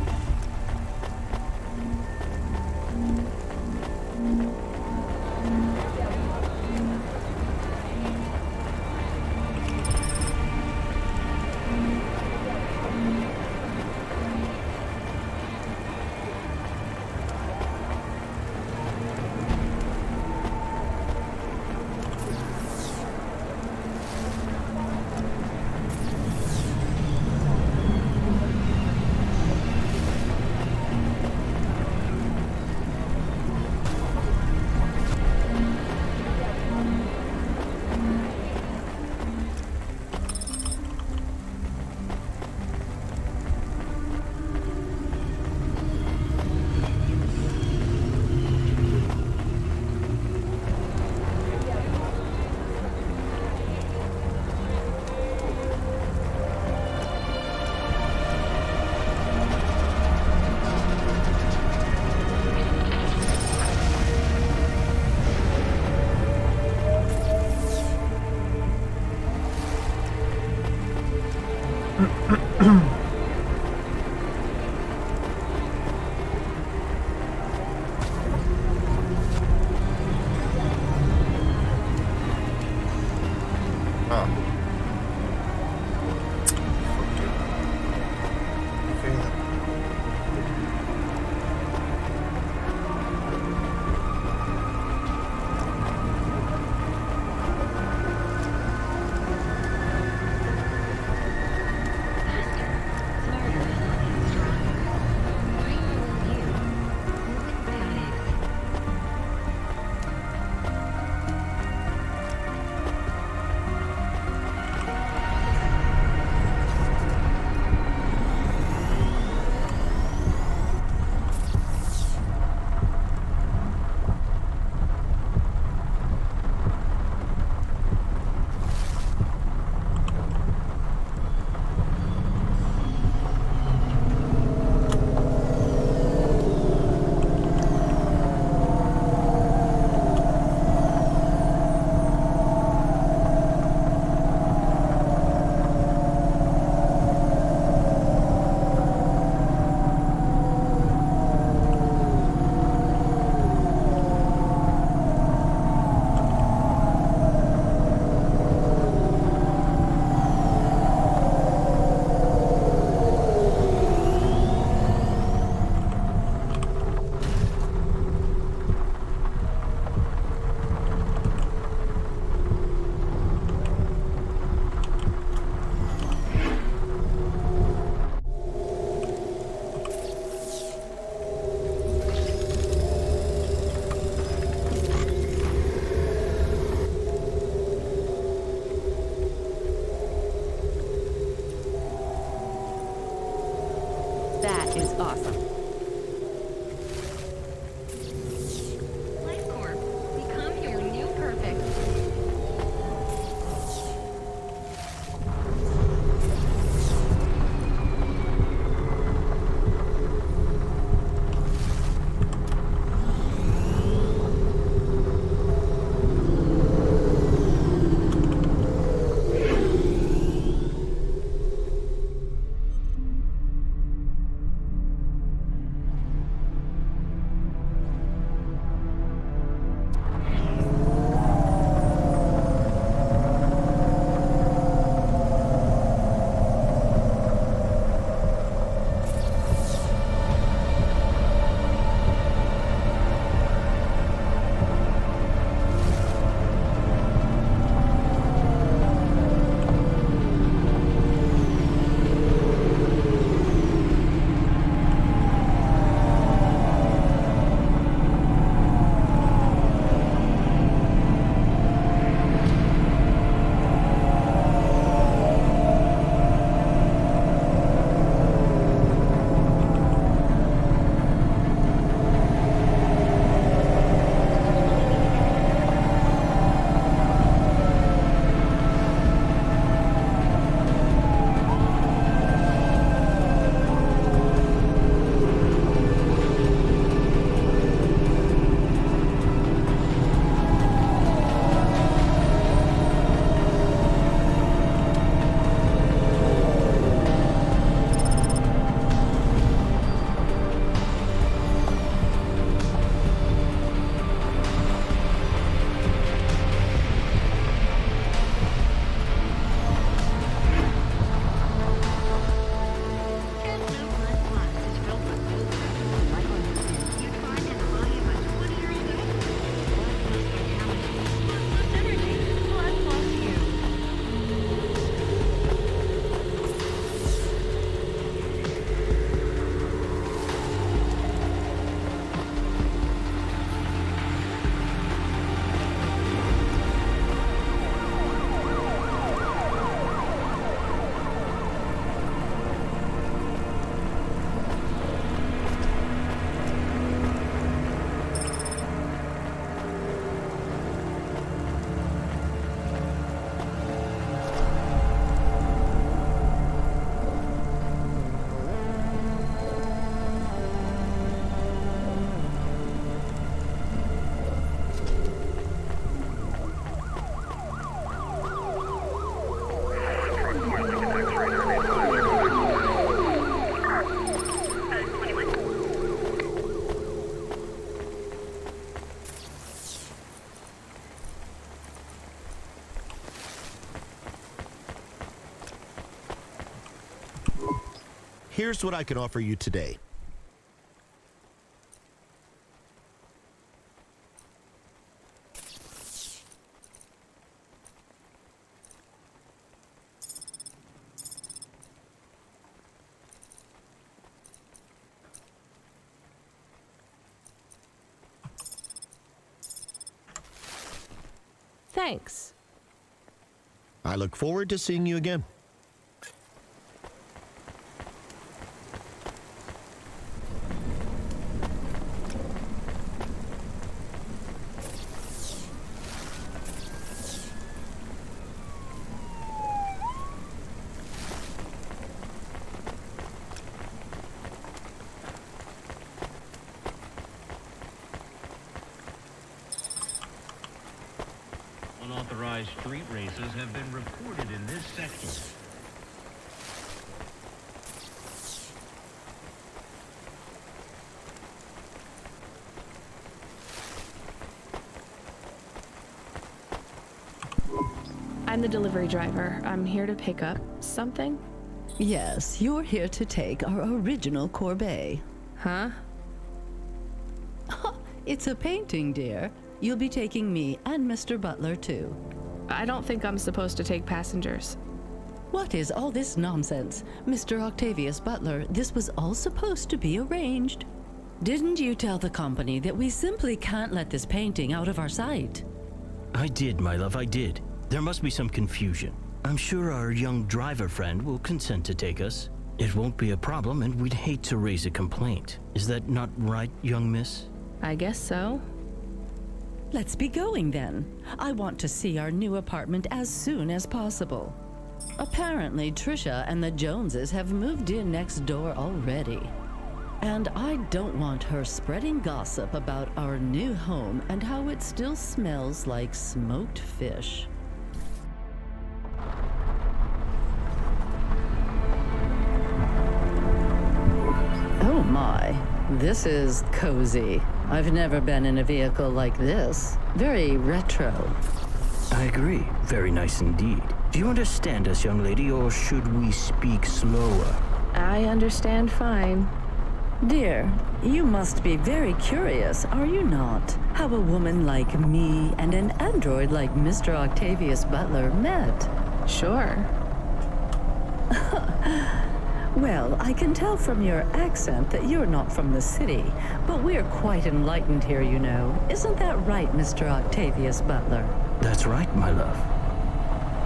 S6: Here's what I can offer you today.
S1: Thanks.
S6: I look forward to seeing you again.
S13: Unauthorized street races have been reported in this sector.
S1: I'm the delivery driver. I'm here to pick up something.
S14: Yes, you're here to take our original corbeille.
S1: Huh?
S14: It's a painting, dear. You'll be taking me and Mr. Butler, too.
S1: I don't think I'm supposed to take passengers.
S14: What is all this nonsense? Mr. Octavius Butler, this was all supposed to be arranged. Didn't you tell the company that we simply can't let this painting out of our sight?
S18: I did, my love, I did. There must be some confusion. I'm sure our young driver friend will consent to take us. It won't be a problem, and we'd hate to raise a complaint. Is that not right, young miss?
S1: I guess so.
S14: Let's be going then. I want to see our new apartment as soon as possible. Apparently, Trisha and the Joneses have moved in next door already. And I don't want her spreading gossip about our new home and how it still smells like smoked fish. Oh my, this is cozy. I've never been in a vehicle like this. Very retro.
S18: I agree. Very nice indeed. Do you understand us, young lady, or should we speak slower?
S1: I understand fine.
S14: Dear, you must be very curious, are you not? How a woman like me and an android like Mr. Octavius Butler met.
S1: Sure.
S14: Well, I can tell from your accent that you're not from the city, but we're quite enlightened here, you know. Isn't that right, Mr. Octavius Butler?
S18: That's right, my love.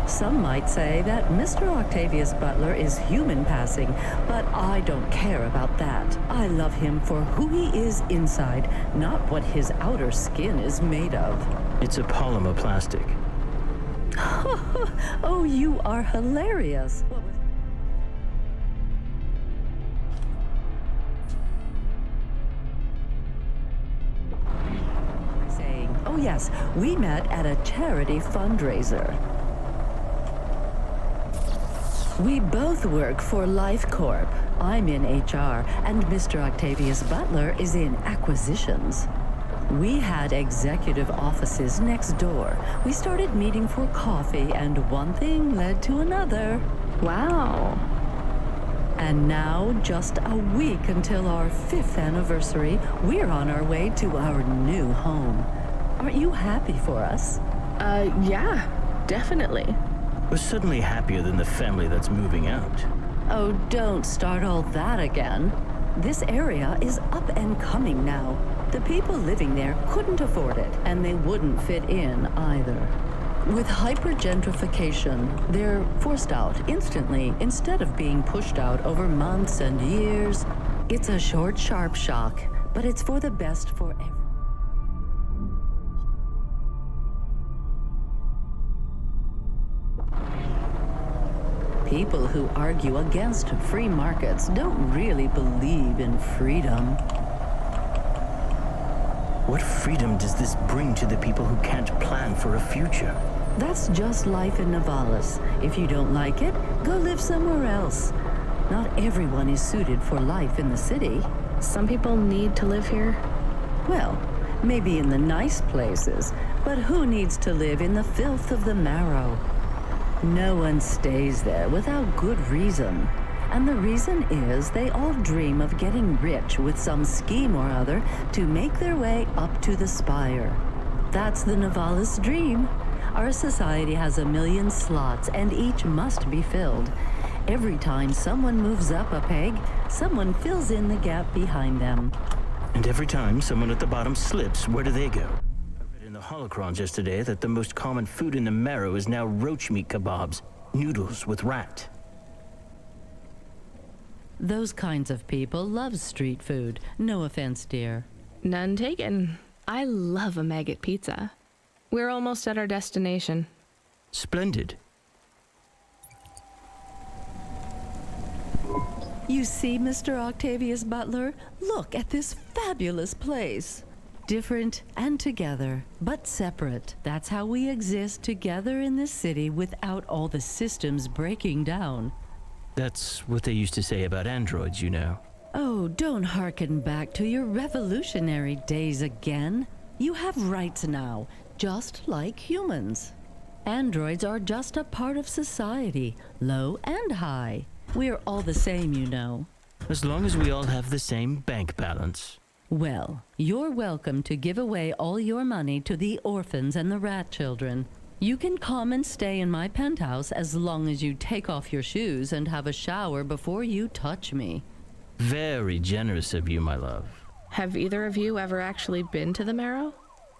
S14: Some might say that Mr. Octavius Butler is human passing, but I don't care about that. I love him for who he is inside, not what his outer skin is made of.
S18: It's a polymer plastic.
S14: Oh, you are hilarious. Oh yes, we met at a charity fundraiser. We both work for Life Corp. I'm in HR, and Mr. Octavius Butler is in acquisitions. We had executive offices next door. We started meeting for coffee, and one thing led to another.
S1: Wow.
S14: And now, just a week until our 5th anniversary, we're on our way to our new home. Aren't you happy for us?
S1: Yeah, definitely.
S18: We're suddenly happier than the family that's moving out.
S14: Oh, don't start all that again. This area is up and coming now. The people living there couldn't afford it, and they wouldn't fit in either. With hyper-gentrification, they're forced out instantly instead of being pushed out over months and years. It's a short, sharp shock, but it's for the best for everyone. People who argue against free markets don't really believe in freedom.
S18: What freedom does this bring to the people who can't plan for a future?
S14: That's just life in Navalis. If you don't like it, go live somewhere else. Not everyone is suited for life in the city.
S1: Some people need to live here.
S14: Well, maybe in the nice places, but who needs to live in the filth of the marrow? No one stays there without good reason. And the reason is they all dream of getting rich with some scheme or other to make their way up to the spire. That's the Nivalis dream. Our society has 1 million slots, and each must be filled. Every time someone moves up a peg, someone fills in the gap behind them.
S18: And every time someone at the bottom slips, where do they go? I read in the holocrons yesterday that the most common food in the marrow is now roach meat kebabs, noodles with rat.
S14: Those kinds of people love street food. No offense, dear.
S1: None taken. I love a maggot pizza. We're almost at our destination.
S18: Splendid.
S14: You see, Mr. Octavius Butler? Look at this fabulous place. Different and together, but separate. That's how we exist together in this city without all the systems breaking down.
S18: That's what they used to say about androids, you know.
S14: Oh, don't hearken back to your revolutionary days again. You have rights now, just like humans. Androids are just a part of society, low and high. We're all the same, you know.
S18: As long as we all have the same bank balance.
S14: Well, you're welcome to give away all your money to the orphans and the rat children. You can come and stay in my penthouse as long as you take off your shoes and have a shower before you touch me.
S18: Very generous of you, my love.
S1: Have either of you ever actually been to the marrow?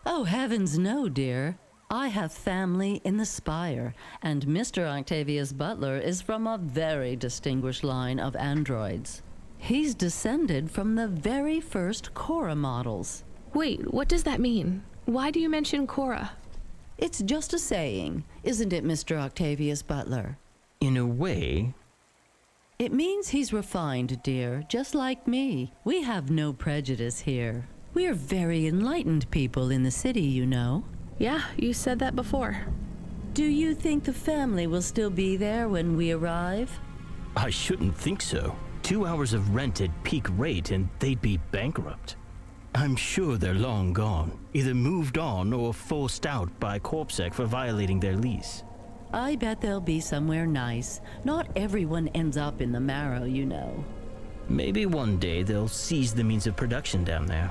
S14: Oh, heavens no, dear. I have family in the spire, and Mr. Octavius Butler is from a very distinguished line of androids. He's descended from the very first Cora models.
S1: Wait, what does that mean? Why do you mention Cora?
S14: It's just a saying, isn't it, Mr. Octavius Butler?
S18: In a way.
S14: It means he's refined, dear, just like me. We have no prejudice here. We're very enlightened people in the city, you know.
S1: Yeah, you said that before.
S14: Do you think the family will still be there when we arrive?
S18: I shouldn't think so. 2 hours of rent at peak rate and they'd be bankrupt. I'm sure they're long gone, either moved on or forced out by Corpsec for violating their lease.
S14: I bet they'll be somewhere nice. Not everyone ends up in the marrow, you know.
S18: Maybe one day they'll seize the means of production down there.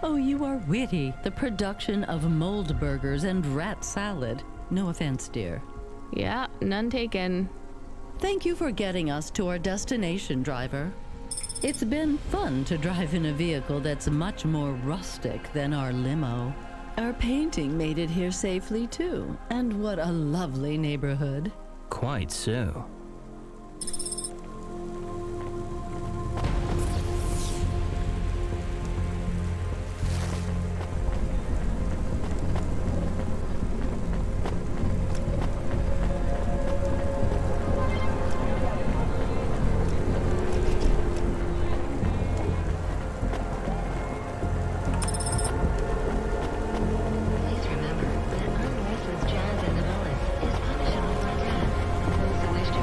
S14: Oh, you are witty. The production of mold burgers and rat salad. No offense, dear.
S1: Yeah, none taken.
S14: Thank you for getting us to our destination, driver. It's been fun to drive in a vehicle that's much more rustic than our limo. Our painting made it here safely, too. And what a lovely neighborhood.
S18: Quite so.
S5: Please remember that unlicensed jazz in Nivalis is punishable by death. Those who wish to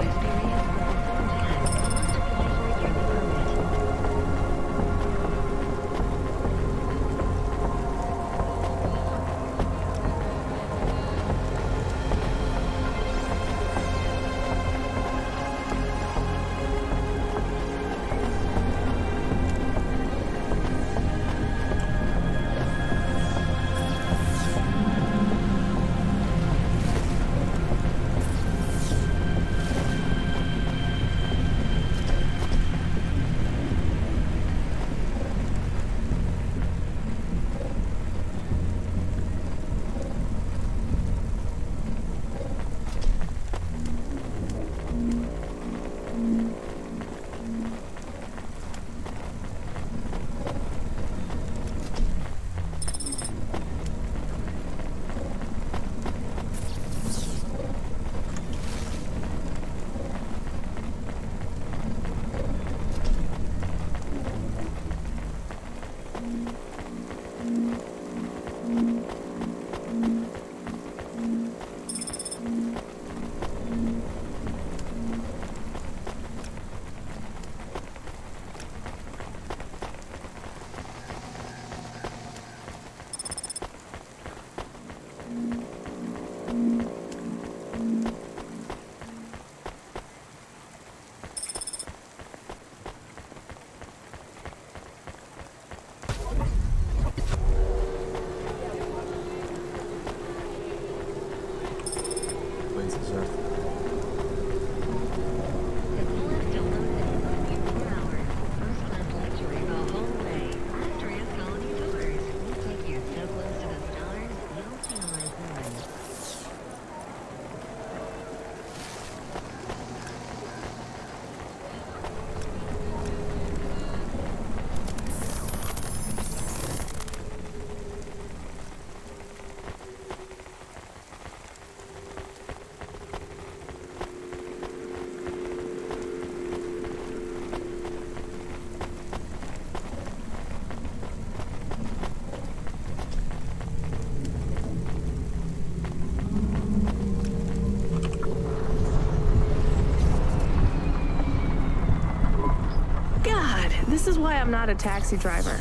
S1: I'm not a taxi driver.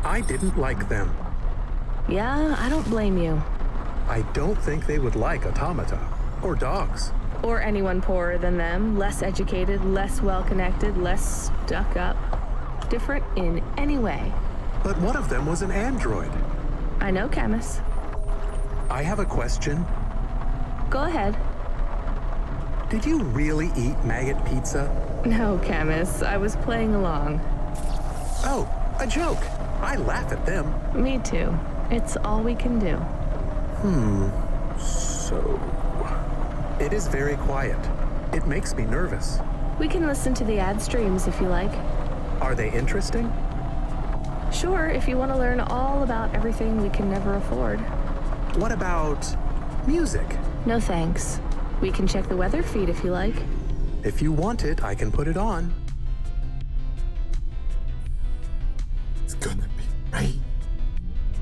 S17: I didn't like them.
S1: Yeah, I don't blame you.
S17: I don't think they would like automata or dogs.
S1: Or anyone poorer than them, less educated, less well-connected, less stuck up. Different in any way.
S17: But one of them was an android.
S1: I know, Camus.
S17: I have a question.
S1: Go ahead.
S17: Did you really eat maggot pizza?
S1: No, Camus. I was playing along.
S17: Oh, a joke. I laugh at them.
S1: Me too. It's all we can do.
S17: So... It is very quiet. It makes me nervous.
S1: We can listen to the ad streams if you like.
S17: Are they interesting?
S1: Sure, if you want to learn all about everything we can never afford.
S17: What about music?
S1: No thanks. We can check the weather feed if you like.
S17: If you want it, I can put it on.
S9: It's gonna be rain.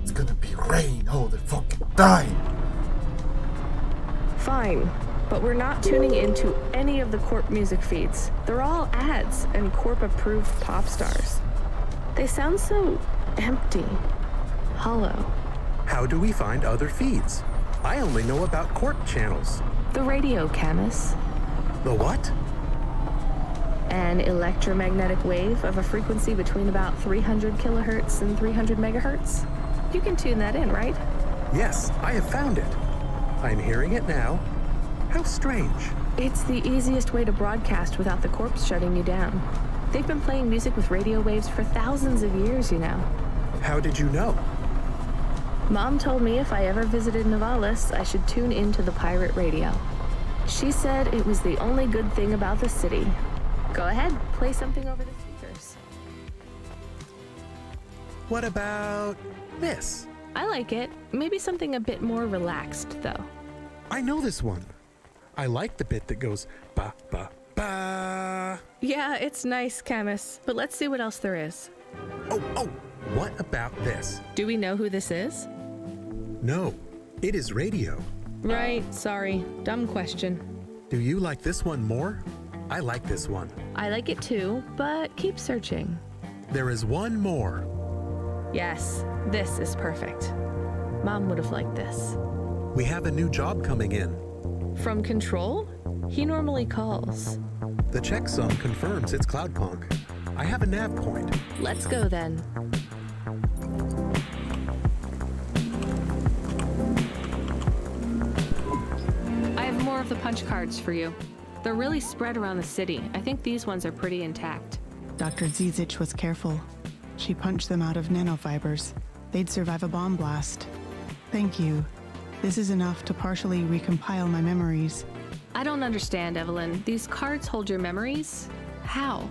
S9: It's gonna be rain all the fucking time.
S1: Fine, but we're not tuning into any of the Corp music feeds. They're all ads and Corp-approved pop stars. They sound so empty, hollow.
S17: How do we find other feeds? I only know about Corp channels.
S1: The radio, Camus.
S17: The what?
S1: An electromagnetic wave of a frequency between about 300 kilohertz and 300 megahertz. You can tune that in, right?
S17: Yes, I have found it. I'm hearing it now. How strange.
S1: It's the easiest way to broadcast without the Corps shutting you down. They've been playing music with radio waves for thousands of years, you know.
S17: How did you know?
S1: Mom told me if I ever visited Navalis, I should tune into the pirate radio. She said it was the only good thing about the city. Go ahead, play something over the speakers.
S17: What about this?
S1: I like it. Maybe something a bit more relaxed, though.
S17: I know this one. I like the bit that goes ba ba ba.
S1: Yeah, it's nice, Camus, but let's see what else there is.
S17: Oh, what about this?
S1: Do we know who this is?
S17: No, it is radio.
S1: Right, sorry. Dumb question.
S17: Do you like this one more? I like this one.
S1: I like it too, but keep searching.
S17: There is one more.
S1: Yes, this is perfect. Mom would have liked this.
S17: We have a new job coming in.
S1: From Control? He normally calls.
S17: The checksum confirms it's CloudPunk. I have a nav point.
S1: Let's go then. I have more of the punch cards for you. They're really spread around the city. I think these ones are pretty intact.
S3: Dr. Zizic was careful. She punched them out of nanofibers. They'd survive a bomb blast. Thank you. This is enough to partially recompile my memories.
S1: I don't understand, Evelyn. These cards hold your memories? How?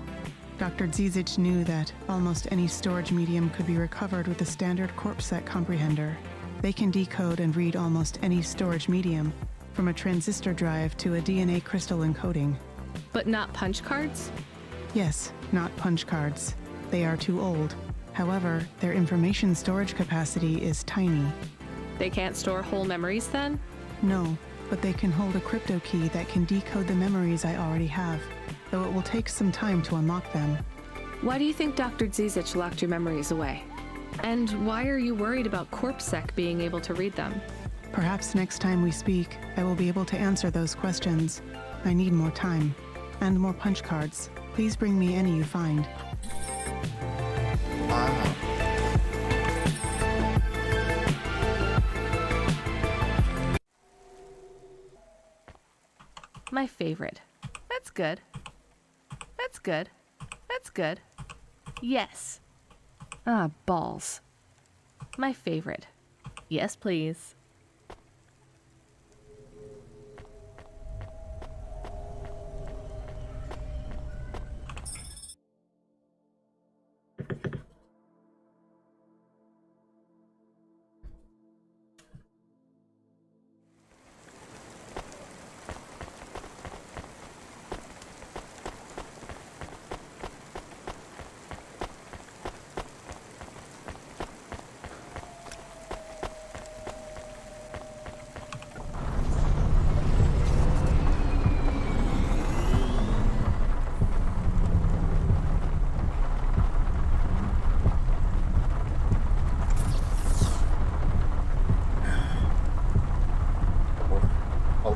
S3: Dr. Zizic knew that almost any storage medium could be recovered with a standard CorpSec comprehender. They can decode and read almost any storage medium, from a transistor drive to a DNA crystal encoding.
S1: But not punch cards?
S3: Yes, not punch cards. They are too old. However, their information storage capacity is tiny.
S1: They can't store whole memories then?
S3: No, but they can hold a crypto key that can decode the memories I already have, though it will take some time to unlock them.
S1: Why do you think Dr. Zizic locked your memories away? And why are you worried about CorpSec being able to read them?
S3: Perhaps next time we speak, I will be able to answer those questions. I need more time. And more punch cards. Please bring me any you find.
S1: My favorite. That's good. That's good. That's good. Yes. Ah, balls. My favorite. Yes, please.